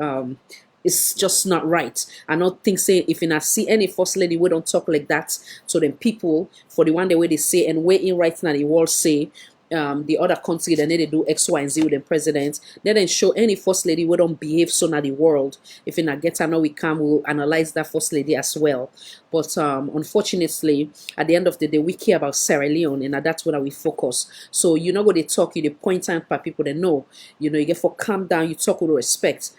it's just not right. I don't think say if you see any First Lady we don't talk like that to them people for the one the way they say and way in right now the world say the other country that they do X, Y, and Z with the president. They didn't show any First Lady we don't behave so now the world. If you not get to know we can, we'll analyze that First Lady as well. But unfortunately, at the end of the day, we care about Sierra Leone, and that's what we focus. So you know what they talk, you the point time for people that know. You know, you get for calm down, you talk with respect.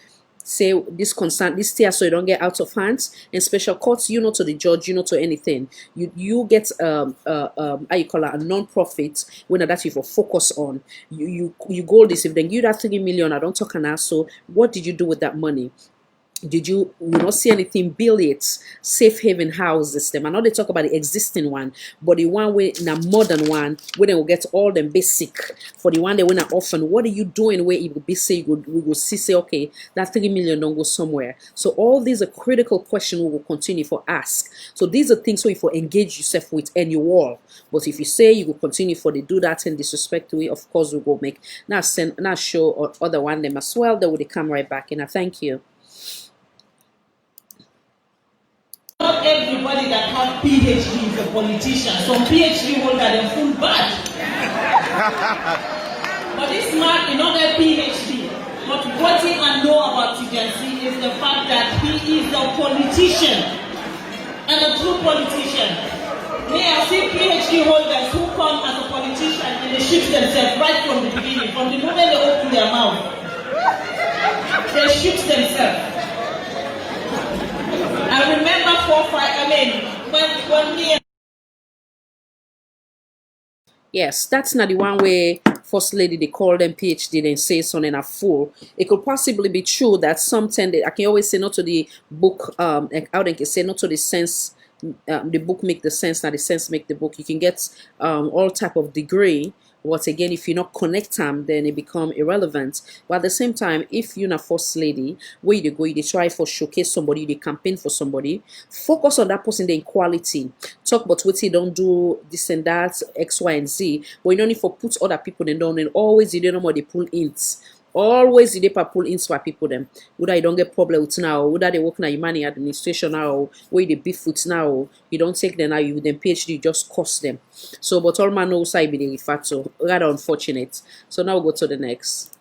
Say this concern, this tear, so you don't get out of hands. In special courts, you know to the judge, you know to anything. You get how you call it, a non-profit when that you for focus on. You go this if they give you that 3 million. I don't talk an ass. So what did you do with that money? Did you not see anything? Build it, safe haven houses them. I know they talk about the existing one, but the one way in a modern one where they will get all them basic. For the one they win often, what are you doing where it would be say we will see say okay that 3 million don't go somewhere. So all these are critical questions we will continue for ask. So these are things where if you engage yourself with any wall. But if you say you will continue for they do that in disrespect way, of course we will make not send not show or other one them as well. They will come right back. And I thank you. Not everybody that have PhD is a politician. Some PhD holder them full bad. But this man did not get PhD. But what he can know about TEJAN is the fact that he is a politician and a true politician. May I see PhD holders who come as a politician and they shoot themselves right from the beginning. From the moment they open their mouth, they shoot themselves. I remember when me. Yes, that's not the one way First Lady they call them PhD and say something a fool. It could possibly be true that something I can always say not to the book how they can say not to the sense the book make the sense, not the sense make the book. You can get all type of degree. But again, if you not connect them, then it become irrelevant. But at the same time, if you're not First Lady, where you go, you try for showcase somebody, you campaign for somebody, focus on that person, the equality. Talk about what you don't do, this and that, X, Y, and Z. But you don't need for put other people in down, and always you don't know what they pull in. Always they pull in for people them. Whether you don't get problem with now, whether they work in a money administration now, where they beef with now, you don't take them now, you then PhD, you just cost them. So but all man knows I be the refer to. Rather unfortunate. So now we'll go to the next.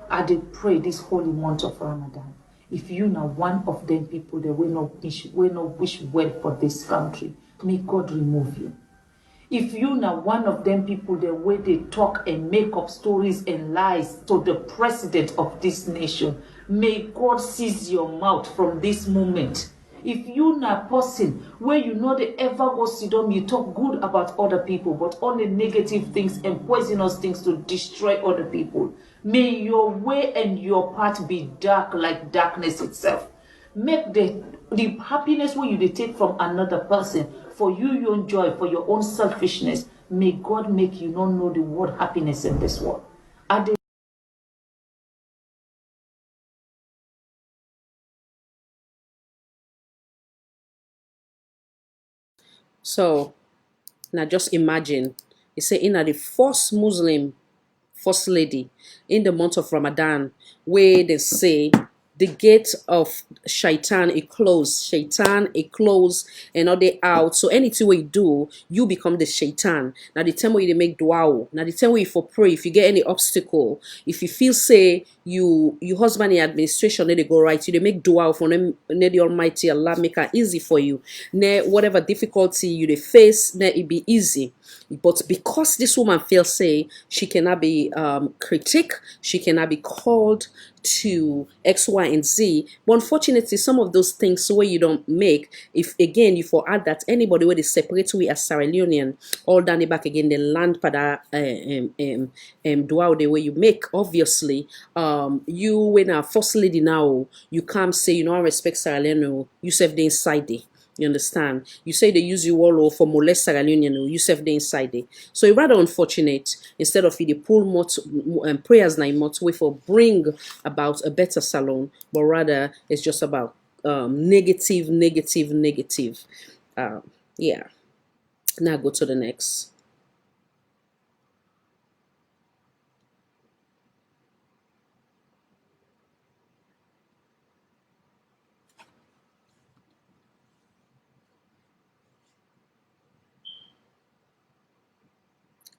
I did pray this holy month of Ramadan. If you know one of them people that will not wish well for this country, may God remove you. If you know one of them people the way they talk and make up stories and lies to the president of this nation, may God seize your mouth from this moment. If you na person where you know they ever go sit down, you talk good about other people, but only negative things and poisonous things to destroy other people, may your way and your path be dark like darkness itself. Make the happiness where you take from another person for you enjoy for your own selfishness. May God make you not know the word happiness in this world. So now just imagine, you say in the first Muslim First Lady in the month of Ramadan, where they say the gate of shaitan it closed, and now they out. So anything we do, you become the shaitan. Now the time where you make dua, now the time where you for pray, if you get any obstacle, if you feel say you husband in administration, then they go right, you they make dua for them, the Almighty Allah make it easy for you. Whatever difficulty you they face, it be easy. But because this woman feels say she cannot be critiqued, she cannot be called to X, Y, and Z. But unfortunately, some of those things where you don't make, if again you for add that anybody where they separate we as Sierra Leonean, all down the back again, the land pada dua the way you make, obviously, you when a First Lady now, you can't say you know I respect Sierra Leone, you serve the inside there. You understand? You say they use you all for molest Sierra Leonean, you serve the inside there. So it's rather unfortunate. Instead of the pull more prayers na more way for bring about a better salon, but rather it's just about negative. Yeah. Now go to the next.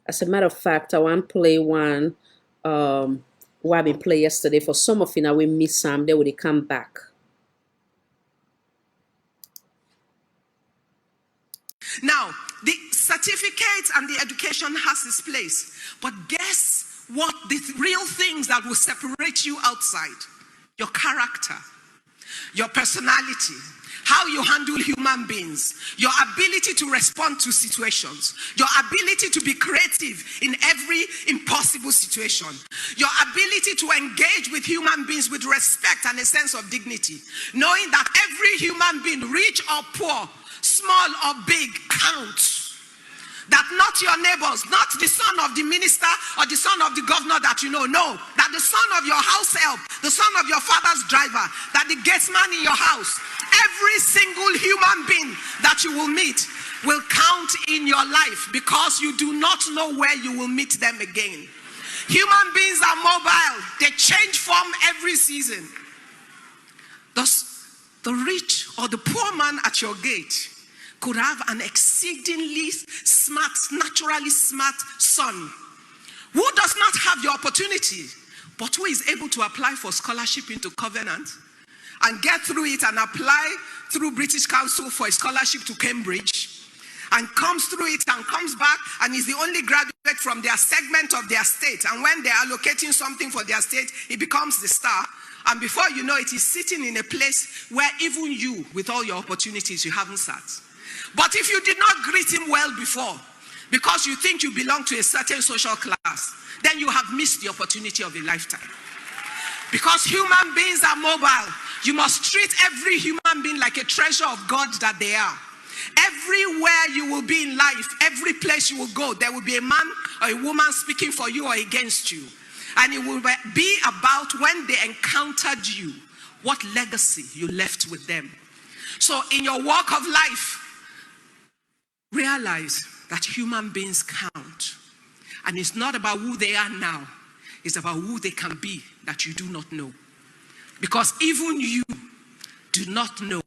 As a matter of fact, I want to play one what I've been playing yesterday. For some of you now, we miss some, they will come back. Now, the certificate and the education has its place, but guess what? The real things that will separate you outside: your character, your personality, how you handle human beings, your ability to respond to situations, your ability to be creative in every impossible situation, your ability to engage with human beings with respect and a sense of dignity, knowing that every human being, rich or poor, small or big, counts. That not your neighbors, not the son of the minister or the son of the governor that you know, no. That the son of your house help, the son of your father's driver, that the gatesman in your house, every single human being that you will meet will count in your life because you do not know where you will meet them again. Human beings are mobile. They change form every season. Thus, the rich or the poor man at your gate could have an exceedingly smart, naturally smart son who does not have the opportunity, but who is able to apply for scholarship into Covenant and get through it and apply through British Council for a scholarship to Cambridge and comes through it and comes back and is the only graduate from their segment of their state. And when they're allocating something for their state, he becomes the star. And before you know it, he's sitting in a place where even you, with all your opportunities, you haven't sat. But if you did not greet him well before, because you think you belong to a certain social class, then you have missed the opportunity of a lifetime. Because human beings are mobile. You must treat every human being like a treasure of God that they are. Everywhere you will be in life, every place you will go, there will be a man or a woman speaking for you or against you. And it will be about when they encountered you, what legacy you left with them. So in your walk of life, realize that human beings count. And it's not about who they are now. It's about who they can be that you do not know. Because even you do not know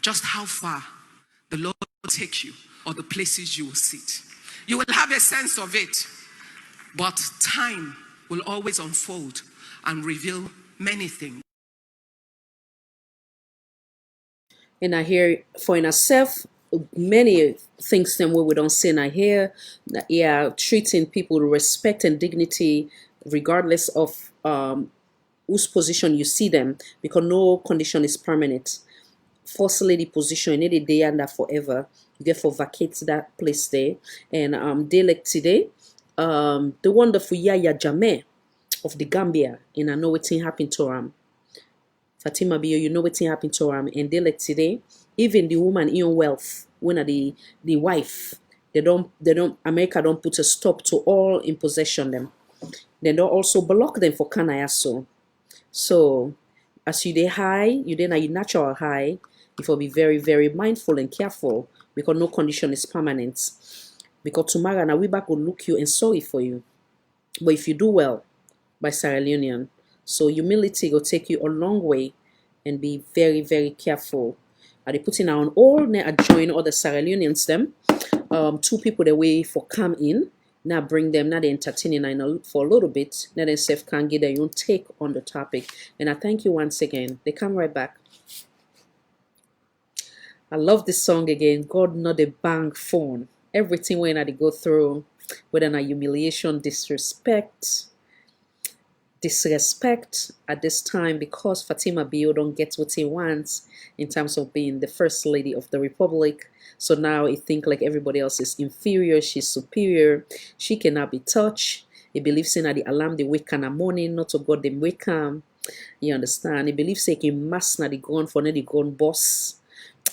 just how far the Lord will take you or the places you will sit. You will have a sense of it, but time will always unfold and reveal many things. And I hear for in ourselves, many things them where we don't see and I hear, yeah, treating people with respect and dignity, regardless of whose position you see them, because no condition is permanent. First lady position, any day and that forever. You get for vacate that place there. And they like today, the wonderful Yaya Jammeh of the Gambia, and I know what happened to him. Fatima Bio, you know what happened to him, and they like today, even the woman in wealth, when the wife, they don't America don't put a stop to all in possession them. They don't also block them for Kanayaso. So as you dey high, you then are your natural high. You will be very, very mindful and careful because no condition is permanent. Because tomorrow now we back will look you and sorry for you. But if you do well by Sierra Leonean, so humility will take you a long way and be very, very careful. Are they putting on all now join other Sierra Leoneans them? Two people the way for come in. Now bring them, now they entertaining I know for a little bit. Now they self can get their own take on the topic. And I thank you once again. They come right back. I love this song again. God not a bang phone. Everything when I go through, whether na humiliation, disrespect at this time, because Fatima Bio don't get what he wants in terms of being the first lady of the republic. So now he think like everybody else is inferior, she's superior, she cannot be touched. He believes in the alarm they wake in the morning, not to God them wake him. You understand? He believes say he must not the gun for the gun boss.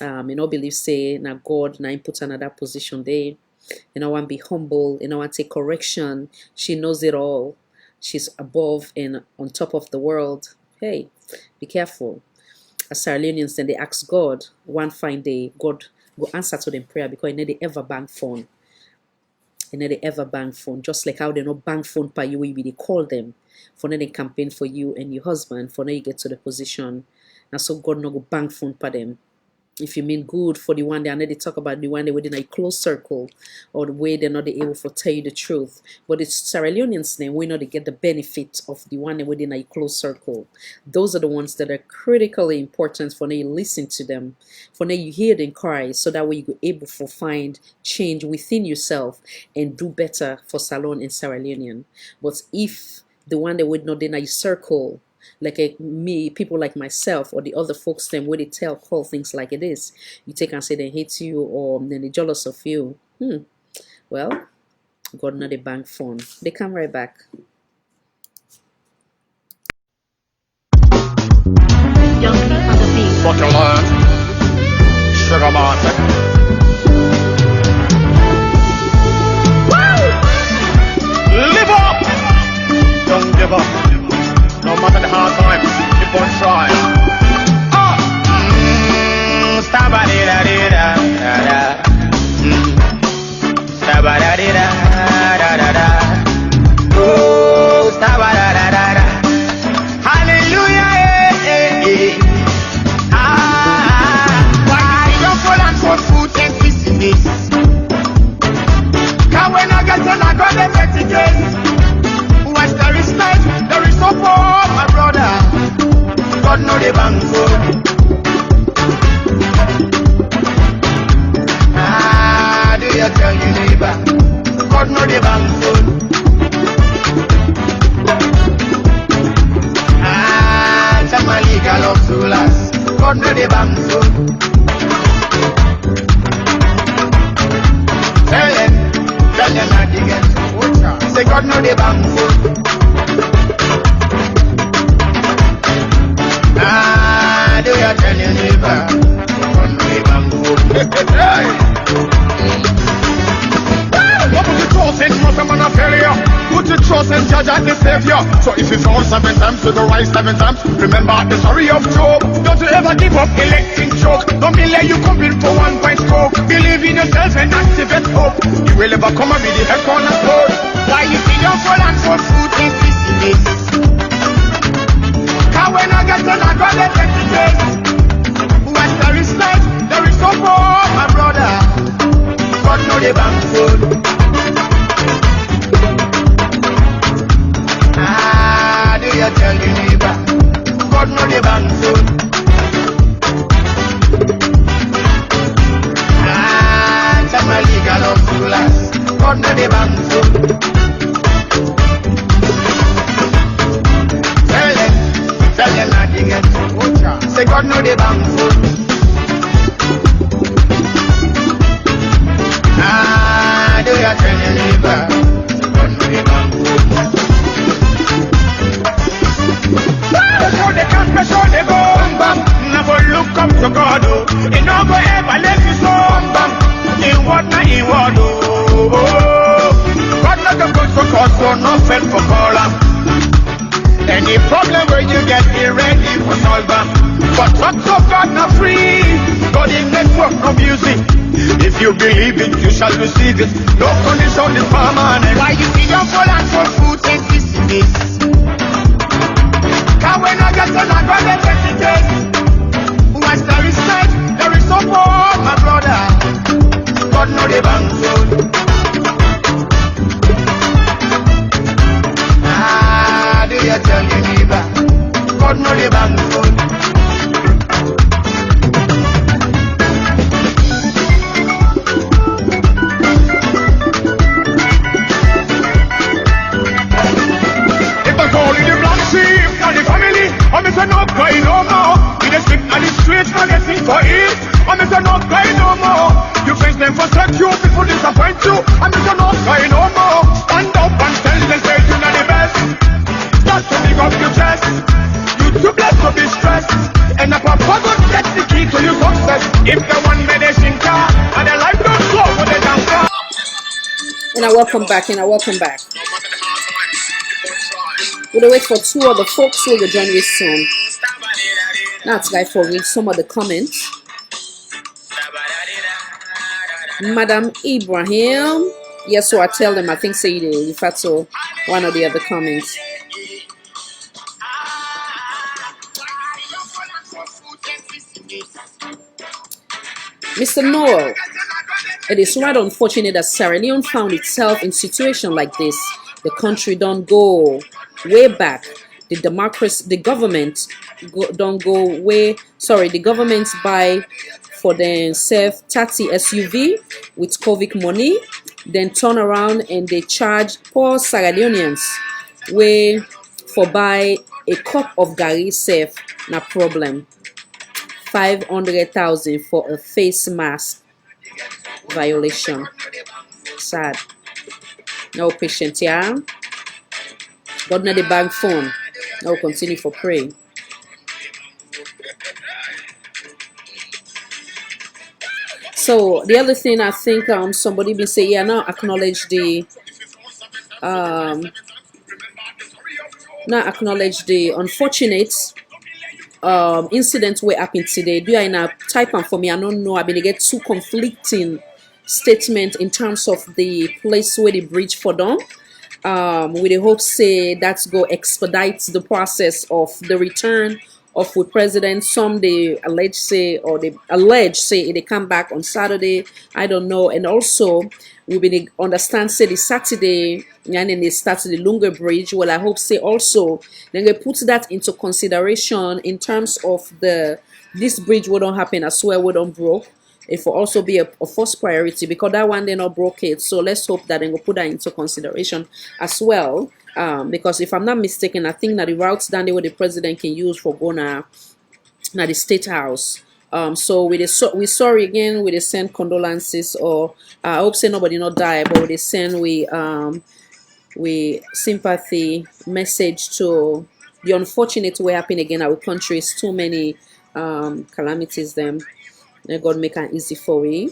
You know, believe say na God na him put another position there. You know, want be humble, you know, want take correction. She knows it all. She's above and on top of the world. Hey, be careful. As Sierra Leoneans, then they ask God one fine day, God go answer to them prayer because they ever bang phone. And they ever bang phone. Just like how they no bang phone by you, they call them for then they campaign for you and your husband for now you get to the position. And so God no go bang phone by them. If you mean good for the one day, and then they talk about the one they within a close circle, or the way they're not able to tell you the truth. But it's Sierra Leoneans name, we know they get the benefit of the one within a close circle. Those are the ones that are critically important for when you listen to them, for when you hear them cry, so that way you're able to find change within yourself and do better for Salon and Sierra Leonean. But if the one that would not in a circle, like me, people like myself or the other folks them where they call things like it is. You take and say they hate you or then they jealous of you. Well, God not a bank phone. They come right back. What you learn? Sugar Martin. Live up! Don't give up. No matter the hard times, keep on trying. Stabba-dee-da-dee-da-da-da. Stabba-da-dee-da-da-da-da. Oh, stabba-da-da-da-da. Hallelujah, for food and business. Can when I get on, I got the messages. What's the respect? There is no for my brother. God know the bank phone. Do you tell your neighbor? God know the bank phone. Tell my legal of Sulas. God know the bank phone. Tell them not to get say God know the bank phone. Do you tell your neighbor? God know the bank phone. What would you trust in most of man a failure? Put your trust in Judge and the Savior. So if you fall 7 times, you go rise 7 times. Remember the story of Job. Don't you ever give up electing joke. Don't be let you come in for 1 point stroke. Believe in yourself and activate hope. You will ever come and be the head cornerstone. Why you feed your soul and for food in business? Cause when I get on, I got the messages. What's the respect? There is no more, my brother. God know the bank phone. Do you tell your neighbor? God know the bank phone. Tell my legal of Sulas. God know the bank phone. Tell them not to get say God know the bank phone. Do you tell your neighbor? God know the bank phone. Before they can't pressure they go bam. Never look up to God. He never ever let you so bam. In what not in what God not the good for cause so no fail for call him. Any problem where you get here ready for solve them. But talk of God not free. God in network no music. If you believe it, you shall receive it. No condition is permanent. Why you feed your full and for food and business? Cause when I get on, I got the messages. What's the respect? There is no more, my brother. God know the bank phone. Do you tell your neighbor? God know the bank phone. I'm Mr. No cry no more. In the street and the streets, man, they sing for it. I'm Mr. No cry no more. You face them for you, people disappoint you. I'm Mr. No cry no more. Stand up and tell them say you're not the best. Start to big up your chest. You too blessed to be stressed. And a papa God gets the key to your success. If the one medicine car and the life don't flow with the damn car. And I welcome back. We'll wait for 2 other folks who will join me soon. Now it's guy for read some of the comments. Madam Ibrahim. Yes, so I tell them, I think say the Fatso one of the other comments. Mr. Noel, it is rather unfortunate that Sierra Leone found itself in a situation like this. The country don't go way back. The government the government buy for themselves 30 SUV with COVID money, then turn around and they charge poor Sierra Leoneans way for buy a cup of gari safe na problem. 500,000 for a face mask violation. Sad. No patient, yeah. God na the bank phone. Now continue for praying. So the other thing I think somebody been say, yeah, now acknowledge the unfortunate incident where happened today. Do I in a type and for me? I don't know. I've been to get two conflicting statement in terms of the place where the bridge for them. With the hope say that's go expedite the process of the return of the president. Some they allege say they come back on Saturday. I don't know. And also we been understand say the Saturday and then they start the longer bridge. Well, I hope say also then they put that into consideration in terms of this bridge will don't happen as well, we don't broke. It will also be a first priority because that one they not broke it. So let's hope that they will put that into consideration as well. Because if I'm not mistaken, I think that the routes down there where the president can use for going to the state house. So we sorry again. We send condolences, or I hope say nobody not die, but we send we sympathy message to the unfortunate way happen again. Our country is too many calamities. Them. May God make it easy for we.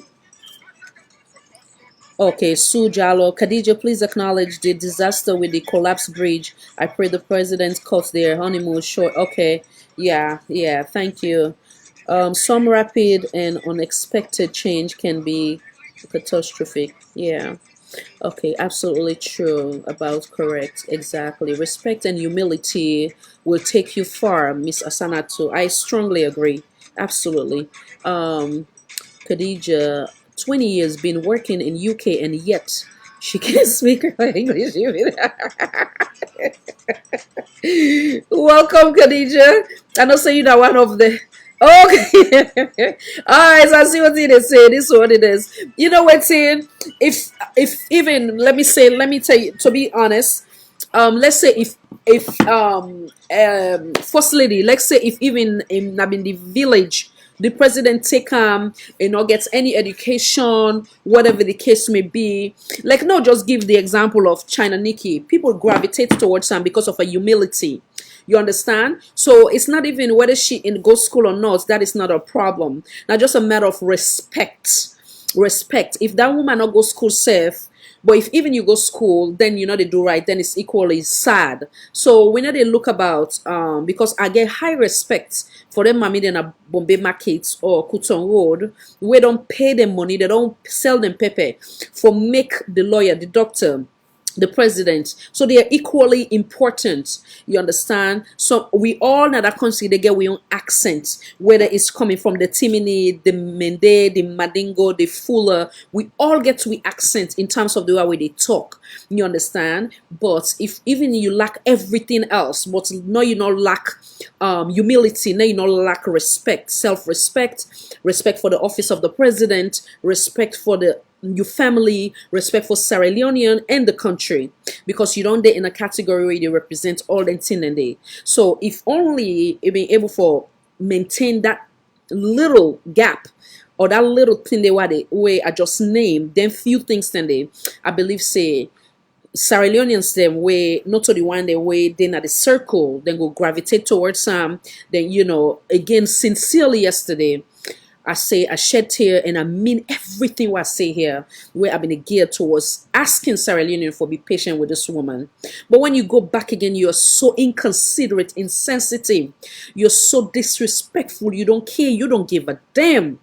Okay, Sue Jallo. Khadija, please acknowledge the disaster with the collapsed bridge. I pray the president cut their honeymoon short. Okay, yeah, thank you. Some rapid and unexpected change can be catastrophic. Yeah. Okay, absolutely true. About correct. Exactly. Respect and humility will take you far, Miss Asanato. I strongly agree. Absolutely. Khadija, 20 years been working in UK and yet she can't speak her English. Welcome, Khadija. I know say you are one of the okay. Alright, so I see what they say. This is what it is. You know what saying? If even let me tell you to be honest, let's say if first lady, let's say if even in the village the president take gets any education, whatever the case may be, like no, just give the example of China Nikki. People gravitate towards him because of a humility. You understand? So it's not even whether she in go school or not. That is not a problem. Now just a matter of respect. Respect. If that woman not go school safe, but if even you go school, then you know they do right, then it's equally sad. So we know they look about because I get high respect for them mommy in a Bombay markets or Kuton Road. We don't pay them money, they don't sell them pepper for make the lawyer, the doctor, the president. So they are equally important. You understand? So we all now that country they get we own accent, whether it's coming from the Timini, the Mende, the Madingo, the Fuller. We all get we accent in terms of the way they talk. You understand? But if even you lack everything else, but no, you not lack humility, no, you not lack respect, self-respect, respect for the office of the president, respect for your family, respect for Sierra Leonean and the country, because you don't get in a category where they represent all the thing and they. So if only you being able for maintain that little gap or that little thing they were the way I just named, then few things then they I believe say Sierra Leoneans them way not to the one they way then at the circle then go gravitate towards some then you know again sincerely yesterday I say I shed tear and I mean everything what I say here where I've been geared towards asking Sierra Leonean for be patient with this woman. But when you go back again, you're so inconsiderate, insensitive, you're so disrespectful, you don't care, you don't give a damn.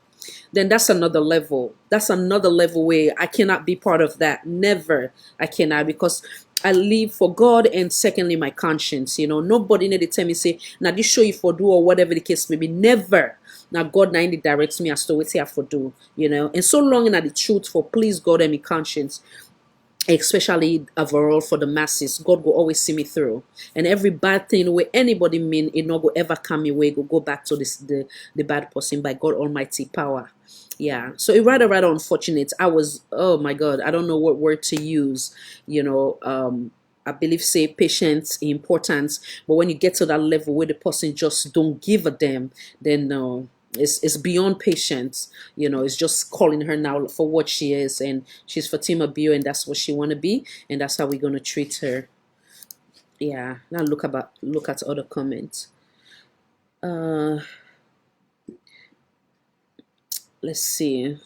Then that's another level. That's another level where I cannot be part of that. Never. I cannot, because I live for God and secondly my conscience. You know, nobody need to tell me say, now this show you for do or whatever the case may be. Never. Now God now directs me as to what I for do, you know. And so long in the truth for please God and my conscience, especially overall for the masses, God will always see me through. And every bad thing where anybody mean it not go ever come your way, go back to the bad person by God Almighty power. Yeah, so it rather unfortunate. I was, oh my God, I don't know what word to use, you know. I believe say patience importance, but when you get to that level where the person just don't give a damn, then no, it's beyond patience. It's just calling her now for what she is, and she's Fatima Bio, and that's what she wanna be, and that's how we're gonna treat her. Yeah. Now look at other comments. Let's see.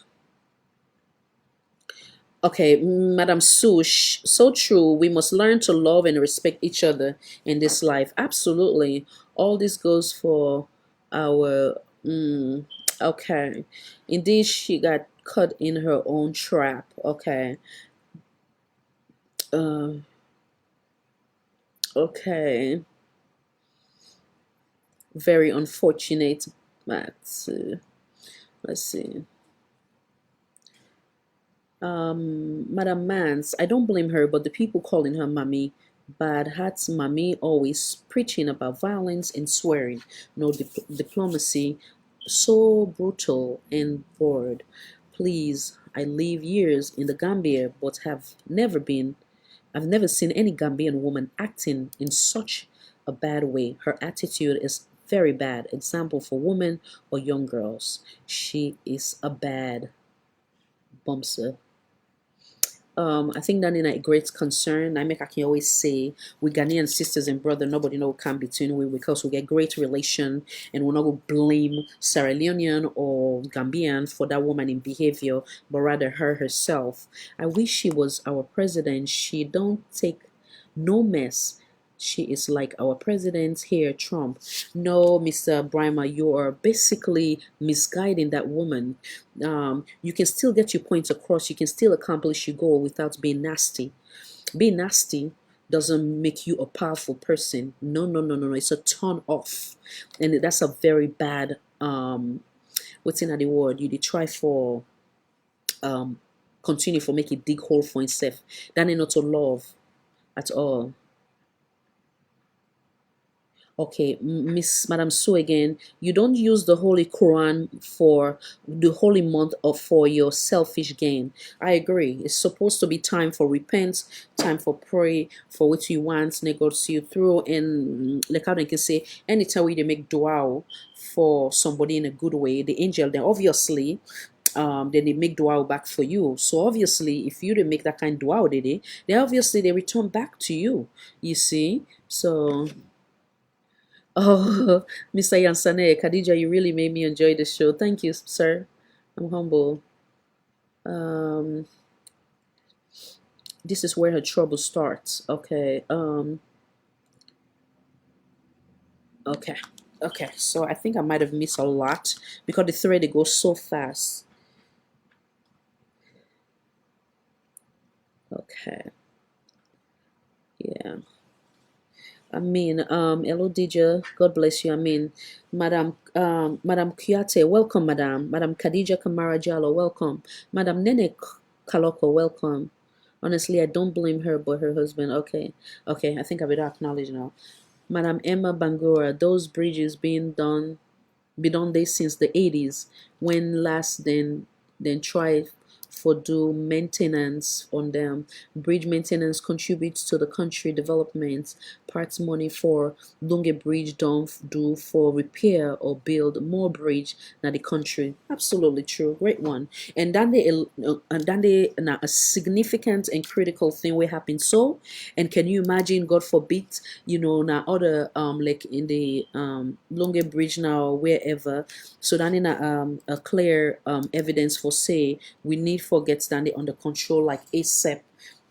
Okay, Madam Sush, so true. We must learn to love and respect each other in this life. Absolutely. All this goes for our. Okay. Indeed, she got caught in her own trap. Okay. Uh, okay. Very unfortunate, but let's see. Madam Mans, I don't blame her, but the people calling her mommy, bad hats mommy, always preaching about violence and swearing, no diplomacy, so brutal and bored. Please, I live years in the Gambia, but I've never seen any Gambian woman acting in such a bad way. Her attitude is very bad. Example for women or young girls. She is a bad bumser. I think that in a great concern, I can always say we Ghanaian sisters and brother, nobody know come between we because we get great relation, and we're not gonna blame Sierra Leonean or Gambian for that woman in behavior, but rather her herself. I wish she was our president. She don't take no mess. She is like our president here, Trump. No, Mr. Brimer, you are basically misguiding that woman. You can still get your points across. You can still accomplish your goal without being nasty. Being nasty doesn't make you a powerful person. No, no, no, no, no. It's a turn off, and that's a very bad. What's in the word? You try for continue for make it dig hole for himself. That ain't not to love at all. Okay, Miss Madam Sue again. You don't use the Holy Quran for the holy month or for your selfish gain. I agree. It's supposed to be time for repent, time for pray for what you want, and God see you through. And like how they can say, anytime we they make dua for somebody in a good way, the angel then obviously then they make dua back for you. So obviously, if you didn't make that kind of dua, they obviously they return back to you. You see, so. Oh, Mr. Yansane, Khadija, you really made me enjoy the show. Thank you, sir. I'm humble. This is where her trouble starts. Okay. Okay. Okay. So I think I might have missed a lot because the thread it goes so fast. Okay. Yeah. Hello DJ, God bless you. Madam Kuyate, welcome, Madam Khadija Kamara Jallo, welcome. Madam Nene Kaloko, welcome. Honestly, I don't blame her, but her husband. Okay, I think I better acknowledge now. Madam Emma Bangura, those bridges been done this since the 80s. When last then try for do maintenance on them. Bridge maintenance contributes to the country development. Parts money for Lunge Bridge don't do for repair or build more bridge than the country. Absolutely true. Great one. And then a significant and critical thing will happen. So, and can you imagine, God forbid, now other like in the Lunge Bridge now wherever. So then in a clear evidence for say we need for get standing under control like ASAP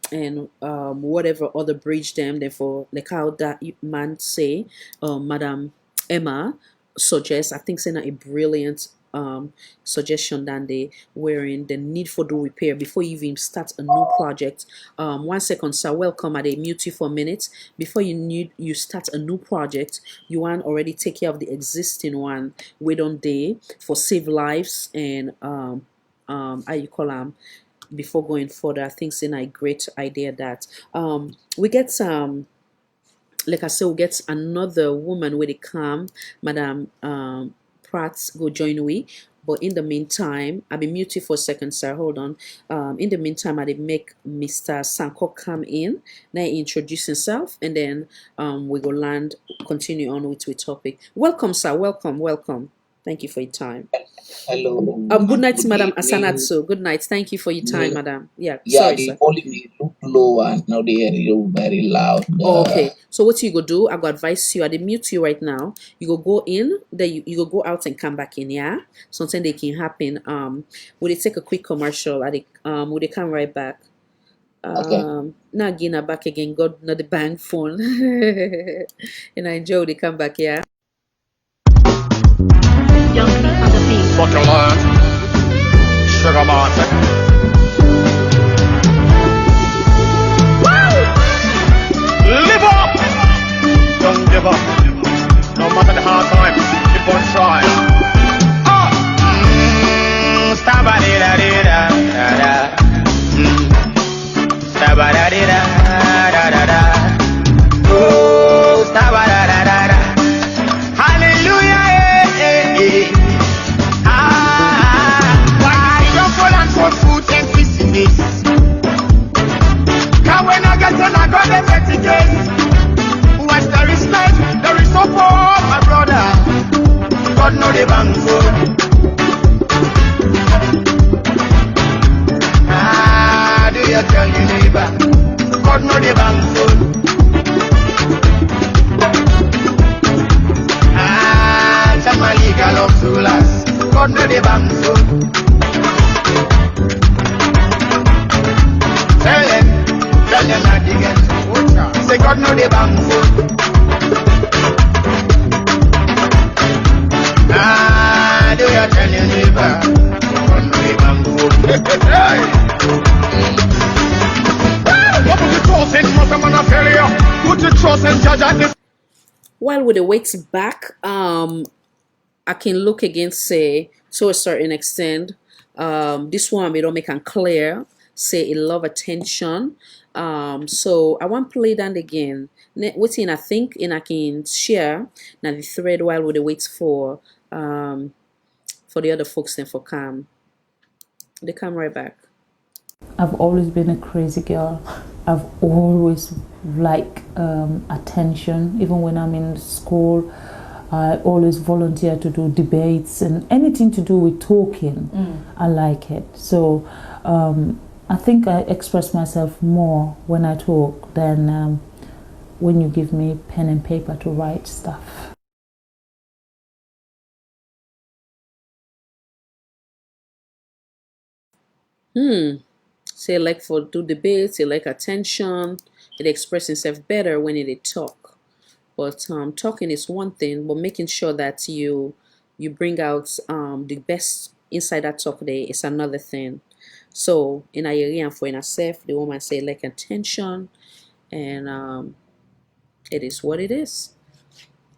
and whatever other bridge them therefore like how that man say Madam Emma suggests. I think saying a brilliant suggestion than they wherein the need for do repair before you even start a new project. 1 second, sir. Welcome. I mute you for a minute. Before you start a new project, you want already take care of the existing one. Wait on day for save lives and how you call them before going further. I think it's a great idea that we get some like I said, we get another woman with a calm, Madam Pratt go join we. But in the meantime, I'll be muted for a second, sir. Hold on. In the meantime, I'll make Mr. Sanko come in, now introduce himself, and then we go continue on with the topic. Welcome, sir. Welcome. Thank you for your time. Hello. Good night, Good Madam evening. Asanatso. Good night. Thank you for your time, madam. Yeah, Yeah, sorry, the sir. volume look low and now they hear you very loud. Okay, so what you go do, I go advise you, I dey mute you right now. You go in, then you go out and come back in, yeah? Something they can happen. Will they take a quick commercial? Will they come right back? Now again, I'm back again. God, not the bank phone. And I enjoy they come back, yeah? Butter land, sugar market. Live up, don't give up. No matter the hard times, keep on trying. Stabba-dee-da-dee-da-da-da. Stabba-da-dee-da-da-da-da. Oh, stabba-da-da-da-da. Hallelujah, eh, eh, eh. For food and business. Cause when I get on, I got them again. What's the respect? There is no poor, my brother. God know the bank phone. Do you tell your neighbor? God know the bank phone. Tell my legal of rulers. God know the bank phone. Tell them not to get say God know the bank phone. Do you tell your neighbor? God know the bank phone. What would you trust in trust I'm gonna tell you? Put your trust in judge at this. While we wait back, I can look again, say, to a certain extent, this one we don't make it clear, say a love attention. So I want to play that again. Waiting, I think, and I can share now the thread while we wait for the other folks and for come. They come right back. I've always been a crazy girl. I've always liked attention. Even when I'm in school, I always volunteer to do debates and anything to do with talking. I like it. So I think I express myself more when I talk than when you give me pen and paper to write stuff. Say like for do debates, say like attention, it express itself better when it talk. But talking is one thing, but making sure that you bring out the best inside that talk there is another thing. So in a area for in herself, the woman say like attention, and it is what it is.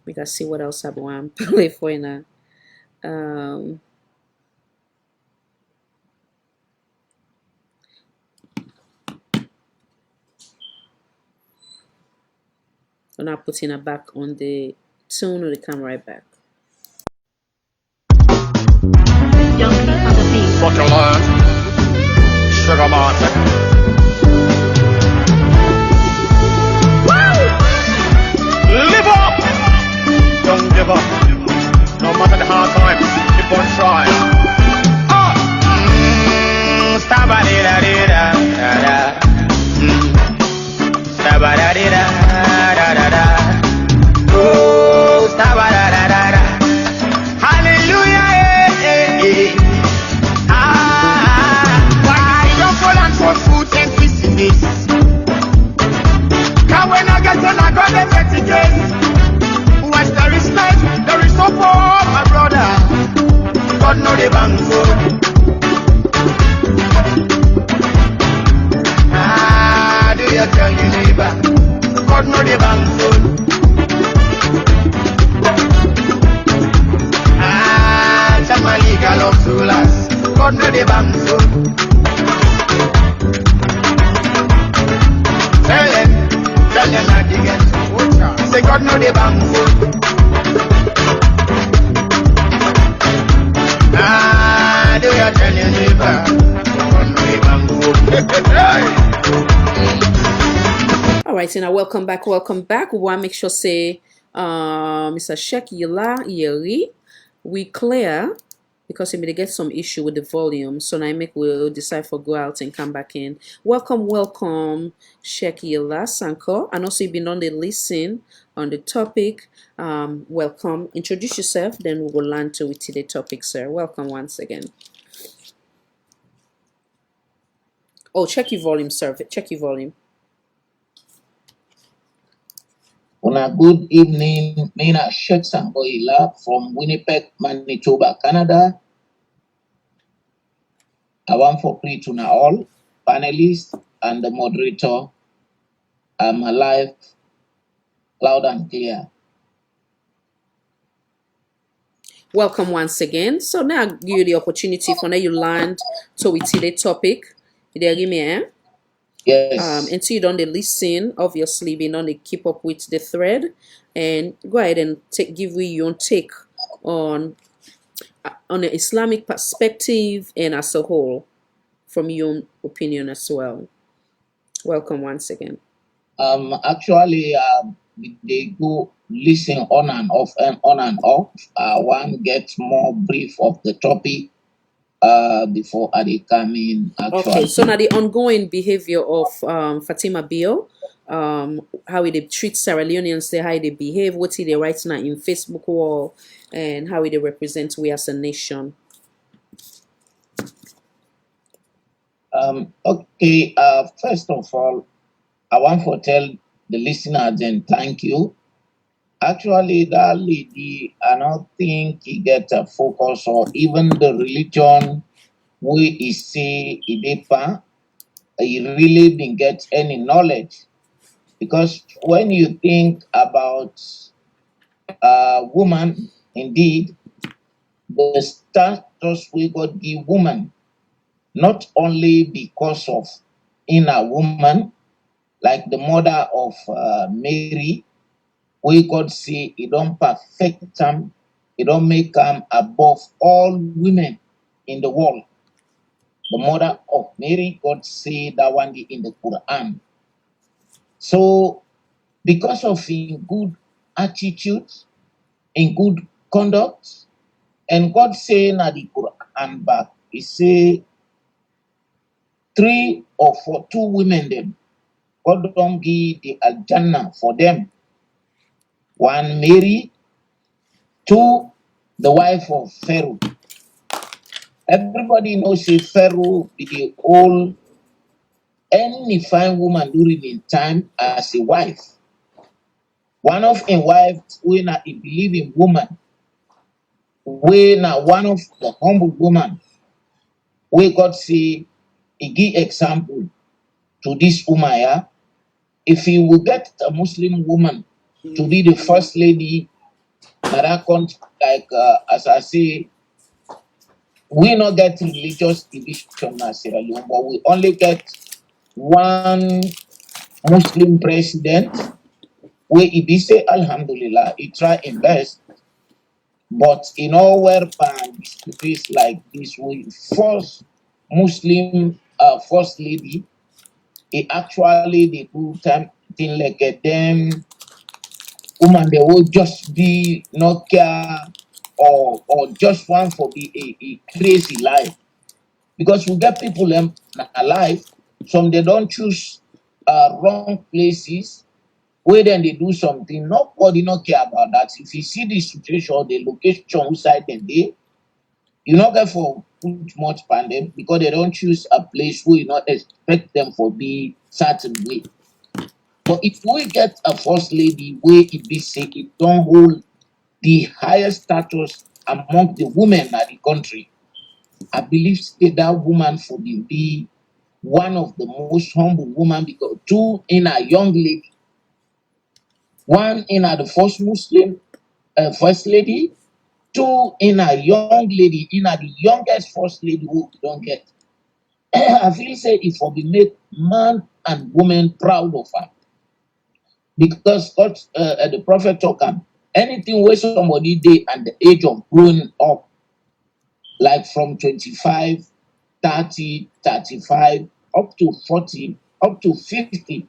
We can see what else I want to play for in a I'm not putting it back on the tune or they come right back. Butter land, sugar market. Live up, don't give up. No matter the hard times, keep on trying. Stabba-dee-da-dee-da-da-da. Stabba-da-dee-da-da-da-da. Oh, stabba-da-da-da-da. Hallelujah, eh, eh, eh. Why don't fall and for food and business? Cause when I get on, I got them again. What's the respect? There is no poor, my brother. God know the bank phone. Do you tell your neighbor? God know the bank phone. Tell my legal of rulers. God know the bank phone. Tell them not to get say God know the bank phone. right, and welcome back, welcome back. We want to make sure say, Mr. Sheikh Yila Yeri, we clear because he may get some issue with the volume. So now we'll decide for go out and come back in. Welcome, Sheikh Yila Sanko, and also you've been on the listen on the topic. Welcome. Introduce yourself, then we will learn to with the topic, sir. Welcome once again. Oh, check your volume, sir. Check your volume. Good evening, Mina Sheikh Sangoila from Winnipeg, Manitoba, Canada. I want for free to now all panelists and the moderator. I'm alive, loud and clear. Welcome once again. So now I'll give you the opportunity for now you land to with the topic. You give me, eh? Yes. Until you don't listen, obviously be on keep up with the thread, and go ahead and give me your take on the Islamic perspective and as a whole, from your opinion as well. Welcome once again. Actually, they go listen on and off and on and off. One gets more brief of the topic before they come in. Actually. Okay, so now the ongoing behavior of Fatima Bio, how they treat Sierra Leoneans, how they behave, what they write now in Facebook wall, and how they represent we as a nation. Okay, first of all, I want to tell the listeners and thank you. Actually, that lady, I don't think he gets a focus or even the religion we is say Idepa, he really didn't get any knowledge. Because when you think about woman, indeed, the status we got give woman, not only because of in a woman, like the mother of Mary, we God see it don't perfect them, it don't make them above all women in the world. The mother of Mary, God say that one in the Quran. So because of in good attitude, in good conduct, and God say na the Quran back, he say 3 or 4, 2 women them, God don't give the Al-Jannah for them. 1 Mary, 2 the wife of Pharaoh. Everybody knows say Pharaoh be the old any fine woman during in time as a wife. One of in wife when I believe in woman, when one of the humble woman, we God say he give example to this woman. Yeah? If you will get a Muslim woman to be the first lady, that country, like as I say, we not get religious division in Sierra Leone, but we only get one Muslim president where he say Alhamdulillah, he try in best, but in all where space like this, we first Muslim first lady, he actually they do time thing like them woman they will just be not care or just want for be a crazy life. Because we get people alive, some they don't choose wrong places, where then they do something, nobody not care about that. If you see the situation or the location inside them day, you not get for put much pandemic because they don't choose a place where you not expect them for be certain way. But if we get a first lady where it be say it don't hold the highest status among the women in the country, I believe that woman for be one of the most humble women because 2 in a young lady, 1 in a the first Muslim first lady, 2 in a young lady, in a the youngest first lady who don't get. I feel say if we make man and woman proud of her. Because God, the prophet talk anything where somebody dey at the age of growing up, like from 25, 30, 35, up to 40, up to 50,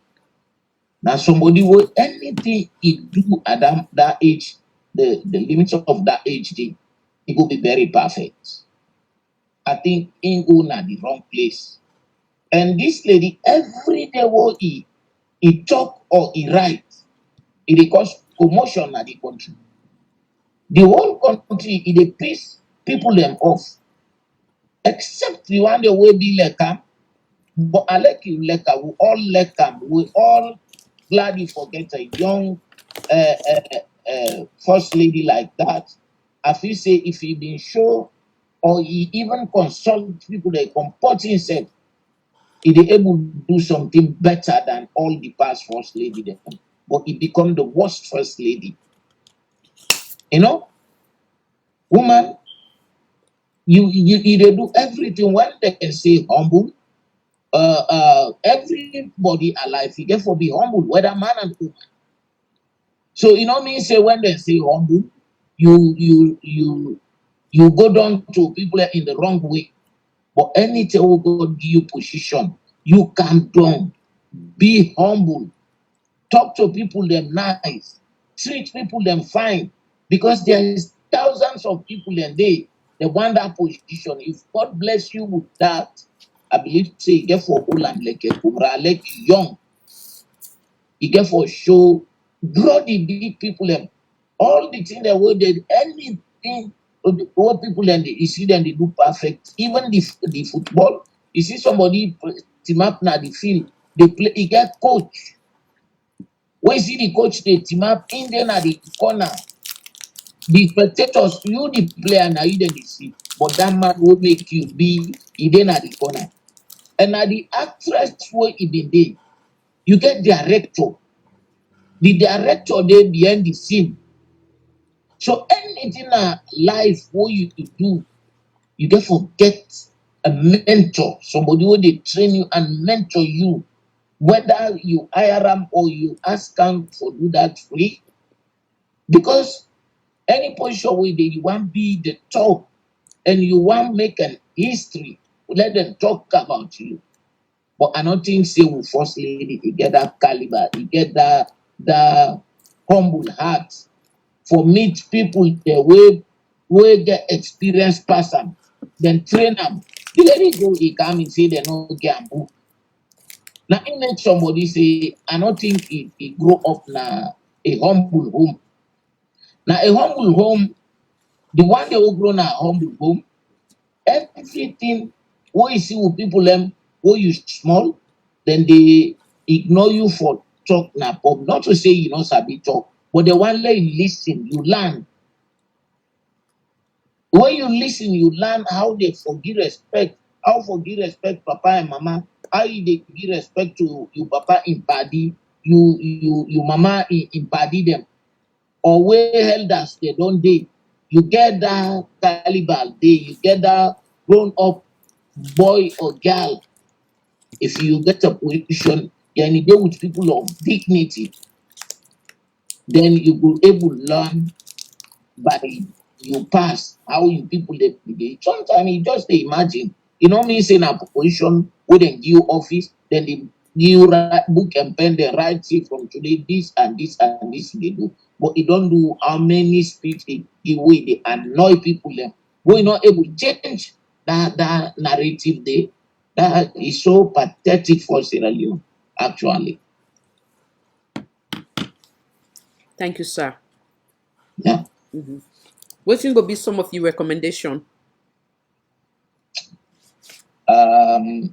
Now somebody will anything he do at that age, the limits of that age, it will be very perfect. I think in go na the wrong place. And this lady, every day what he talk or he write, it cause commotion at the country. The whole country, it piss people them off. Except the one that will be like them. But I like you like we all like them. We all gladly forget a young first lady like that. I feel say if he been show or he even consult people that comport himself, he be able to do something better than all the past first lady them. But he become the worst first lady. You know, woman, you they do everything when they can say humble. Everybody alive, you get for be humble, whether man and woman. So you know me say when they say humble, you go down to people in the wrong way. But anything will God give you position, you calm down, be humble, talk to people them nice, treat people them fine, because there is thousands of people and they want that position. If God bless you with that, I believe say get for old and like young, you get for show, draw the big people them, all the things that were did anything. What people and you see them they do perfect. Even the football, you see somebody team up now the field, they play. He get coach. When you see the coach they team up in there at the corner, the spectators you the player now you then they see, but that man will make you be then at the corner. And at the actress where it been there, you get director. The director there behind the scene. So anything life what you do, you get forget a mentor, somebody who they train you and mentor you, whether you hire them or you ask them for do that free. Because any position where you want be the top and you want make an history, let them talk about you. But I don't think say we first lady, you get that caliber, you get that humble heart for meet people the way get experienced person, then train them. The lady go he come and say they no get a book. Now it make somebody say, I don't think he grow up na a humble home. Now a humble home, the one they will grow na a humble home, everything what you see with people them what you small, then they ignore you for talk na pop. Not to say you know sabi talk, but the one let you listen, you learn. When you listen, you learn how they forgive respect, how forgive respect papa and mama, how they give respect to you papa in body, you mama in body them, or where elders they don't they. You get that caliber day, you get that grown up boy or girl. If you get a position, then you deal with people of dignity, then you will able to learn by you pass how you people they sometimes you just they imagine, you know me saying a position where they give you office, then they give you write book and pen, they write say from today this and this and this they do. But you don't do how many speech they give way they annoy people them. We're not able to change that narrative there. That is so pathetic for Sierra Leone, actually. Thank you, sir. Yeah. What's going to be some of your recommendation? My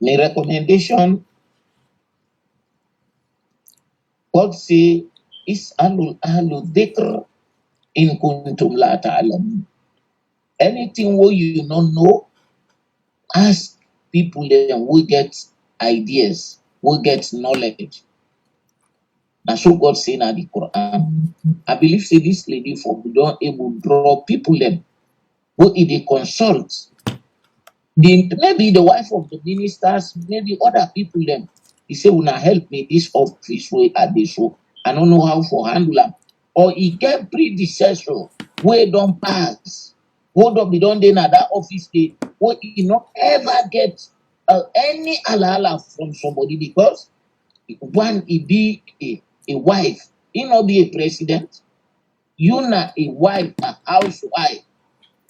recommendation, God say, Is'alul ahlu dhikr in kuntum la ta'lamun. Anything what you don't know, ask people then will get ideas, will get knowledge. That's what God say in the Quran. I believe say this lady for we don't able to draw people them who they consult. Maybe the wife of the ministers, maybe other people them. He say, "Will help me this office way at this show. I don't know how for handle them." Or he get predecessor where don't pass. Hold up, be done then at that office day. What he not ever get any alala from somebody because one he be a wife, he not be a president. You not a wife, a housewife.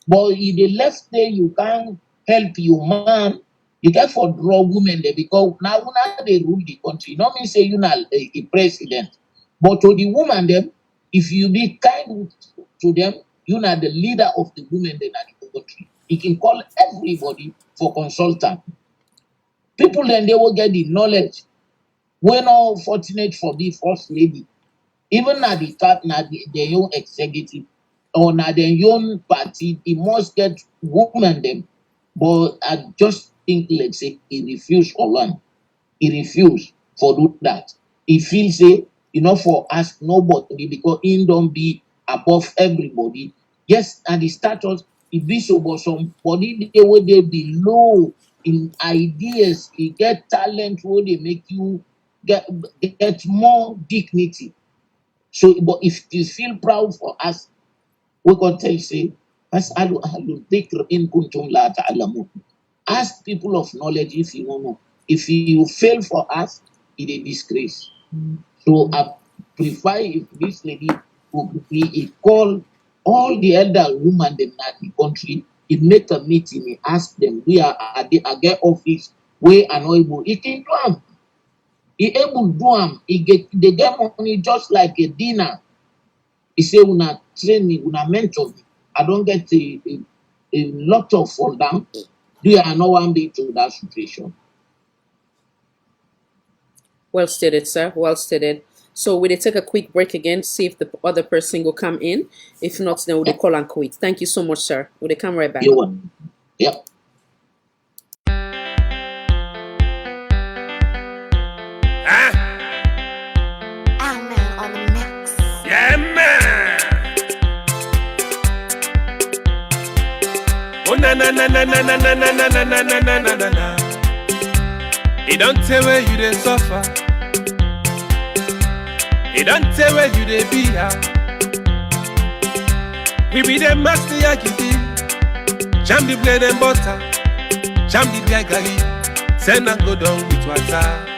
But in the left day, you can't help your man. You get for draw women there because now they rule the country. Not mean say you not a president. But to the woman them, if you be kind to them, you not the leader of the women then at the country. You can call everybody for consultant. People then they will get the knowledge. We're not fortunate for the first lady. Even na the top, na the young executive or na the young party, he must get women them. But I just think, let's say, he refused for learn. He refused for do that. He feels say, for us nobody because he don't be above everybody. Yes, and the status it be so, but somebody they will they be low in ideas, he get talent where they make you get more dignity. So, but if you feel proud for us, we can tell you, say, ask people of knowledge if you want to know. If you fail for us, it's a disgrace. So I prefer if this lady would be call all the elder women in the country, it make a meeting, he ask them, we are at the get office, we are not able. He can do them. He able to do them. They get money just like a dinner. He say, una train me, una mentor me. I don't get a lot of fall down. Do you know one be to that situation? Well stated, sir. Well stated. So we'll take a quick break again, see if the other person will come in. If not, then we'll call and quit. Thank you so much, sir. We'll come right back. You're welcome. Yep. Yeah, man. Oh, na na na na na na na na na na na na na na na. It don't tell where you dey suffer. It don't tell where you dey be ya. We be the master yakiti. Jam the bread and butter. Jam the biagali. Send and go down with water.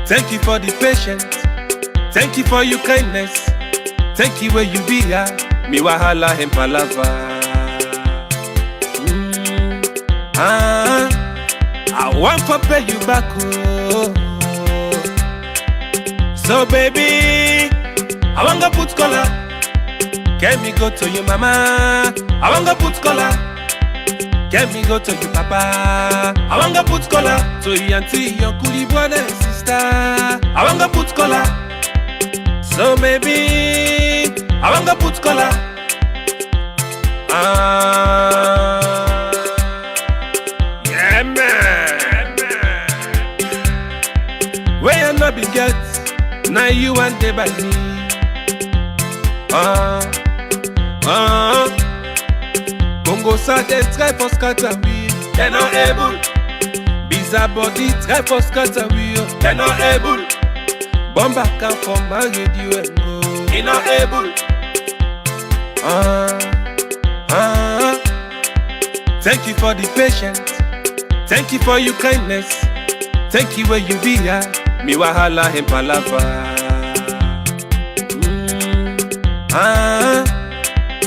Thank you for the patience. Thank you for your kindness. Thank you where you be ya. Mi wahala and palava. I want to pay you back. Oh. So baby, I want to put color. Can me go to your mama? I want to put color. Can me go to your papa? I want to put color. To your auntie, your coolie brother and sister. I want to put color. So baby, I want to put color. Yeah, man. Where you not be get, now you and they by me. Congo sa they try for scatter we, they not able. Biza body try for scatter we, they not able. Bomba come from my radio and go, they not able. Thank you for the patience. Thank you for your kindness. Thank you where you be ya. Mi wahala and palava.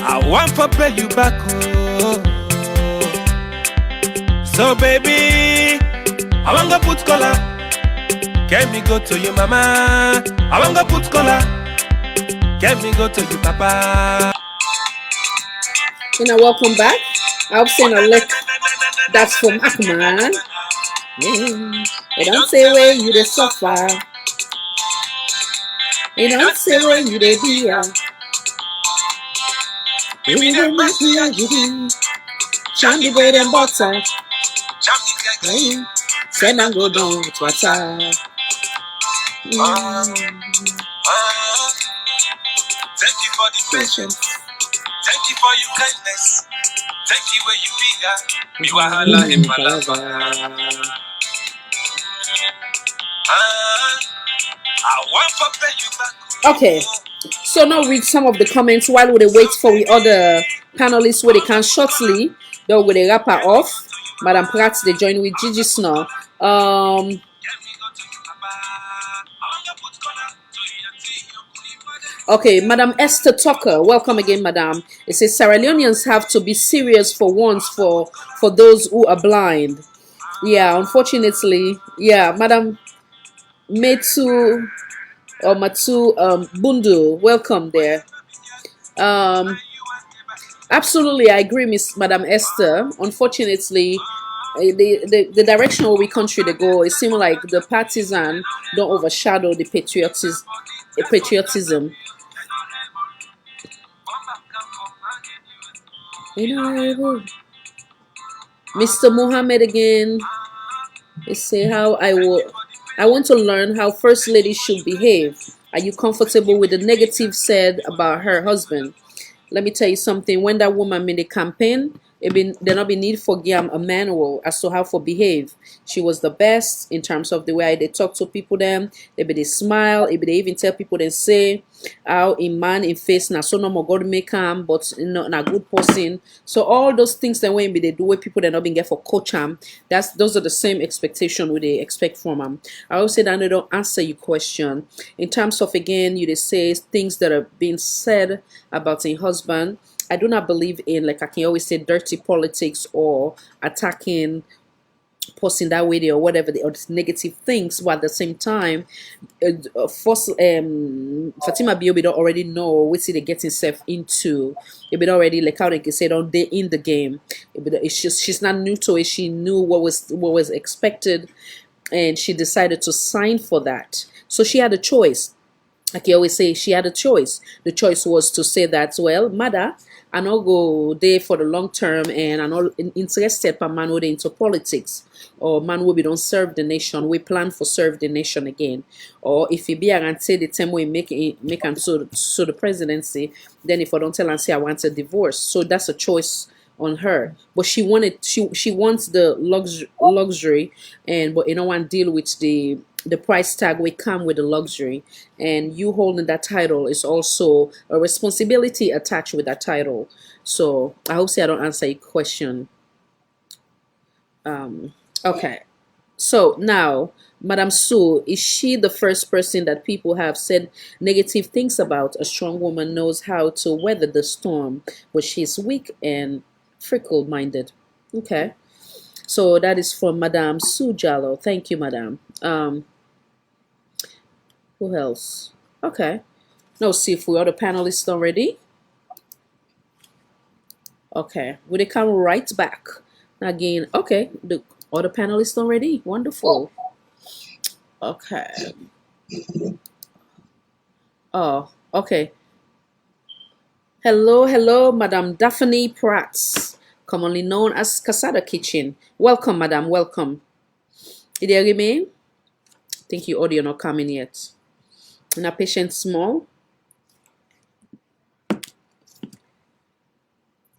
I want to pay you back. Oh. So baby, I want to put color. Can me go to your mama? I want to put color. Can me go to your papa? Welcome back. I've seen a lick. That's from Akman. They don't say where you dey suffer. They don't say where you dey be. We don't make me agony. Chant the bread and butter. Send and go down with water. Thank you for the patience. Thank you for your kindness. Thank you where you be ya. Mi wahala and palava. I want to pay you back. Okay, so now read some of the comments while we wait for the other panelists where they can shortly, though with a wrap her off. Madam Prats, they join with Gigi Snow. Okay, Madam Esther Tucker, welcome again, Madam. It says Sierra Leoneans have to be serious for once for those who are blind. Yeah, unfortunately, yeah, Madam Metu or Matu Bundu, welcome there. Absolutely, I agree, Miss Madam Esther. Unfortunately, the direction where we country they go, it seems like the partisan don't overshadow the patriotism. You know, Mr. Mohammed again. They say how I want to learn how first lady should behave. Are you comfortable with the negative said about her husband? Let me tell you something. When that woman made the campaign, there not be need for give a manual as to how to behave. She was the best in terms of the way they talk to people. Them they smile. They even tell people they say how in man in face na so no more God make him, but not a good person. So all those things that when they do with people they not being get for coach them. Those are the same expectation we they expect from them. I always say that they don't answer your question in terms of again you they say things that are being said about a husband. I do not believe in, like I can always say, dirty politics or attacking person that way or whatever or negative things, but at the same time first Fatima Biobi don't already know what they get himself into. It been already like how they can say don't they in the game. It's just she's not new to it. She knew what was expected and she decided to sign for that. So she had a choice. Like you always say, she had a choice. The choice was to say that, well, mother, I not go there for the long term and I'm not interested per man into politics or man will be don't serve the nation. We plan for serve the nation again. Or if it be and say the time we make and so the presidency, then if I don't tell and say I want a divorce. So that's a choice on her, but she wants the luxury and but you don't want to deal with the price tag will come with the luxury, and you holding that title is also a responsibility attached with that title. So I hope I don't answer your question. Okay, so now Madam Sue, is she the first person that people have said negative things about? A strong woman knows how to weather the storm, but she's weak and fickle-minded. Okay, so that is from Madam Sue Jallo. Thank you, Madam. Who else? Okay. Now see if we are the panelists already. Okay. Will they come right back? Again, okay. The other panelists already. Wonderful. Okay. Oh, okay. Hello, Madam Daphne Prats, commonly known as Casada Kitchen. Welcome, Madam. Welcome. Did you hear me? I think your audio not coming yet. Now, patient small.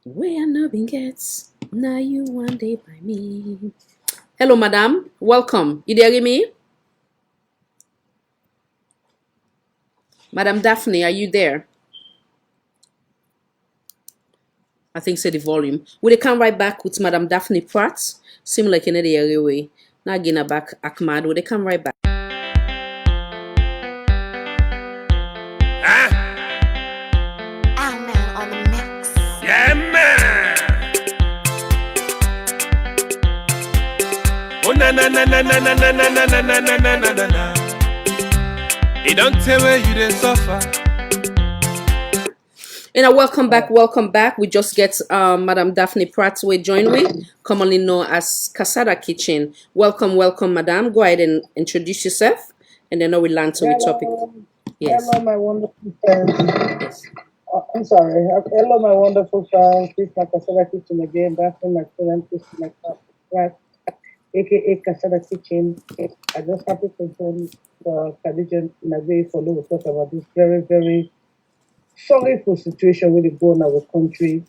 Where nothing gets, now you one day by me. Hello, Madam. Welcome. You hear me? Madam Daphne, are you there? I think say the volume. Will they come right back with Madam Daphne Pratt? Seem like in the area way. Now again back Ahmad. Will they come right back? Yeah, man. Oh, na na na na na na na na na na na na na na na. It don't tell where you didn't suffer. And welcome back. We just get Madam Daphne Pratt we join with, commonly known as Casada Kitchen. Welcome, Madam. Go ahead and introduce yourself, and then we learn to the topic. Yes. Hello, my wonderful friends. Yes. I'm sorry. Hello, my wonderful friends. This is my Casada Kitchen again. Daphne, my friend. This is my Pratt, aka Casada Kitchen. I just happy to join the Khadija NABIE for to talk about this very, very sorrowful situation with the go in our country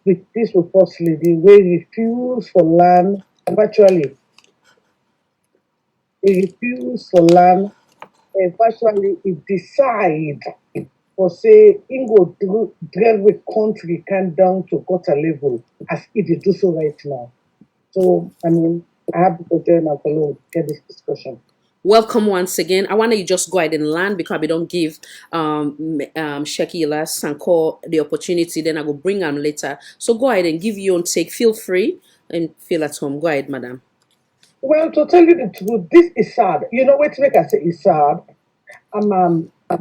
with this first lady where refuse for land. Virtually, he refuse for land and virtually he decide for say Ingo drive with country can down to gutter level as it is do so right now. So I mean I have to tell now follow get this discussion. Welcome once again. I want to just go ahead and land because we don't give Shakila Sanko the opportunity. Then I will bring him later. So go ahead and give your own take. Feel free and feel at home. Go ahead, madam. Well, to tell you the truth, this is sad. You know what make I say is sad?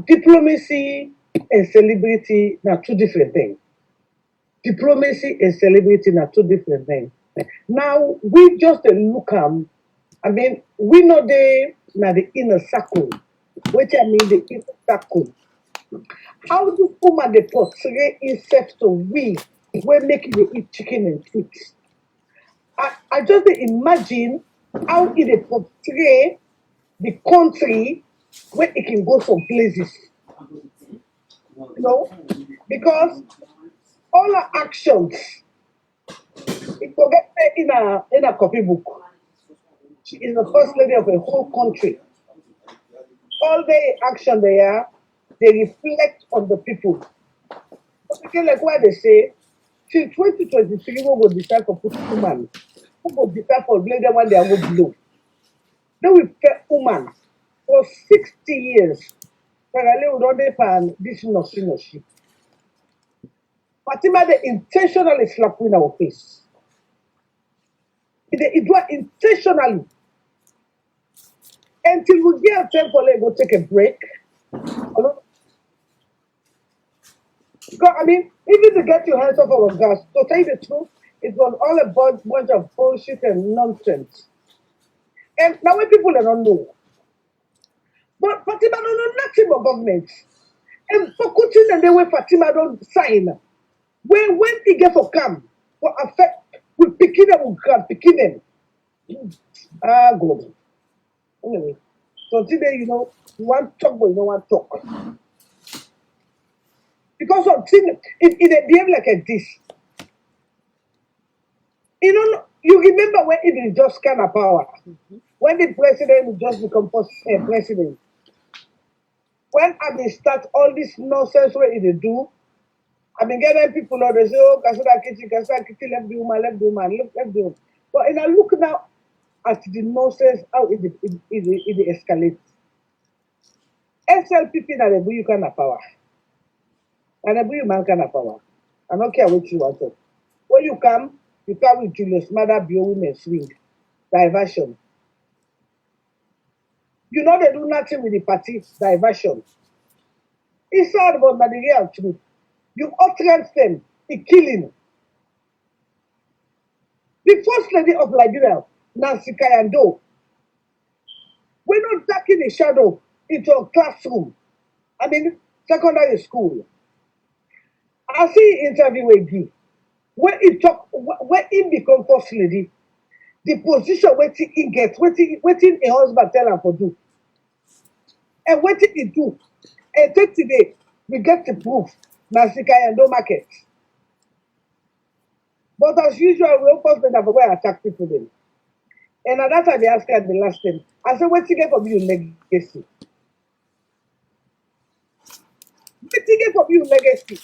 Diplomacy and celebrity are two different things. Diplomacy and celebrity are two different things. Now we just look I mean, we know the inner circle, which I mean the inner circle. How do woman they portray itself to we when making they eat chicken and fish? I just imagine how it portray the country where it can go some places. You know? Because all our actions, it forget in a copybook. She is the first lady of a whole country. All the action they are, they reflect on the people. But again, like what they say, till 2023, we will decide for put woman. We will decide for lady when they are below. Then we pay woman for 60 years. Parallel with all the pan, this no ship. Fatima, they intentionally slap in our face. It was intentionally. Until we get a time for go take a break. Because, I mean, even to get your hands off our gas, to tell you the truth, it was all a bunch of bullshit and nonsense. And now when people don't know. But Fatima don't know nothing about government. And for cutting and the way Fatima don't sign. When he get for come, for affect, we picking them, we can picking them. Ah, good. Anyway, so today, you know, you want talk, but you don't want talk. Because of things, it behave like a this. You know, you remember when it is just kind of power. When the president will just become president. When I start all this nonsense what it do, I been getting people out they say, oh, Kasada Kitty, left the woman, left the woman. But and I look now at the nonsense, how it escalates. SLPP na the you kind of power. And the you man kind of power. I don't care what you want to. When you come with Julius Mother, be women swing. Diversion. You know they do nothing with the party diversion. It's sad about the real truth. You utterance them, the killing. The first lady of Liberia, Nancy Kayando, we're not ducking the shadow into a classroom. I mean, secondary school. I see interview with Guy. When he become first lady, the position waiting he gets, waiting a husband tell him for do. And what did he do? And today, we get the proof. Nancy Kayando market. But as usual, we always been about where attack people then. And at that time, they asked her the last time. I said, what's you get from you legacy? What's you get from you legacy?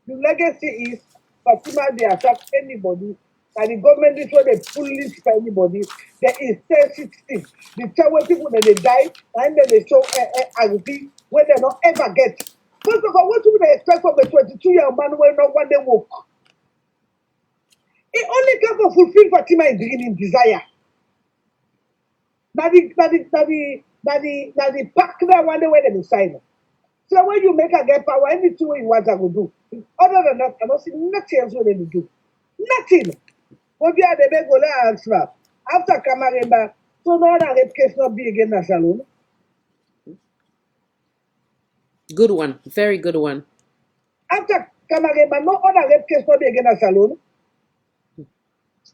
The legacy is Fatima, they attack anybody. And the government is where they police for anybody. There is sensitive. The time when people then they die, and then they show RP where they don't ever get. First of all, what do they expect from a 22-year-old man when not one day woke? It only can for fulfill Fatima dream desire. Now the partner one day where they sign. So when you make a get power, anything you want to go do. Other than that, I don't see nothing else what they do. Nothing. What you are the big goal answer. After Kamaremba, so no other rape case not be again in salon. Good one. Very good one. After Kamaremba, no other rape case not be again in salon.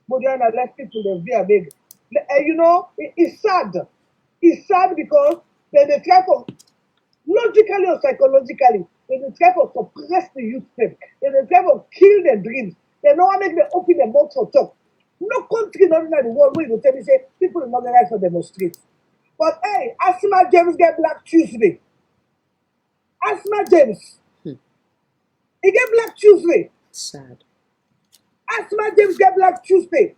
But you are not let people they be a big. You know, it's sad. It's sad because they try for logically or psychologically, they try to suppress the youth them. They try to kill their dreams. They don't want to make them open their mouth for talk. No country not in the world where you tell me say people are not going to demonstrate. But hey, Asima James get Black Tuesday. Asma James. He get Black Tuesday. Sad. Asma James get Black Tuesday.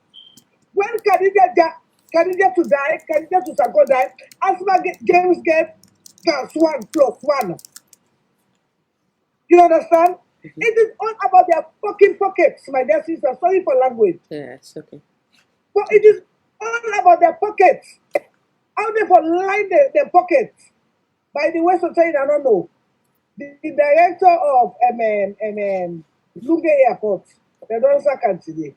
When Khadija to die, Khadija to Sako die, James get gas 1+1. You understand? It is all about their fucking pockets, my dear sister. Sorry for language. Yes, okay. But it is all about their pockets. How they for line their pockets. By the way, so saying I don't know. The director of Lunge Airport, they don't sack him today.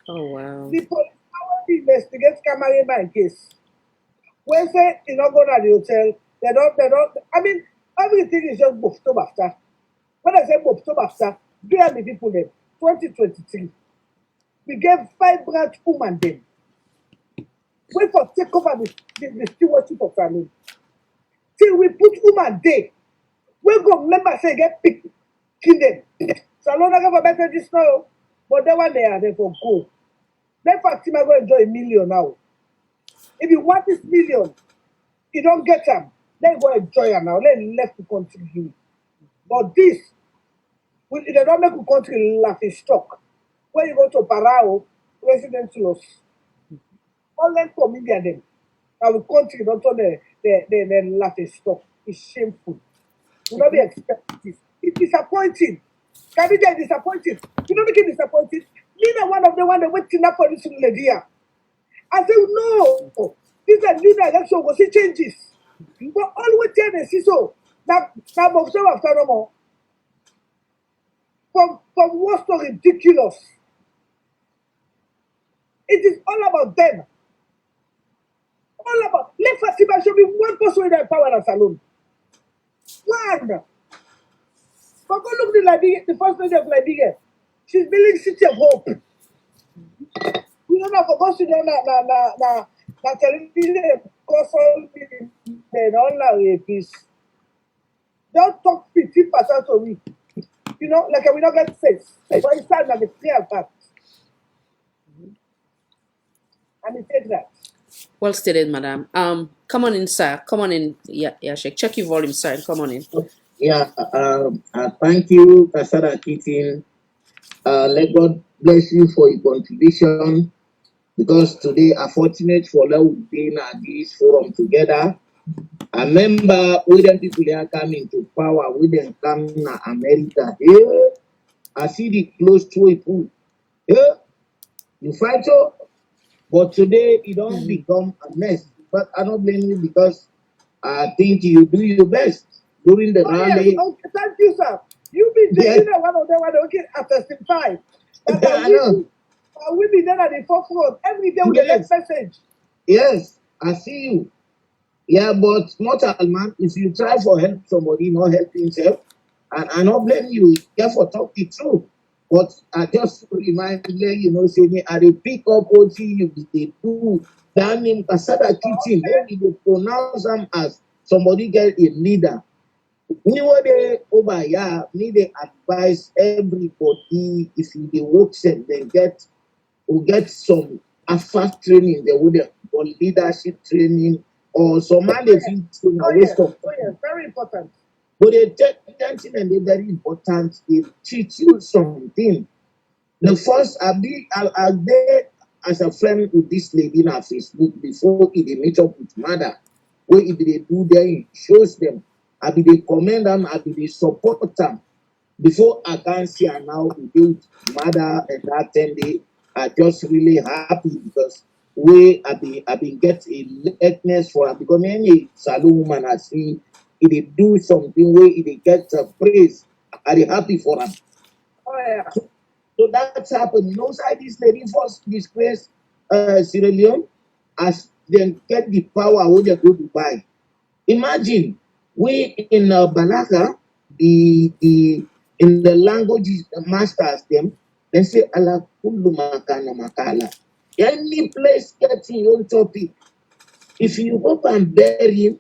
Oh wow. The police power investigate cameraman case. When say you not go to the hotel, they don't. I mean, everything is just booked up after. When I say booked up after, do you have the people there? 2023. We gave 5 branch women then. Wait for take over the stewardship of family. Till we put woman there. We go remember say get pick kill them. Salona go for better this now. But that one they are there for go. Then Fatima go enjoy 1 million now. If you want this million, you don't get them. Then go enjoy them now. Let left to contribute. But this, they don't make the country laughing stock. When you go to Parao, resident loss. All them comedian them. Our country don't turn the laughing stock. It's shameful. You not be expecting this. It's disappointing. Khadija is disappointing. You know make it disappointing. Me na one of the one that waiting up for this lady here. I said no. This is a new direction. Go see changes. But always tell the see so. Now observe after no more. From worst to ridiculous. It is all about them. All about. Let Fatima show me one person with power and salon. One. But go look the first lady of Liberia. She's building City of Hope. We don't have to go to na television console and all that peace. Don't talk 50% to me. You know, like we don't get sense. But it's time that the clear fact. And it takes that. Well stated, madam. Come on in, sir. Come on in. Yeah, Sheikh. Check your volume, sir. Come on in. Yeah, thank you, Kasara Kitin. Let God bless you for your contribution, because today are fortunate for us being at this forum together. I remember when them people are coming to power, when them come to America. Yeah, I see the close to it. Yeah, you fight so, but today it don't become a mess. But I don't blame you, because I think you do your best during the rally. Yes. Okay, thank you, sir. You've been taking one of them okay at testify. That we be there at the forefront every day with the next message. Yes, I see you. Yeah, but not a man. If you try for help somebody, not help himself, and I don't blame you. Therefore, talk the truth. But I just remind you, say me, I pick up what you they do. Damn him, Kasada Kitchen. Maybe they pronounce them as somebody get a leader. We were there over here. Need to advise everybody, if you they work them, they will get some fast training. They would or leadership training, or some man they feel waste of time. Yes, very important. But they take attention, and they're very important. They teach you something. The first, I'll there as a friend with this lady in our Facebook before they meet up with mother. Where if they do there, it shows them. I be they commend them, I be they support them. Before I can see her now, we do mother and that 10 day are just really happy, because I've been get a likeness for her, because any salon woman I see if they do something where if they get praise, are they happy for her? Oh yeah. So that's happened. You know, side this lady first disgrace Sierra Leone as they get the power when they go to buy. Imagine we in Balaga, in the language masters them, they say ala kullu makana makala. Any place getting your own topic. If you go and bury him,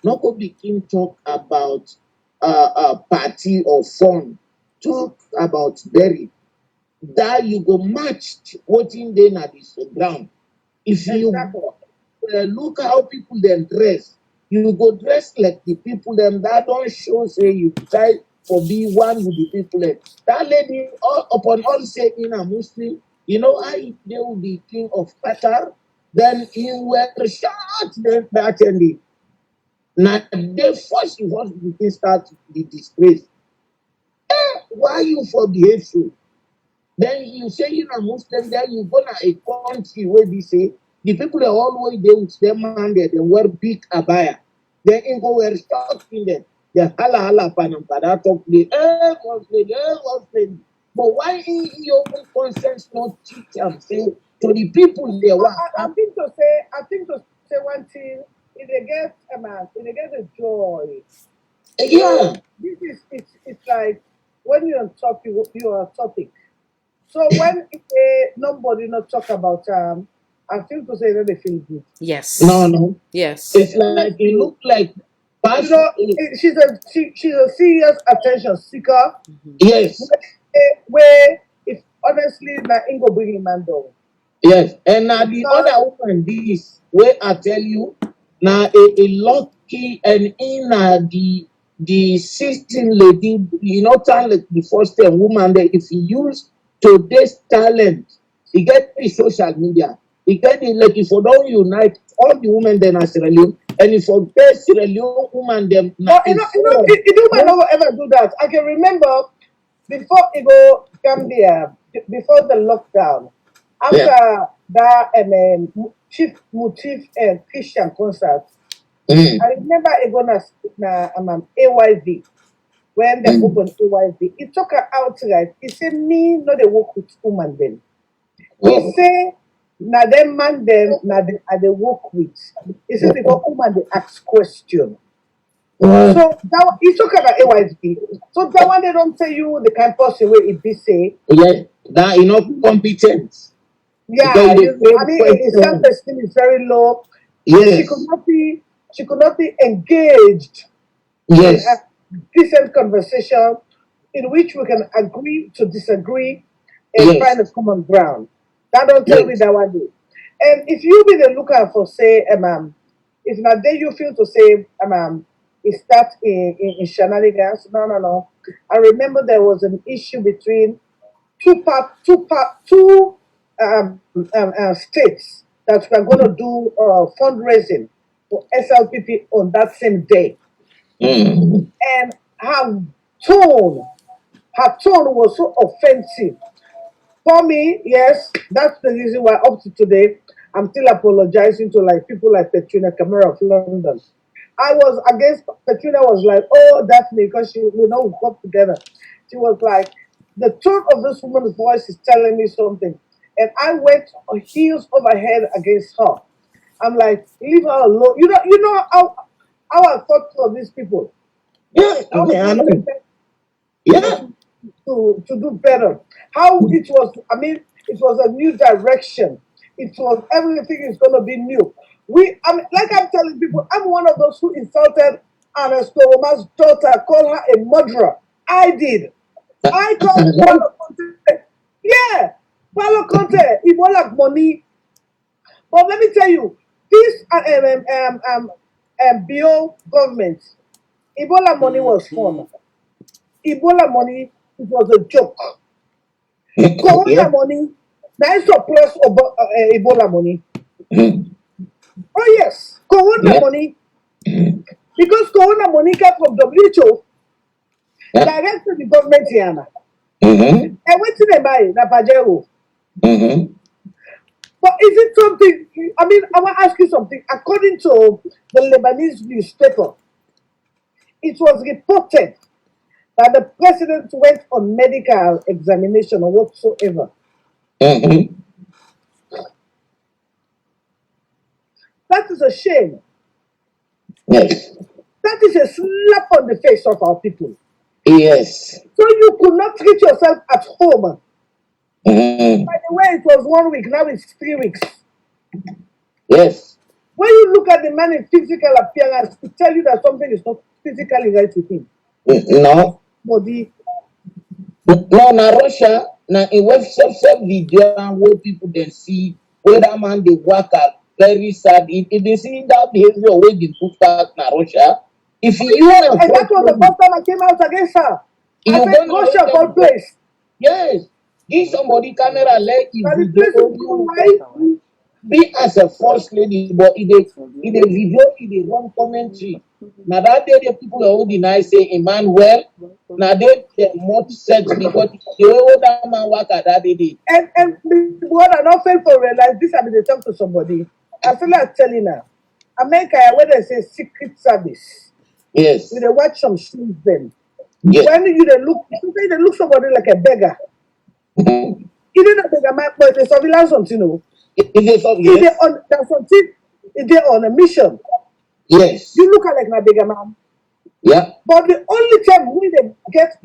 not go begin talk about a party or fun. Talk about bury. That you go match what in there at this ground. If you look how people then dress, you go dress like the people them. That don't show say you try for be one with the people them. That lady upon all say in a Muslim, you know I they will be king of Qatar. Then he were shot then that ending. Now they first you want to start the disgrace. Why you for behave so? Then you say you're a Muslim, then you go to a country where they say the people are always there with them and they wear big abaya. Then you go wear short in there. They hala panam pada talk the Muslim. But why in your own conscience not teach them say to the people they want? I think to say one thing, if they get a man, if they get a joy. Yeah. This is it's like when you're on top, you are a topic. So when nobody not talk about I think to say that they feel good. Yes. No. Yes. It's like it look like you know, she's a serious attention seeker. Yes. Where if honestly na Ingo bring him man down. Yes, and now the other woman this where I tell you now a lucky and in the 16 lady, you know, talent the first time woman that if you use today's talent, you get the social media, you get the like if you don't unite all the women then are Sierra Leone, and if you get Sierra Leone woman them but the woman never ever do that. I can remember before it go Gambia, before the lockdown, after that chief motif and Christian concert. I remember it gonna AYV when they opened AYV. It took her outright. He said me no they work with woman then. He say na them man them they work with. He said because woman they ask question. So that he talk about AYV. So that one they don't tell you the kind of person where it be say. Yeah, that you know competent. Yeah, I mean his self-esteem is very low. Yes. She could not be engaged in a decent conversation in which we can agree to disagree and find a common ground. That don't tell me that one day. And if you be the looker for say, if not there you feel to say, it starts in shenanigans. No. I remember there was an issue between two states that were going to do fundraising for SLPP on that same day. And her tone was so offensive. For me, yes, that's the reason why up to today I'm still apologizing to like people like Petrina Camera of London. I was against Petrina was like, oh Daphne, because we got together. She was like, the tone of this woman's voice is telling me something. And I went heels over head against her. I'm like, leave her alone. You know how I thought of these people. Yeah, I know. Yeah. To do better. How it was, it was a new direction. It was everything is gonna be new. Like I'm telling people, I'm one of those who insulted Ernest Oma's daughter, called her a murderer. I did. I called Paulo Conte. Yeah, Paulo Conte, he won't have money. But let me tell you, this bio government, Ebola money was fun. Ebola money, it was a joke. Corona money, now surplus Ebola money. Oh yes, Corona money, because Corona money came from WHO, direct to the government here. And what did they buy? Na Pajero. But is it something? I want to ask you something. According to the Lebanese newspaper, it was reported that the president went on medical examination or whatsoever. That is a shame. Yes. That is a slap on the face of our people. Yes. So you could not treat yourself at home. By the way, it was 1 week, now it's 3 weeks. Yes. When you look at the man in physical appearance, it tells you that something is not physically right with him. No. Body. No, na Russia, na in web video where people then see where that man they work at very sad. If they see that behavior wey been put back na Russia, if you and that was the first time I came out against her. I said, Russia for place. Yes. Give somebody camera let you be as a first lady, but in the video, in the wrong commentary. Now that day the people are deny say Emmanuel. Now they much said because the way that man work at that day. And what I not fail for realize this I mean they talk to somebody. I feel like telling her, America when they say secret service. Yes. We they watch some shoes then. Yes. When you they look somebody like a beggar. You didn't beggar man, but the surveillance something, you know. If they're on a mission. Yes. You look at like a beggar man. Yeah. But the only time when they get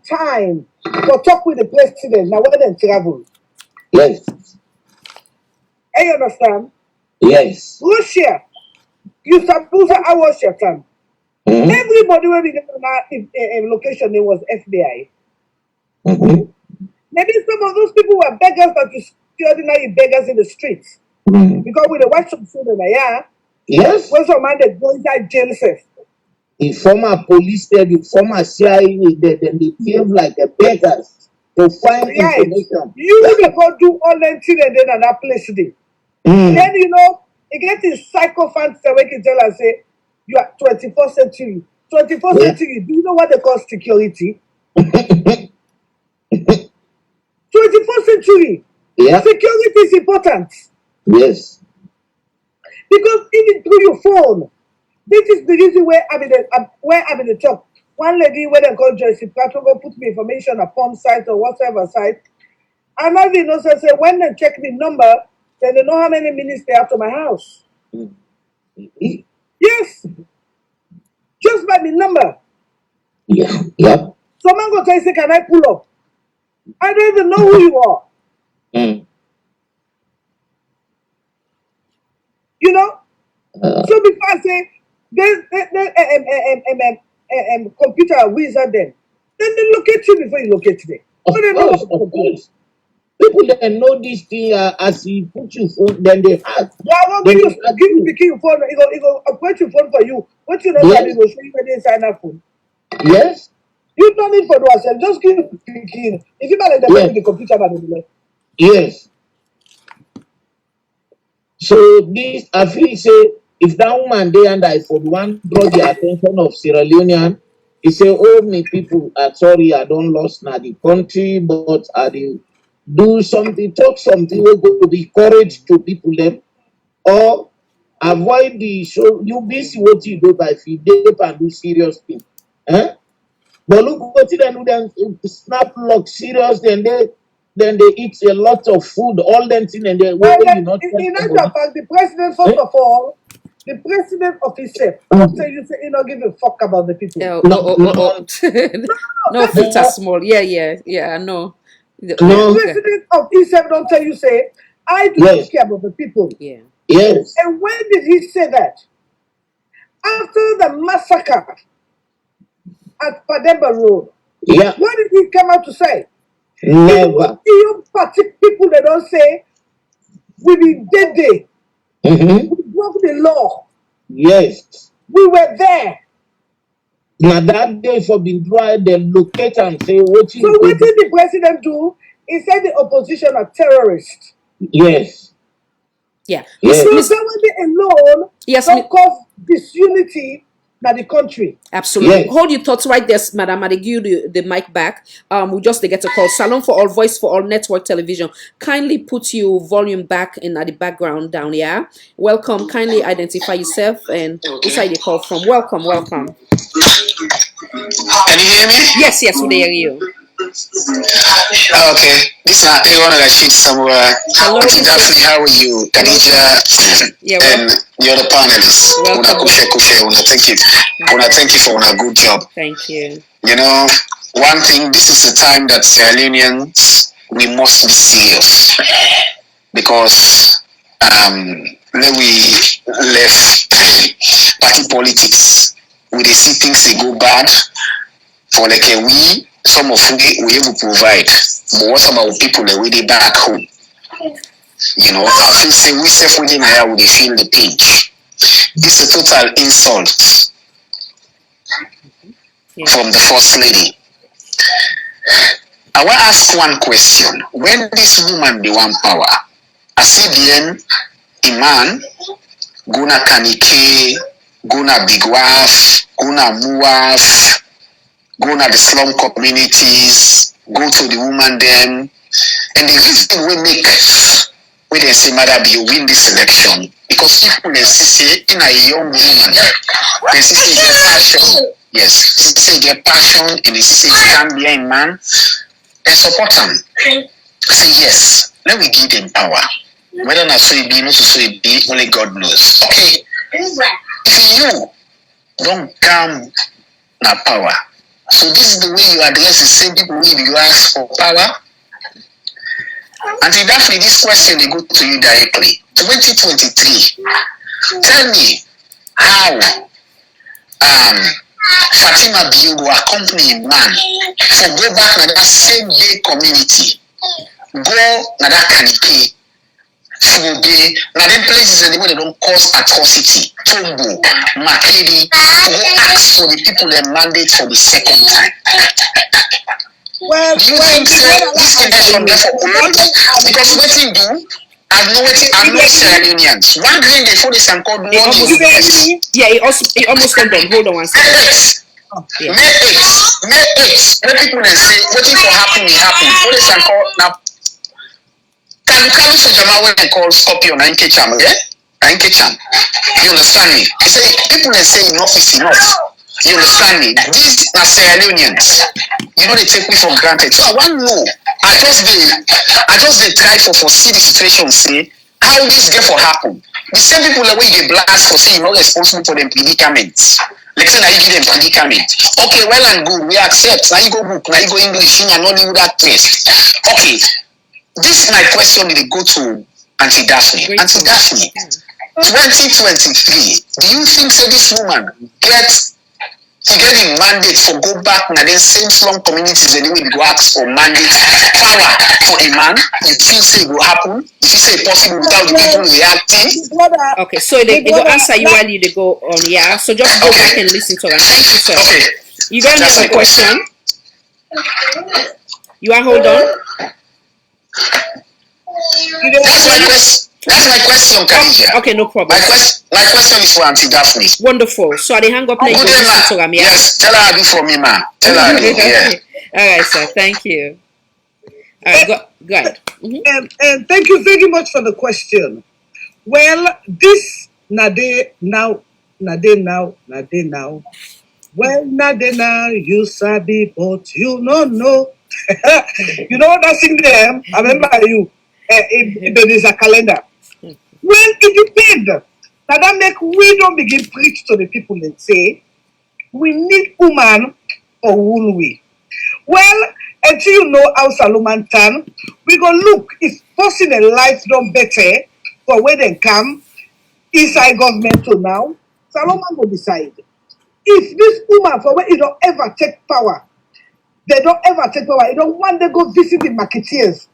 time to talk with the president, now when they travel. Yes. You understand? Yes. Russia, you suppose I was your time. Everybody when we get on location, it was FBI. Maybe some of those people were beggars that you see ordinary beggars in the streets. Because with the white some children, yeah. Yes. When some man they go inside jail safe. The former police there, the former CIA, then they behave like the beggars to find information. You will go do all them things and then at that place today. Then you know, you get this psychophants that we can tell us say you are 21st century. 21st century, do you know what they call security? 21st century. Yeah. Security is important. Yes. Because even through your phone, this is the reason where I'm in the top. One lady when they call Joyce Patrick go put me information upon site or whatever site. And I know say when they check the number, then they know how many minutes they have to my house. Yes. Just by the number. Yeah. Yeah. Someone go tell you say, can I pull up? I don't even know who you are. You know? So before I say there's computer wizard them, then they locate you before you locate them. Of course. People that know this thing as he put you phone, then they have. Yeah, I won't give you phone. He go operate your phone for you. What you know that he will show you when they sign up phone. Yes. You don't need for yourself. Just give picking. If you manage the computer, man, yes. So this I feel say if that woman there and I for one draw the attention of Sierra Leonean, he say, oh me people, sorry, I don't lost now the country, but I do something, talk something, we go be courage to people them, or avoid the show. You busy what you do by feed and do serious thing. But look what they do, then snap lock serious, then they eat a lot of food, all them things, and they in actual fact, the president, first of all, the president of himself, don't say you say he not give a fuck about the people. No, filter small. Yeah, no. The president of himself don't tell you say, I do not care about the people. Yeah. Yes. And when did he say that? After the massacre at Pademba Road. Yeah. What did he come out to say? Never. You particular people that don't say we be dead day. We broke the law. Yes. We were there. Now that day for being dry, they locate and say what you. So what did the president do? He said the opposition are terrorists. Yes. Yeah. So that alone don't cause disunity in the country. Absolutely. Hold your thoughts right there, Madam. I give you the mic back. We just get a call. Salon for All, Voice for All, Network Television. Kindly put your volume back in the background down, yeah? Welcome. Kindly identify yourself and who's the call from. Welcome. Can you hear me? Yes, we hear you. Okay. This is Leone Rashid somewhere. Hello. Daphne, how are you? Khadija and the other panelists. Thank you for a good job. Thank you. You know, one thing, this is the time that Sierra Leoneans, we must be serious. Because when we left party politics, we see things they go bad for like a some of we able to provide. But what about people that we back home? You know, I feel say we self within here would feel the pinch. It's a total insult from the first lady. I want to ask one question. When this woman be one power, I see bien iman guna kanike, guna bigwaf, guna muwaf, guna the slum communities, go to the woman them, and the reason we make when they say mother be win this election because people they see in a young woman, they see their passion. Yes, they see their passion and they see stand behind man and support them. Say yes, let me give them power. Whether not so it be, not so it be, only God knows. Okay, if you don't come na power, so this is the way you address the same people when you ask for power. And Daphne, this question they go to you directly. 2023. Tell me how Fatima Biu will accompany man to go back to that same gay community. Go na that canopy. To be na them places anywhere they don't cause atrocity. Tombo, Makedi, to go ask for the people they mandate for the second time. Well, do you think this condition therefore because what you do, I know Sierra Leoneans. One green they follow some called one yeah, it almost went on. Hold on one second. May 8. When people they say waiting for happen, it happen. Follow some called now. Can you say Jama when they call Scorpion and Kecham, yeah? And Kecham. You understand me? They say people they say enough is enough. You understand me? These are Sierra Leoneans. You know they take me for granted. So I want to know. I just they try for see the situation, see how this get for happen. The same people that way they blast for saying not responsible for them predicaments. Like say now you give them predicament. Okay, well and good, we accept. Now you go book, now you go English, and Nollywood actress. Okay, this is my question. They go to Auntie Daphne. Auntie Daphne, 2023. Do you think so? This woman gets to get a mandate for go back and then same slum communities anyway go ask for mandate power for a man? You feel say it will happen? If you say it possible without the people reacting? Okay, so they go answer you while you they go on, yeah. So just go back and listen to them. Thank you, sir. Okay. You got another question? You are hold on. That's my question, Khadija. Okay, no problem. My question is for Auntie Daphne. Wonderful. So I hang up now. Good day, ma. Yes, tell her I do for me, ma. Tell her I do. Yeah. All right, sir. Thank you. All right, go ahead. And thank you very much for the question. Well, this nade now. Well, nade now you sabi, but you no know. You know what I sing there? I remember you. There is a calendar. When it depends. Now that make we don't begin preach to the people and say, we need woman or will we? Well, until you know how Solomon turn, we go look if person in life don't better for where they come inside government to now. Solomon will decide. If this woman for where you don't ever take power, they don't ever take power. You don't want to go visit the marketeers.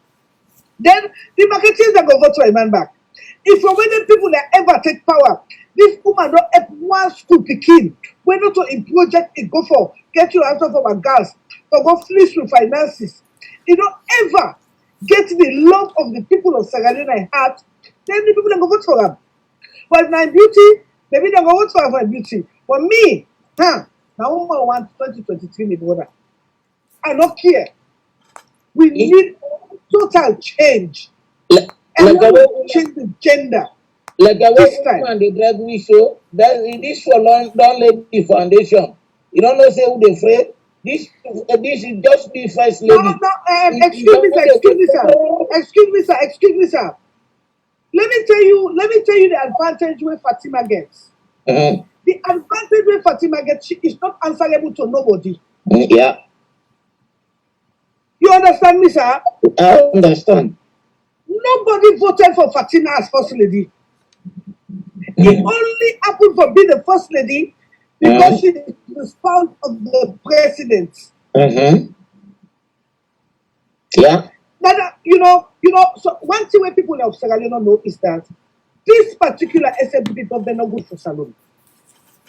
Then the marketeers are going to vote to a man back. If for when the people that ever take power, this woman don't help one school picking. When not to in project it go for get you out of our gas, or go fleece with finances. You don't ever get the love of the people of Sierra Leone heart, then the people that go vote for them. But my beauty, maybe they go vote for her for beauty. But me, now woman want 2023 me brother. I don't care. We need total change. And change the gender. Like a woman they drag we show that this for long don't lay the foundation. You don't know say who they afraid. This is just the first lady. No, excuse me, sir. Let me tell you the advantage where Fatima gets. The advantage where Fatima gets, she is not answerable to nobody. Yeah. You understand me, sir? I understand. Nobody voted for Fatima as first lady. It only happened for being the first lady because she is the spouse of the president. Yeah. But so one thing where people of Sierra Leone know is that this particular SMPP government not good for Salome.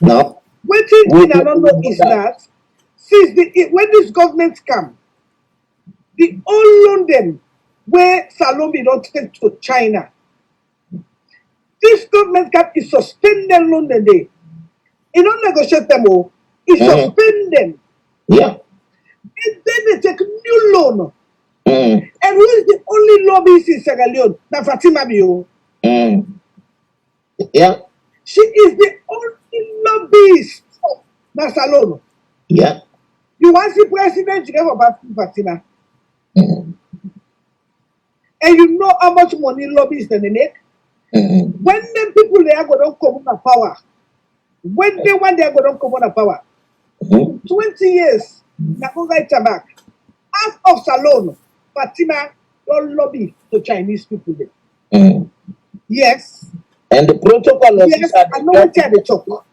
No. One thing I don't know is that since when this government come, the whole London where Salome don't take to China, this government cap is suspended London day. It don't negotiate them all. It suspend them. Yeah. And then they take new loan. Mm. And who is the only lobbyist in Sierra Leone? Na Fatima Bio. Yeah. She is the only lobbyist. Na Salome. Yeah. You want to see president, you never pass Fatima. And you know how much money lobbyists they make? When the people they are going to come on power, when they want they are going to come on power, 20 years, na go right back. Half of Salome, Fatima don't lobby to Chinese people there. Yes. And the protocol of yes, I know what they talk.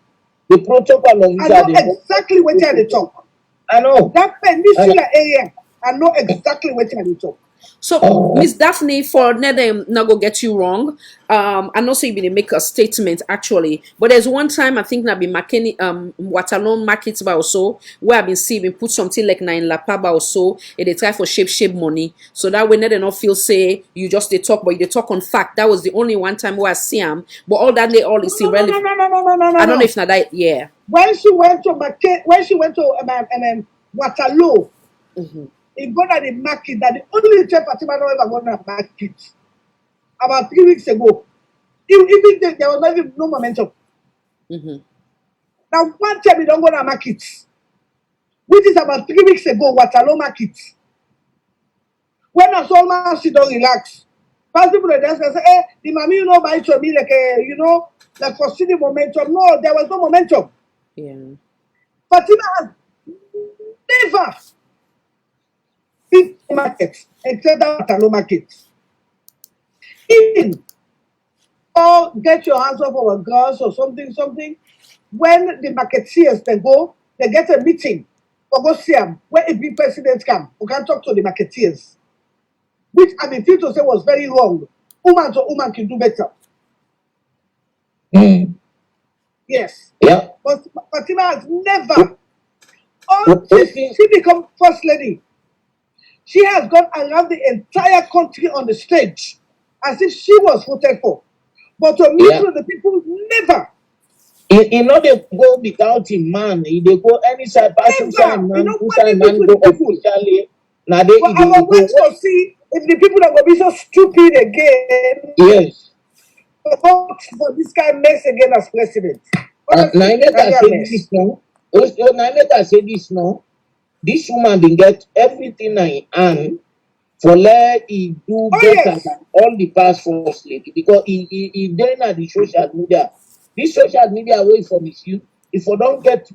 The protocol of I know exactly what they talk. I know. That peninsula area, I know exactly what they talk. So, Miss Daphne, for them not go get you wrong, I know say you been make a statement actually, but there's one time I think that be McKinney Waterloo markets by also where I've been seeing put something like 9 La Paba or so, and they try for shape money. So that way they not feel say you just they talk, but they talk on fact. That was the only one time where I see them, but all that they all is irrelevant. No. I don't know if not that yeah. When she went to Waterloo. He go to the market that the only chef Fatima don't ever go to the market. About 3 weeks ago. Even there was not even no momentum. Now one time we don't go to the market. Which is about 3 weeks ago, Waterloo market. When I saw her, she don't relax. First people they just say, hey, the mommy buy to me like for see the momentum. No, there was no momentum. Yeah. Fatima has never market except that Waterloo market. Even or get your hands off our girls or something. When the marketeers they get a meeting or go see them where a big president come. We can talk to the marketeers, which I mean feel to say was very wrong. Woman to woman can do better. Yes. Yeah. But Fatima has never until she become first lady. She has gone around the entire country on the stage as if she was voted for. But to meet with the people, never. He know they go without him man. He they go any side person side man, who side man go officially. Now they but I will wait to see if the people are going to be so stupid again. Yes. For this guy mess again as president. Now let us say this now. Now let us say this now. This woman didn't get everything in hand for let he do better than all the past first lady because he then at the social media. This social media away from his youth. If we don't get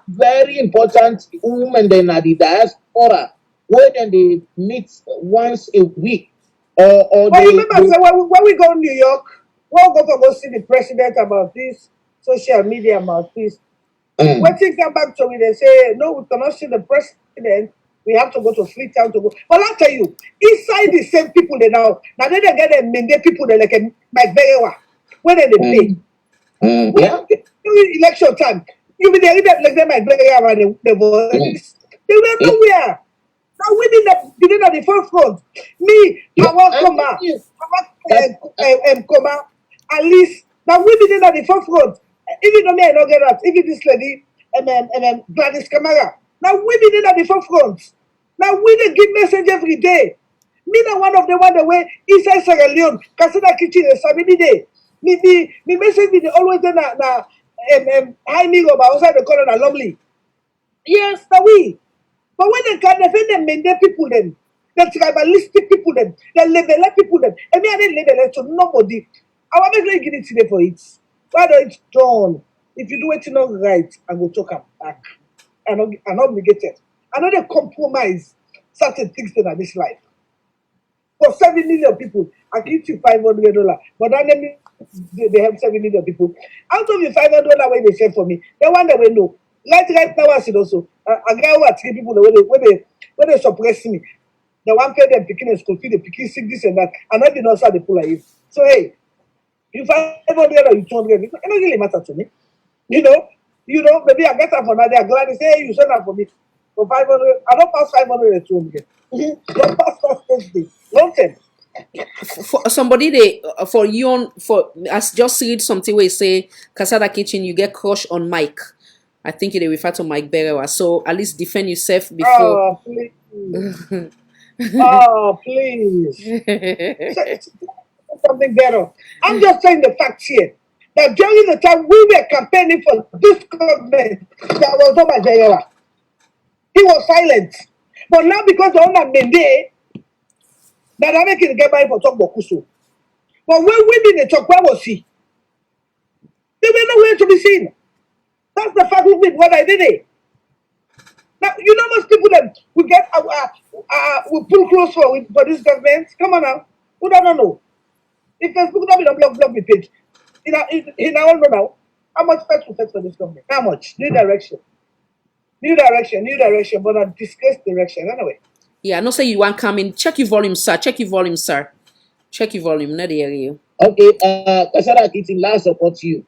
very important women then at the diaspora, where then they meet once a week or they remember so when we go to New York, we'll go see the president about this social media about this. When things come back to me, they say, no, we cannot see the president. We have to go to Freetown to go. But I'll tell you, inside the same people they now they get them Mende people they like Mike Berewa. Where they pay? During election time, you mean they like them Mike Berewa the voice. They were nowhere. Now we didn't at the forefront. Me, I want Koma, at least. Now we didn't at the forefront. Even though me I don't get that, even this lady, Gladys Camara. Now we didn't at the forefront. Now we didn't give message every day. Me na one of the one the way inside Sierra Leone, Casada Kitchen is Sabini day. Me message me always then high me over outside the corner lovely. Yes, now we. But when they can defend them, Mende people them, the tribalistic people them, the leveler people them, and me I didn't level to nobody. I want to get it today for it. Why don't it's done? If you do it not right, I will talk back. I'm not obligated. I know they compromise certain things in this life. For 7 million people, I give you $500, but then they have 7 million people. Out of the $500 when they share for me, they want they will know. Right now, I said also, I got over 3 people when they suppress me. The one pay them picking in school fee, the picking sick this and that, and not the nurse they pull like it. So hey, you 500 or you 200, it don't really matter to me. You know, maybe I get up for now, they are glad to say, hey, you send up for me for 500. I don't pass 500 and 200. Don't pass first day. Long term. For somebody they for you for as just read something where you say Kasada Kitchen, you get crushed on Mike. I think they refer to Mike Berewa. So at least defend yourself before. Oh, please. Oh, please. Say something better. I'm just saying the facts here. That during the time we were campaigning for this government, there was no Berewa. He was silent. But now because the owner Mende, that I make it get by for talk Bokuso. But when we did the talk, where was he? They were nowhere to be seen. That's the fact with what I did it. Now, you know most people that we get we pull close for this government. Come on now. Who don't know? If Facebook don't be on block me page. In our own now. How much first we fetch for this government? How much? New direction. But a disgrace direction anyway. Yeah, no say you want come in. Check your volume, sir. Check your volume, sir. Check your volume, not the you. Okay, Kasara Kitchen, last support you.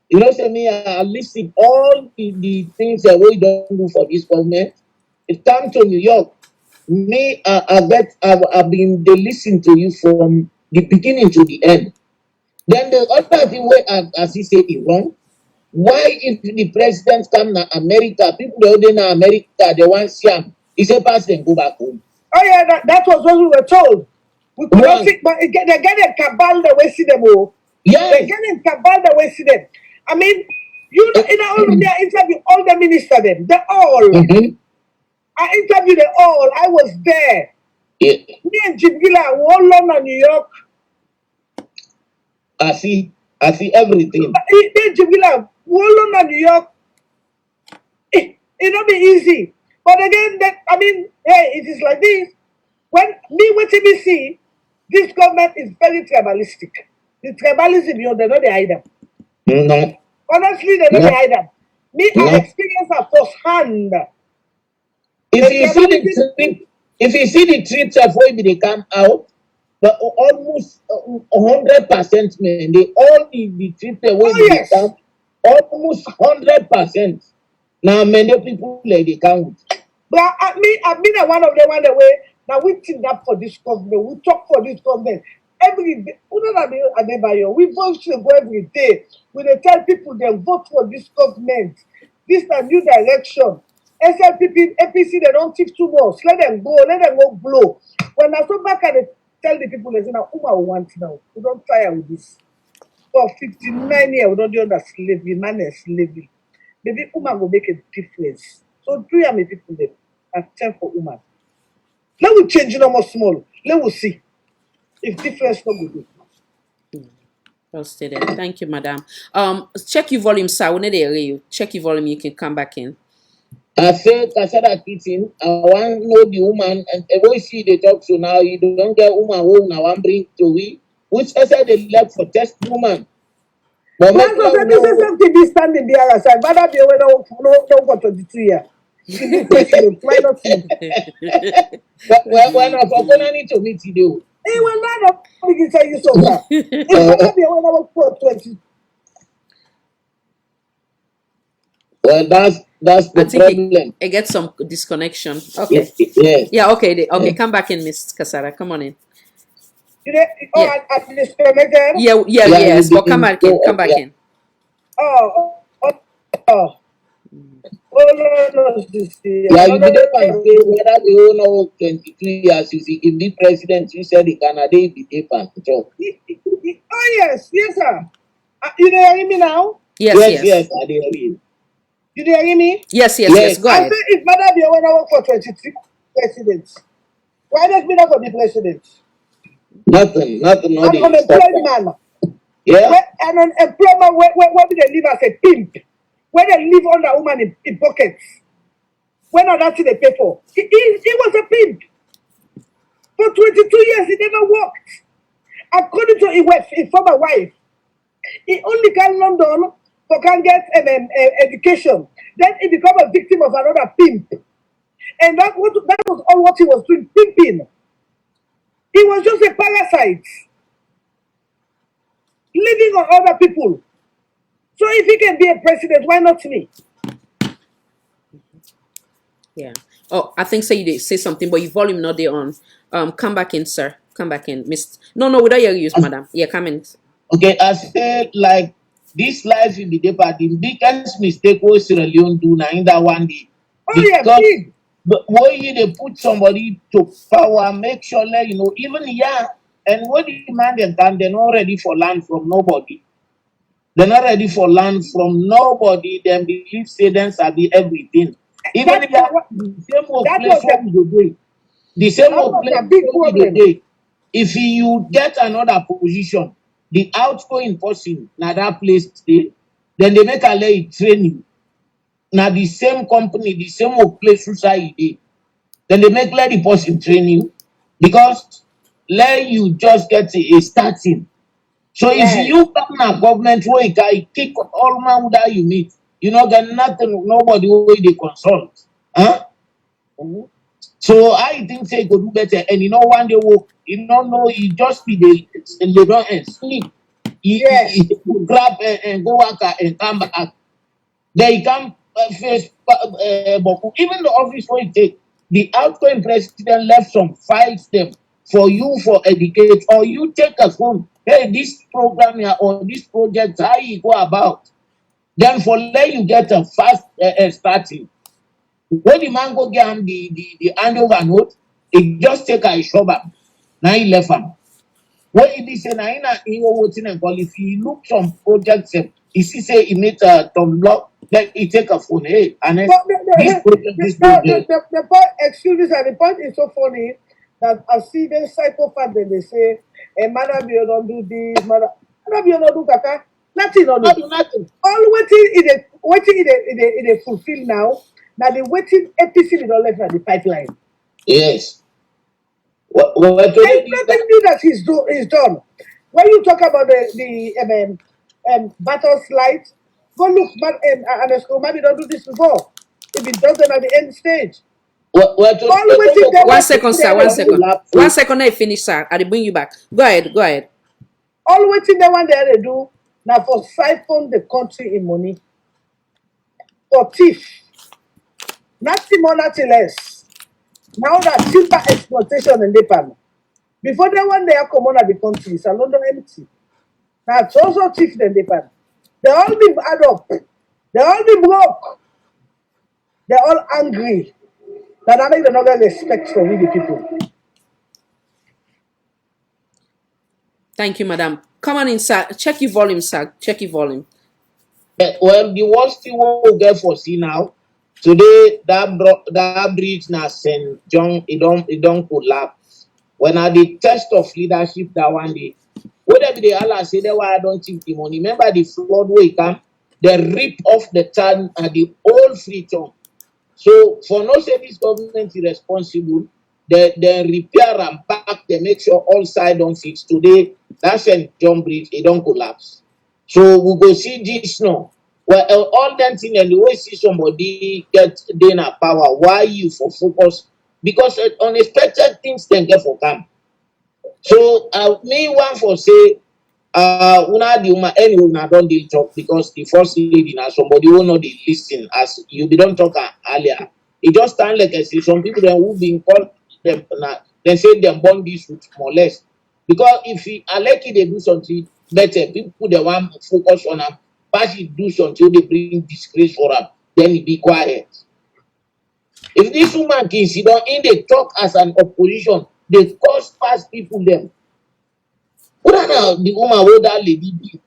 You know, say me, I listed all the things that we don't do for this government. It come to New York. Me, I've been listening to you from the beginning to the end. Then the other thing where, as he said, is wrong. Why, if the president come to America, people they in America, they want Siam, he said, pass them, go back home. Oh yeah, that was what we were told. We could not see, but they get a cabal the way see them all. Yes. They get a cabal the way see them. I mean, you know, in all of their interview, all the ministers, them, they all. I interviewed them all. I was there. Yeah. Me and Jibgila were all London, New York. I see everything. Me and Jibgila were all London, New York. It not be easy. But again, I mean, hey, it is like this. When me with TBC, this government is very tribalistic. The tribalism, you know, they know they hide them. No. Honestly, they know they hide them. Me, I experience a firsthand. If you see the trips of where they come out, but almost 100%, man, they all the trips where they come, almost 100%. Now many people like they count. But I've been one of them one the way. Now we team up for this government. We talk for this government every day. We vote to go every day. We they tell people they vote for this government. This is a new direction. SLPP, APC, they don't teach too much. Let them go blow. When I go back and tell the people, they say, now, who I want now? We don't tire with this. For 59 years, we don't do under slavery, man and slavery. Maybe woman will make a difference. So do you have people there? And time for woman. Let we change it almost small. Let we see if difference not good. Well stated. Thank you, madam. Check your volume, sir. When they hear you, check your volume. You can come back in. I said, Kasada Kitchen, I want to know the woman, and every see the talk so now you don't get woman home now. I'm bring to we, which I said they left for test woman. But this is something be standing there as I better be aware no for 22 years. Why not? When I'm going need to meet you. Hey, well, now we can tell you so far. If better be aware no for 20. Well, that's the problem. It gets some disconnection. Okay. Yes. Yeah. Okay. Okay. Come back in, Miss Kasara. Come on in. At disconnected? Yes. But come back in. Come back in. Oh. No. Yeah, you didn't say whether we own all 22 years. You see, if the president, you said the Canada be different. Oh, yes, sir. You hear me now? Yes, I did hear you. You hear me? Yes. Go ahead. I say if Madam when I work for 23 presidents, why not me not for the president? Nothing. An unemployed man. Yeah. An unemployed man where they live as a pimp. Where they live under a woman in pockets. When that's what they pay for. He was a pimp. For 22 years, he never worked. According to his former wife, he only can London for can get an education. Then he become a victim of another pimp. And that was all what he was doing, pimping. He was just a parasite, living on other people. So if he can be a president, why not me? Yeah. Oh, I think say you did say something, but your volume not there on. Come back in, sir. Come back in, Miss. No, without your use, madam. Yeah, come in. Okay, I say like this life in the paper, the biggest mistake was Sierra Leone do now in that one day. Because when they put somebody to power, make sure that even and when the man they done, they're not ready for land from nobody. They're not ready for land from nobody. They believe students are the everything. Even the same old place where we go do. The same old place where we go do. If you get another position, the outgoing person na that place stay, then they make a lay training. Now the same company, the same old place society, then they make let the person training because let you just get a starting. So if you come a government where you can kick all man that you meet, you know get nothing, nobody will they consult. Huh? So I think say go do better, and one day work, no, you just be the labor and sleep. You grab and go work and come back. They come face Boku. Even the office where you take, the outgoing president left some files them for you for educate, or you take a phone. Hey, this program here or this project, how you go about? Then for let you get a fast starting. When the man go get him the handover note, it just take a shovel. Now he left him. When he be say now he waiting and call. If he look some projects, he see say he made a thumb block, then he take a phone. Hey, and then this project. The point, excuse me, sir, the point is so funny that I see the psychopath then they say, Madam, you don't do this, Madam, you don't do kaka. Nothing, nothing. All waiting in a fulfill now. Now the waiting APC is not left at the pipeline. Yes. There's nothing new that he's done. When you talk about the battle slides, go look, maybe don't do this before. If it does them at the end stage. One second, sir. 1 second. 1 second. I finish, sir. I'll bring you back. Go ahead. All waiting the one they do now for siphon the country in money. For thief. Nothing more, nothing less. Now that cheaper exploitation in Nepal. Before the one they are common at the country, it's a London empty. Now it's also thief than Nepal. They all be bad up. They all be broke. They're all angry. That I make another respect for we the people. Thank you, madam. Come on in, sir. Check your volume, sir. Check your volume. Well, the worst thing we get for see now, today that bridge now St. John, it don't collapse. When I the test of leadership that one day, whatever they all say, that why I don't think the money. Remember the flood way come, they rip off the town and the old free town. So for no say this government is responsible, they repair and back, they make sure all sides don't fix. Today, that St. John bridge, it don't collapse. So we go see this now. Well, all that thing and the way see somebody get dinner power, why you for focus? Because unexpected things can get for come. So me one for say una the woman anyway una don't deal talk because the first lady now somebody who know the listen as you be don't talk earlier. It just stand like I say some people then who been called them now they say them born this with more or less. Because if I like they do something better, people they want to focus on them, but he do something they bring disgrace for them, then he be quiet. If this woman can sit down in the talk as an opposition, they cause past people them. What are the woman who that lady be?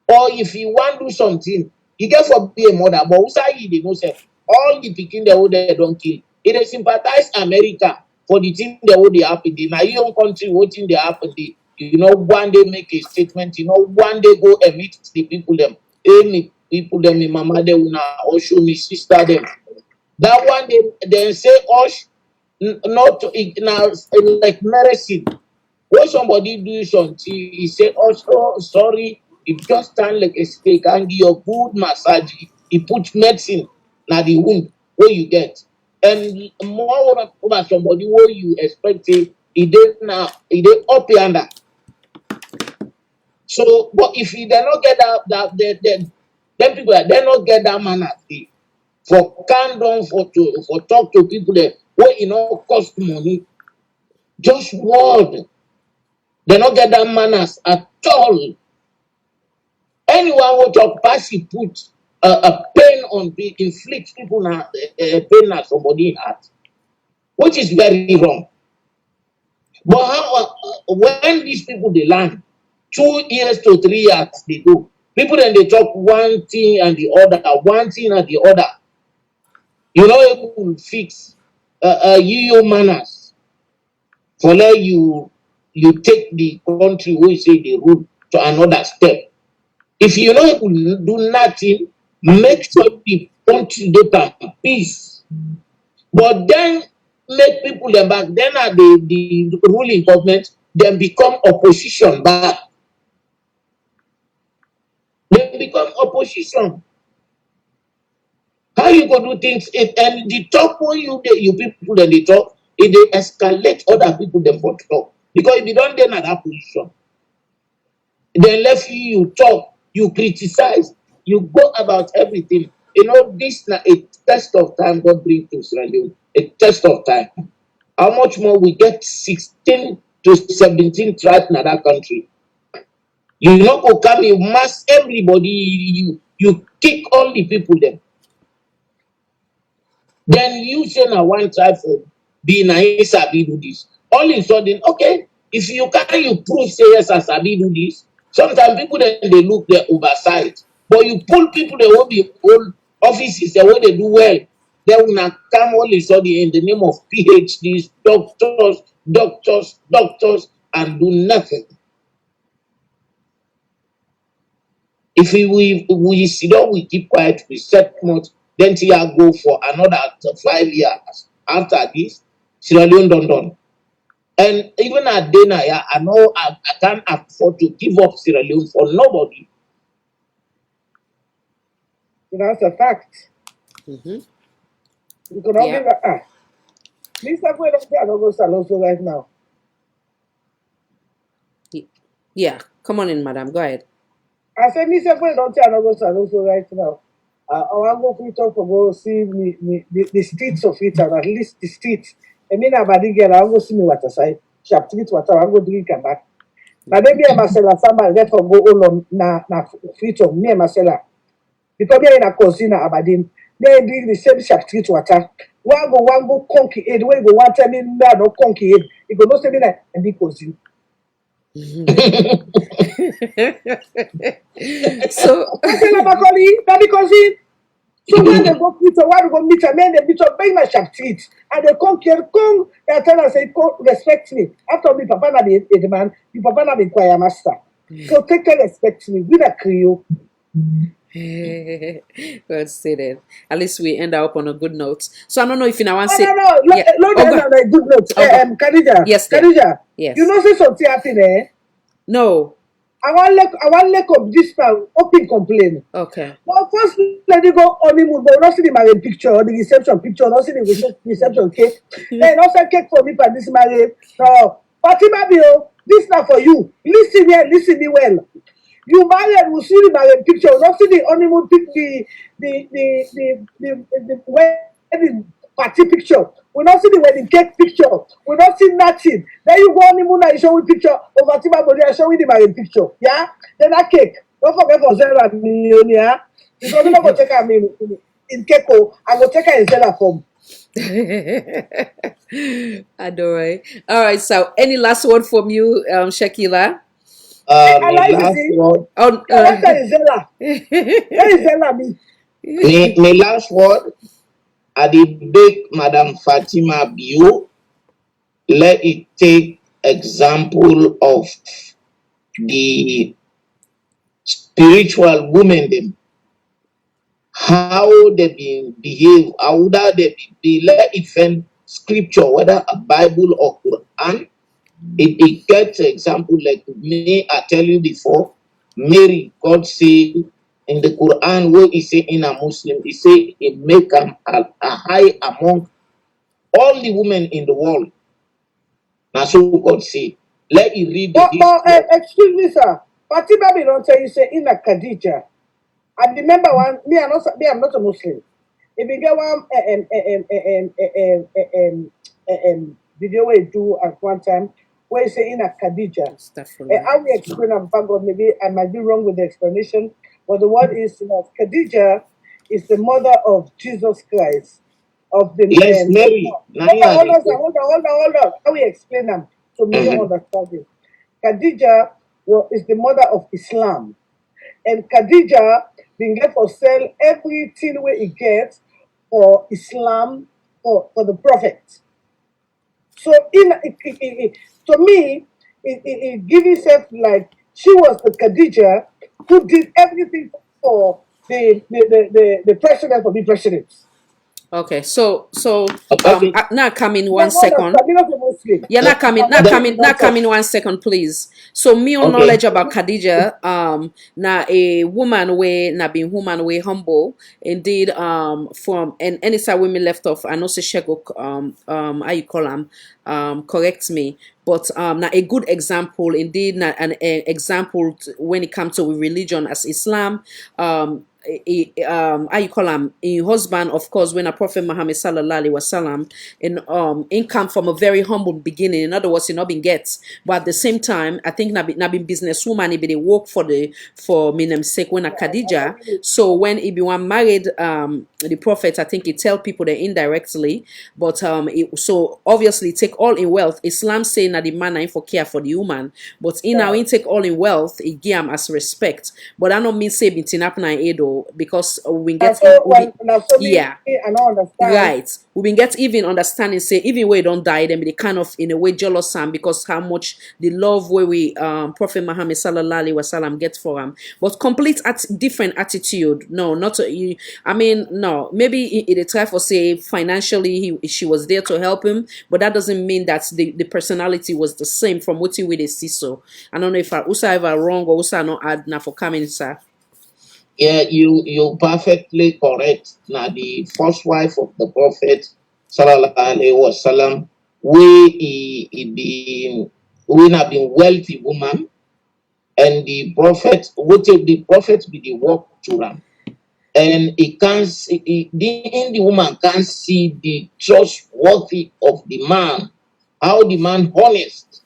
Or if you want to do something, you get for be a mother, but who say they know say all the picking the old they don't kill. It is sympathize America for the thing the way they happen. The Nigerian country waiting they happen. One day make a statement, one day go and meet the people them. Any people them, my mama they will now show me sister them. That one they say us not to now like medicine. When somebody do something, he say, "Oh, sorry, it just stand like a steak and give you good massage." He put medicine na the wound where you get, and more over somebody where you expect He did now, he did up yonder. So, but if you they not get them people they not get that man at the for calm down for talk to people there where it not cost money. Just word. They not get that manners at all. Anyone who talk pass he put a pain on the inflict people now pain at somebody in heart, which is very wrong. But how when these people they learn 2 years to 3 years they go, people then they talk one thing and the other, one thing and the other. You know, able to fix your manners for let you take the country where you say the rule to another step. If you know able to do nothing, make sure the country they peace. But then make people them back, then are the ruling government, then become opposition back. They become opposition. How you go do things? And the talk when you people then they talk, it they escalate other people them for talk. Because if you don't then at that position, then left you talk, you criticize, you go about everything. You know, this is a test of time God bring to Israel. A test of time. How much more we get 16 to 17 tribes in that country? You know, go come, you mass everybody, you kick all the people there. Then you say now one tribe for being a sabi do this. All of a sudden, okay, if you can you prove say yes I sabi do this, sometimes people then they look their oversight. But you pull people they will be old offices, the way they do well. They will not come all of a sudden in the name of PhDs, doctors, and do nothing. If we sit down, we keep quiet, we set much, then till go for another 5 years. After this, Sierra Leone done. And even at dinner, I know I can't afford to give up Sierra Leone for nobody. That's a fact. You could not give a Mr. Boy don't care about Saloso right now. Yeah, come on in, madam. Go ahead. I said Mr. Boy don't care about Saloso right now. I want to go free talk for go see the streets of it, and at least the streets. I mean, I'm a girl. I want to see me what I say. Sharp treat water. I want to go drink and back. Now maybe I'm a seller. Somebody let her go on na free talk. Me and Marcella. Because me in a cousin Aberdeen. They drink the same sharp treat water. One go conky head. When go one tell me no conky head. It go not say me like a big cousin. So I tell her Macaulay, that cousin. So when they go meet her, why they go meet her, man, they meet her, bring my sharp teeth. And they come here, come, they tell her, say, come, respect me. After me, Papa na be a man, you Papa na be choir master. So take care, respect me. We that Creole. Well stated. At least we end up on a good note. So I don't know if you now want to say. No, end on a good note. Khadija. Yes, Khadija. yes. You know, say something happen, eh? No. I want let up this now, open complaint. Okay. Well, first, let you go honeymoon, but not see the marriage picture or the reception picture, not see the reception cake. Then also cake for me for this marriage. No, Fatima, this now for you. Listen here, listen me well. You married, will see the marriage picture, not see the honeymoon picture, the wedding party picture. We not see the wedding cake picture. We not see nothing. Then you go honeymoon and you show me picture of Fatima body and show me the marriage picture. Yeah? Then that cake. Don't forget for Zara millionaire. Because I'm not going to take her in Keko. I will take her in Zara form. Adore. All right. So, any last word from you, Shakila? I like to see. Oh, that is Zara. That is Zara me. My last word, I did beg Madam Fatima Bio, let it take example of the spiritual women them. How they behave, how they be let it find scripture, whether a Bible or Quran. It gets example like me, I tell you before, Mary, God say in the Quran where he say in a Muslim, he say it make a high among all the women in the world. Now so God say, let you read But, this. excuse me, sir. Fatima be don't tell you say in a Khadija. I remember one. I'm not a Muslim. If you get one video we do at one time where you say in a Khadija. I will explain them. Thank God, maybe I might be wrong with the explanation, but the word is Khadija is the mother of Jesus Christ of the Yes, Mary. hold on. How we explain them so me understand it. Khadija is the mother of Islam. And Khadija been get for sell everything where he gets for Islam for the prophet. So to me, it give itself like she was the Khadija who did everything for the president of the president. Okay, so now come in one Not second. understand, me not a Muslim. Yeah, not coming 1 second, please. So me on knowledge about Khadija, na a woman way na being woman way humble. Indeed, from and any side women left off, I know say Shego how you call them correct me. But na a good example, indeed, na an example when it comes to religion as Islam. How you call him in husband, of course, when a Prophet Muhammad sallallahu alaihi wasallam in come from a very humble beginning. In other words, he not been gets, but at the same time, I think not been businesswoman. He be they work for Minem sake when a Khadija. So when he be one married the Prophet, I think he tell people that indirectly, but so obviously take all in wealth. Islam saying that the man ain't for care for the woman, but in now he take all in wealth, he give him as respect. But I don't mean say between up and Edo because we get yeah. Right. We been get even understanding say even where don't die them they kind of in a way jealous am because how much the love where we Prophet Muhammad sallallahu alaihi wasallam get for him. But complete different attitude. No, not I mean no. Maybe it try for say financially she was there to help him, but that doesn't mean that the personality was the same from what you would see. So I don't know if I also ever wrong or also not add now for coming, sir. Yeah, you perfectly correct. Now the first wife of the Prophet sallallahu alaihi wasallam, we have been wealthy woman, and the Prophet, what if the Prophet be the work to them, and he can't see, the woman can't see the trustworthy of the man, how the man honest.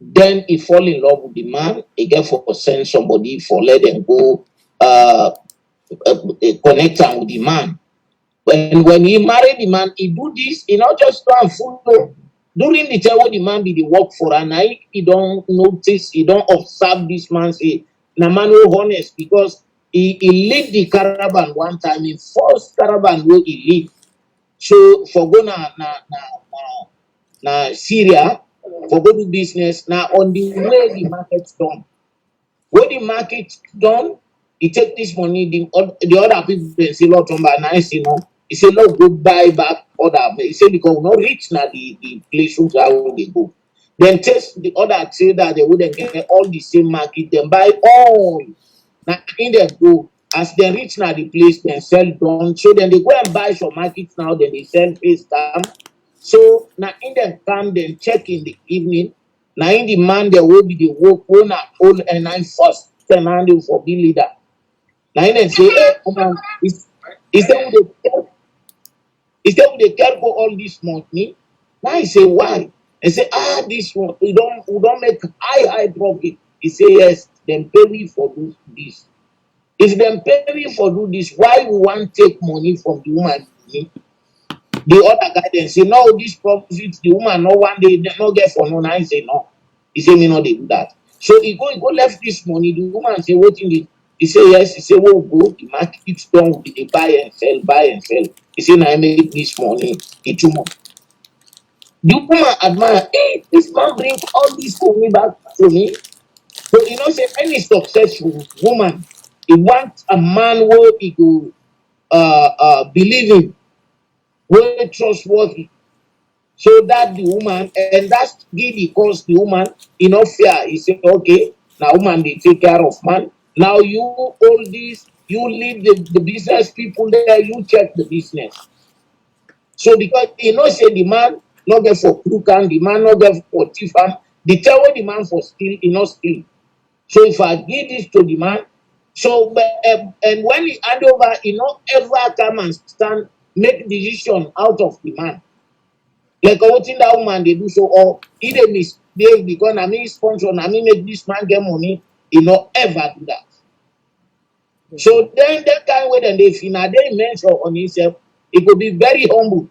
Then he fall in love with the man. He get for send somebody for let them go. Connect with the man. When he married the man, he do this, he not just go and follow. During the time when the man be the work for an eye, he don't notice, he don't observe this man say, na man no honest because he lead the caravan one time, in first caravan where he lead. So for go na Syria, for go do business, now on the way the market's done. When the market's done, he take this money, the other people they say, Lord, nice, you know. He said, Lord, go buy back other. He said, because we not reach now the place where they go. Then test the other say that they wouldn't get all the same market, then buy all. Now in them go, as they reach now the place, then sell done. So then they go and buy some markets now, then they sell face time. So now in them come, then check in the evening. Now in the man there will be the work owner, all and I first turn handle for the leader. Now in them say, hey, man, is that they care for all this money? Now he say, why? They say, this one, we don't make high profit. He say, yes, then pay me for do this. If them pay me for do this, why we want to take money from the woman? The other guy then say, no, this profit, the woman, no one day, they no get for no. Now he say, no. He say, me no, they do that. So he go left this money. The woman say, what in the? He say, yes. He say, well, go. The market's done. They buy and sell. He say, now I make this money. He too much. The woman admire, hey, this man bring all this money back to me. So you know, say any successful woman, he wants a man where he go believe in, where trustworthy. So that the woman, and that's really cause the woman, you know, fear. He say, okay, now woman, they take care of man. Now you all this, you lead the business people there, you check the business. So because you know, say the man no get for crook hand, the man no get for thief hand. The tell what the man for steal, he not steal. So if I give this to the man, so and when he hand over, he not ever come and stand make decision out of the man. Like what in that woman they do so, or he dey misbehave because I mean sponsor, I mean make this man get money, he not ever do that. So then that kind way then they feel now they mention on himself, he could be very humble.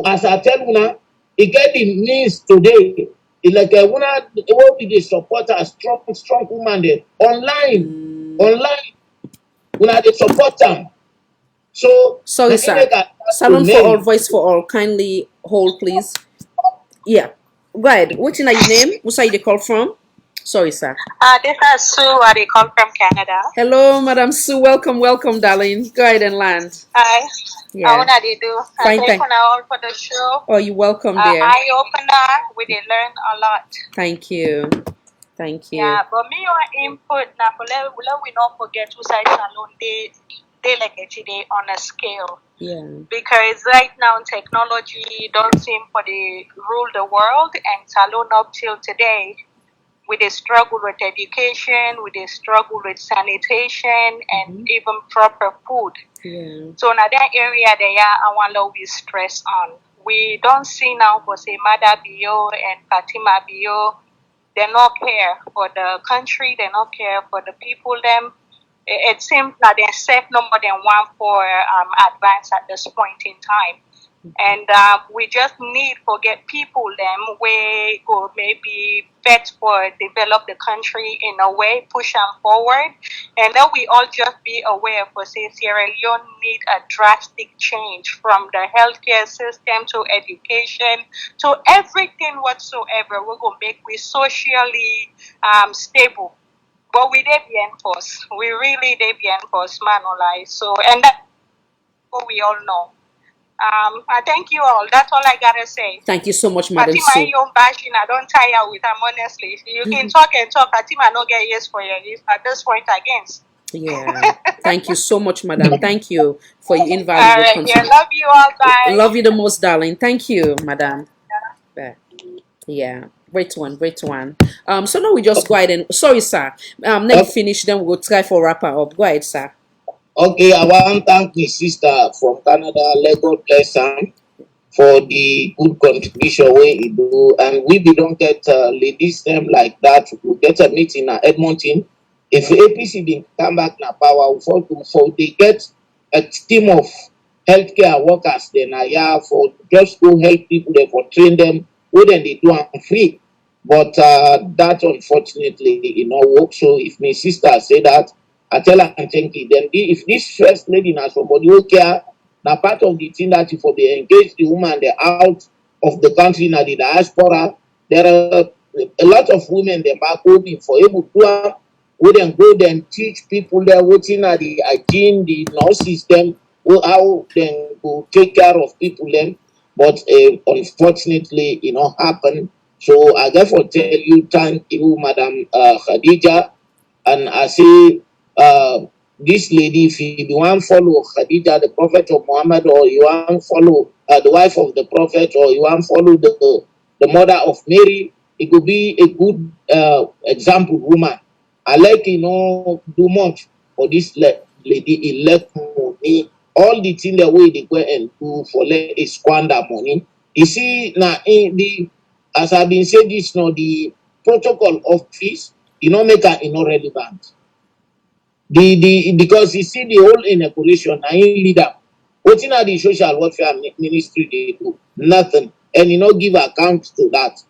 As I tell you now, he get the means today. It's like a woman will be the supporter, strong woman there. Online. When they support them. So sorry, sir. Salon for all, voice for all. Kindly hold, please. Yeah. Go ahead. What's your name? What's you call from? Sorry, sir. This is Sue. They come from Canada. Hello, Madam Sue. Welcome, darling. Go ahead and land. Hi. Yeah. How do do? Fine, thank you all for the show. Oh, you're welcome, dear. Eye opener. We did learn a lot. Thank you. Thank you. Yeah, but me your input now. We not forget to say salon they like today on a scale. Yeah. Because right now technology don't seem for the rule the world, and salon up till today, with a struggle with education, with a struggle with sanitation, and even proper food. Yeah. So in that area there, I want to we stress on. We don't see now for say Mother Bio and Fatima Bio, they not care for the country, they not care for the people them. It seems that they set no more than one for advance at this point in time. And we just need to get people them where go maybe bet for develop the country in a way, push them forward. And then we all just be aware for say Sierra Leone need a drastic change from the healthcare system to education to everything whatsoever. We're going to make we socially stable. But we did be enforced. We really did be enforced, man. So, and that's what we all know. I thank you all. That's all I gotta say. Thank you so much, Madam Sue. Fatima, bashing. I don't tire with them, honestly. You can talk and talk. Fatima, no get yes for you. At this point, against. Yeah. Thank you so much, Madam. Thank you for your invaluable All right. contribution. Yeah, love you all. Bye. Love you the most, darling. Thank you, Madam. Yeah. Great one. So now we just go ahead and sorry, sir. Next finish, then we'll try for wrap up. Go ahead, sir. Okay, I want to thank my sister from Canada, let God bless her, for the good contribution we do. And we don't get ladies them like that. We get a meeting at Edmonton. If APC didn't come back na power, for they get a team of healthcare workers, then for just go help people, they for train them, then they do it free. But that unfortunately, work. So if my sister say that, I tell her and thank you. Then if this first lady now somebody who care, now part of the thing that if they engage the woman, they're out of the country, now the diaspora, there are a lot of women they back home for able to we then go then teach people there waiting at the hygiene, the nurses them, how then go take care of people them. But unfortunately, happen. So I therefore tell you, thank you, Madam Khadija, and I say this lady, if you want to follow Khadija, the prophet of Muhammad, or you want to follow the wife of the prophet, or you want to follow the mother of Mary, it could be a good example woman. I like do much for this lady. Elect money, all the things the way they go and do for let it squander money. You see now as I've been saying this now, the protocol office, make her relevant. Because you see the whole inauguration, I ain't leader. What in the social welfare ministry they do? Nothing. And give account to that.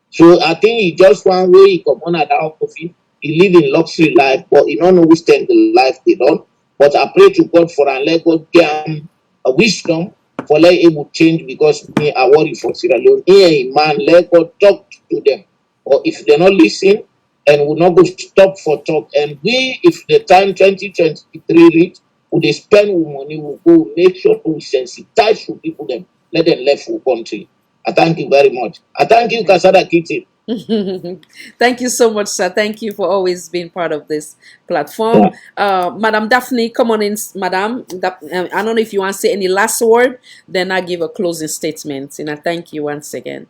So I think he just one way he come on at the office. He live in luxury life, but he don't understand the life they don't. But I pray to God for and let God give him a wisdom for let able change, because me I worry for Sierra Leone. Here, man, let God talk to them. Or if they not listen, and will not go stop for talk. And we, if the time 2023 reach, would they spend money, will go make sure we sensitize to people them, let them left for country. I thank you very much. I thank you, Kasada Kitty. Thank you so much, sir. Thank you for always being part of this platform. Madam Daphne, come on in, Madam. I don't know if you want to say any last word, then I give a closing statement. And I thank you once again.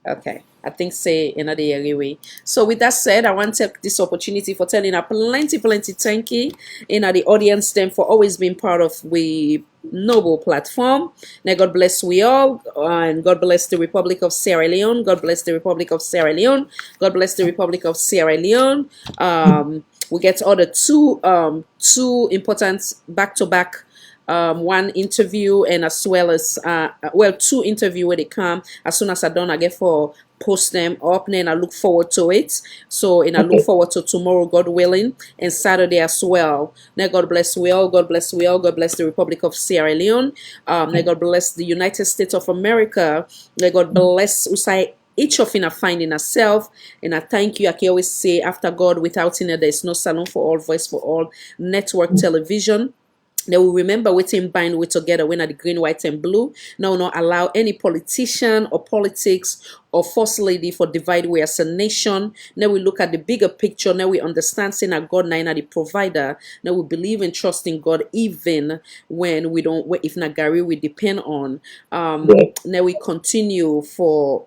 Okay, I think say another anyway. So with that said, I want to take this opportunity for telling a plenty thank you in the audience them for always being part of we noble platform. Now God bless we all, and God bless the Republic of Sierra Leone. God bless the Republic of Sierra Leone. God bless the Republic of Sierra Leone. We get other two important back-to-back one interview, and as well as two interview where they come. As soon as I done, I get for post them up, and I look forward to it. So, and I look forward to tomorrow, God willing, and Saturday as well. Now God bless we all. God bless we all. God bless the Republic of Sierra Leone. May God bless the United States of America. May God bless Usai. Each of you are finding ourselves, and I thank you. I can always say, after God, without there is no salon for all, voice for all, network television. Now we remember waiting bind we together when at the green, white, and blue. Now not allow any politician or politics or first lady for divide we as a nation. Now we look at the bigger picture. Now we understand saying that God now the provider. Now we believe and trust in God even when we don't, if not Gary we depend on. Now we continue for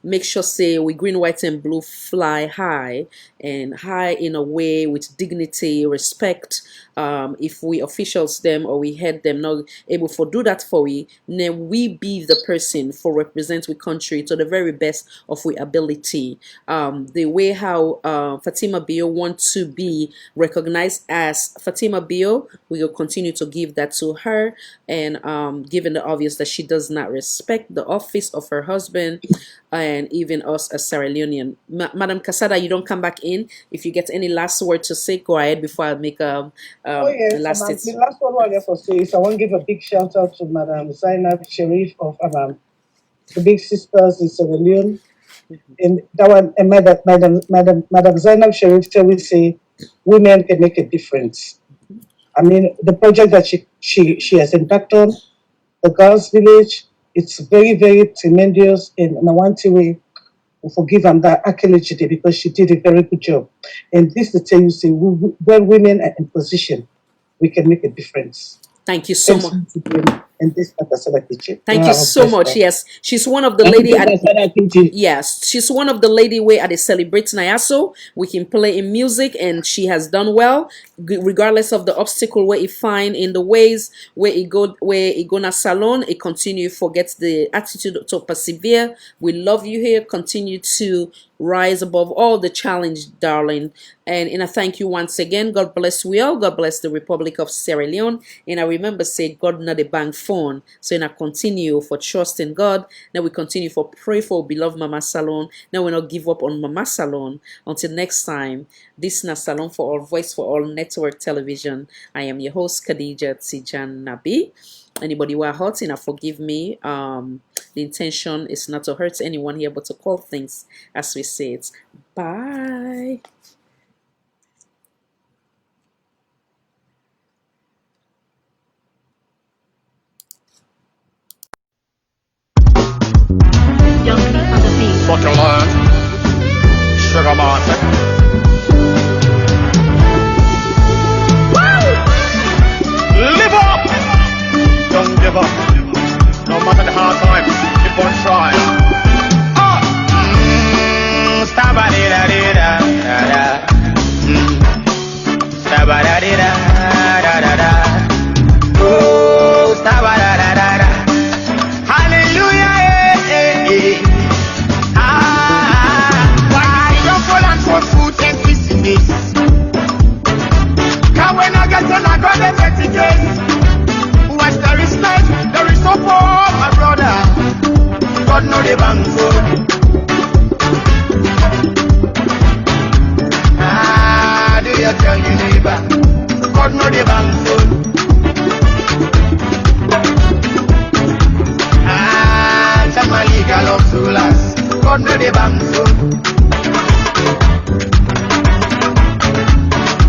make sure say we green, white, and blue fly high, and high in a way with dignity, respect. If we officials them or we head them not able to do that for we, then we be the person for represent we country to the very best of we ability. The way how Fatima Bio want to be recognized as Fatima Bio, we will continue to give that to her, and given the obvious that she does not respect the office of her husband and even us as Sierra Leonean. Madam Casada, you don't come back in. If you get any last word to say, go ahead before I make a last statement. The last one I have to say is I want to give a big shout out to Madam Zainab Sharif of the Big Sisters in Sierra Leone. And that one, and Madam Zainab Sharif always say women can make a difference. I mean, the project that she has embarked on, the Girls Village, it's very tremendous, and I want to forgive them that accolade today because she did a very good job. And this is the thing you say, when women are in position, we can make a difference. Thank you so much. And this Thank you so much. Yes, she's one of the lady. Yes, she's one of the lady where at the celebrate Nayaso. We can play in music, and she has done well, regardless of the obstacle where it find in the ways where it go na salon. It continue forgets the attitude to persevere. We love you here. Continue to rise above all the challenge, darling. And I thank you once again. God bless we all. God bless the Republic of Sierra Leone. And I remember say God not a bank phone. So I continue for trust in God. Now we continue for pray for beloved Mama Salon. Now we not give up on Mama Salon. Until next time, this is Salon for All, Voice for All Network Television. I am your host, Khadija TEJAN NABIE. Anybody who are hurting, forgive me. The intention is not to hurt anyone here, but to call things as we say it. Bye. What you learn, Sugar Martin. Live up! Don't give up. No matter the hard times, keep on trying. Stabba-dee-da-dee-da-da-da. Stabba-da-dee-da-da-da-da. Oh, stabba-da-da-da-da. Hallelujah, why don't go and for food and business? Come when I get on, I got the 30 days. What's the respect? There is no for my brother. God know the bank for. Do you tell your neighbor? God know the bank for. My legal of rulers, God know the bank for.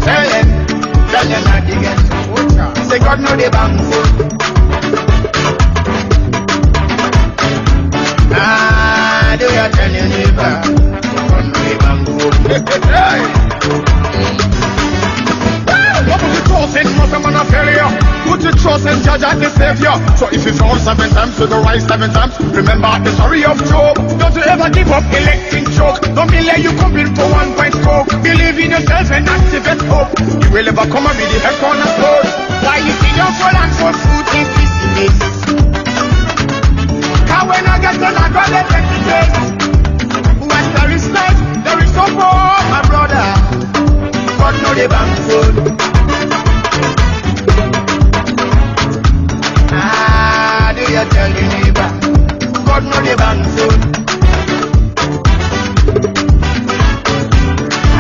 Tell them not to get. Say God know the bank for. Do send TEJAN the savior. So if you fall 7 times, you go rise 7 times. Remember the story of Job. Don't you ever give up electing choke. Don't be like you come in for 1 point coke. Believe in yourself and activate hope. You will ever come and be the head cornerstone. Why you see your full and full food in this? Cause when I get done, I go let them take. When there is life, there is hope, my brother. God know the bank food. Ah, do you tell your neighbor? God know the bank food.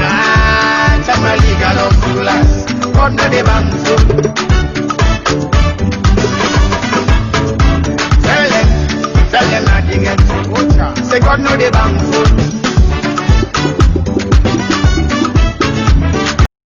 Ah, tell my legal of rulers. God know the bank food. Tell them not to get. Say God know the bank food.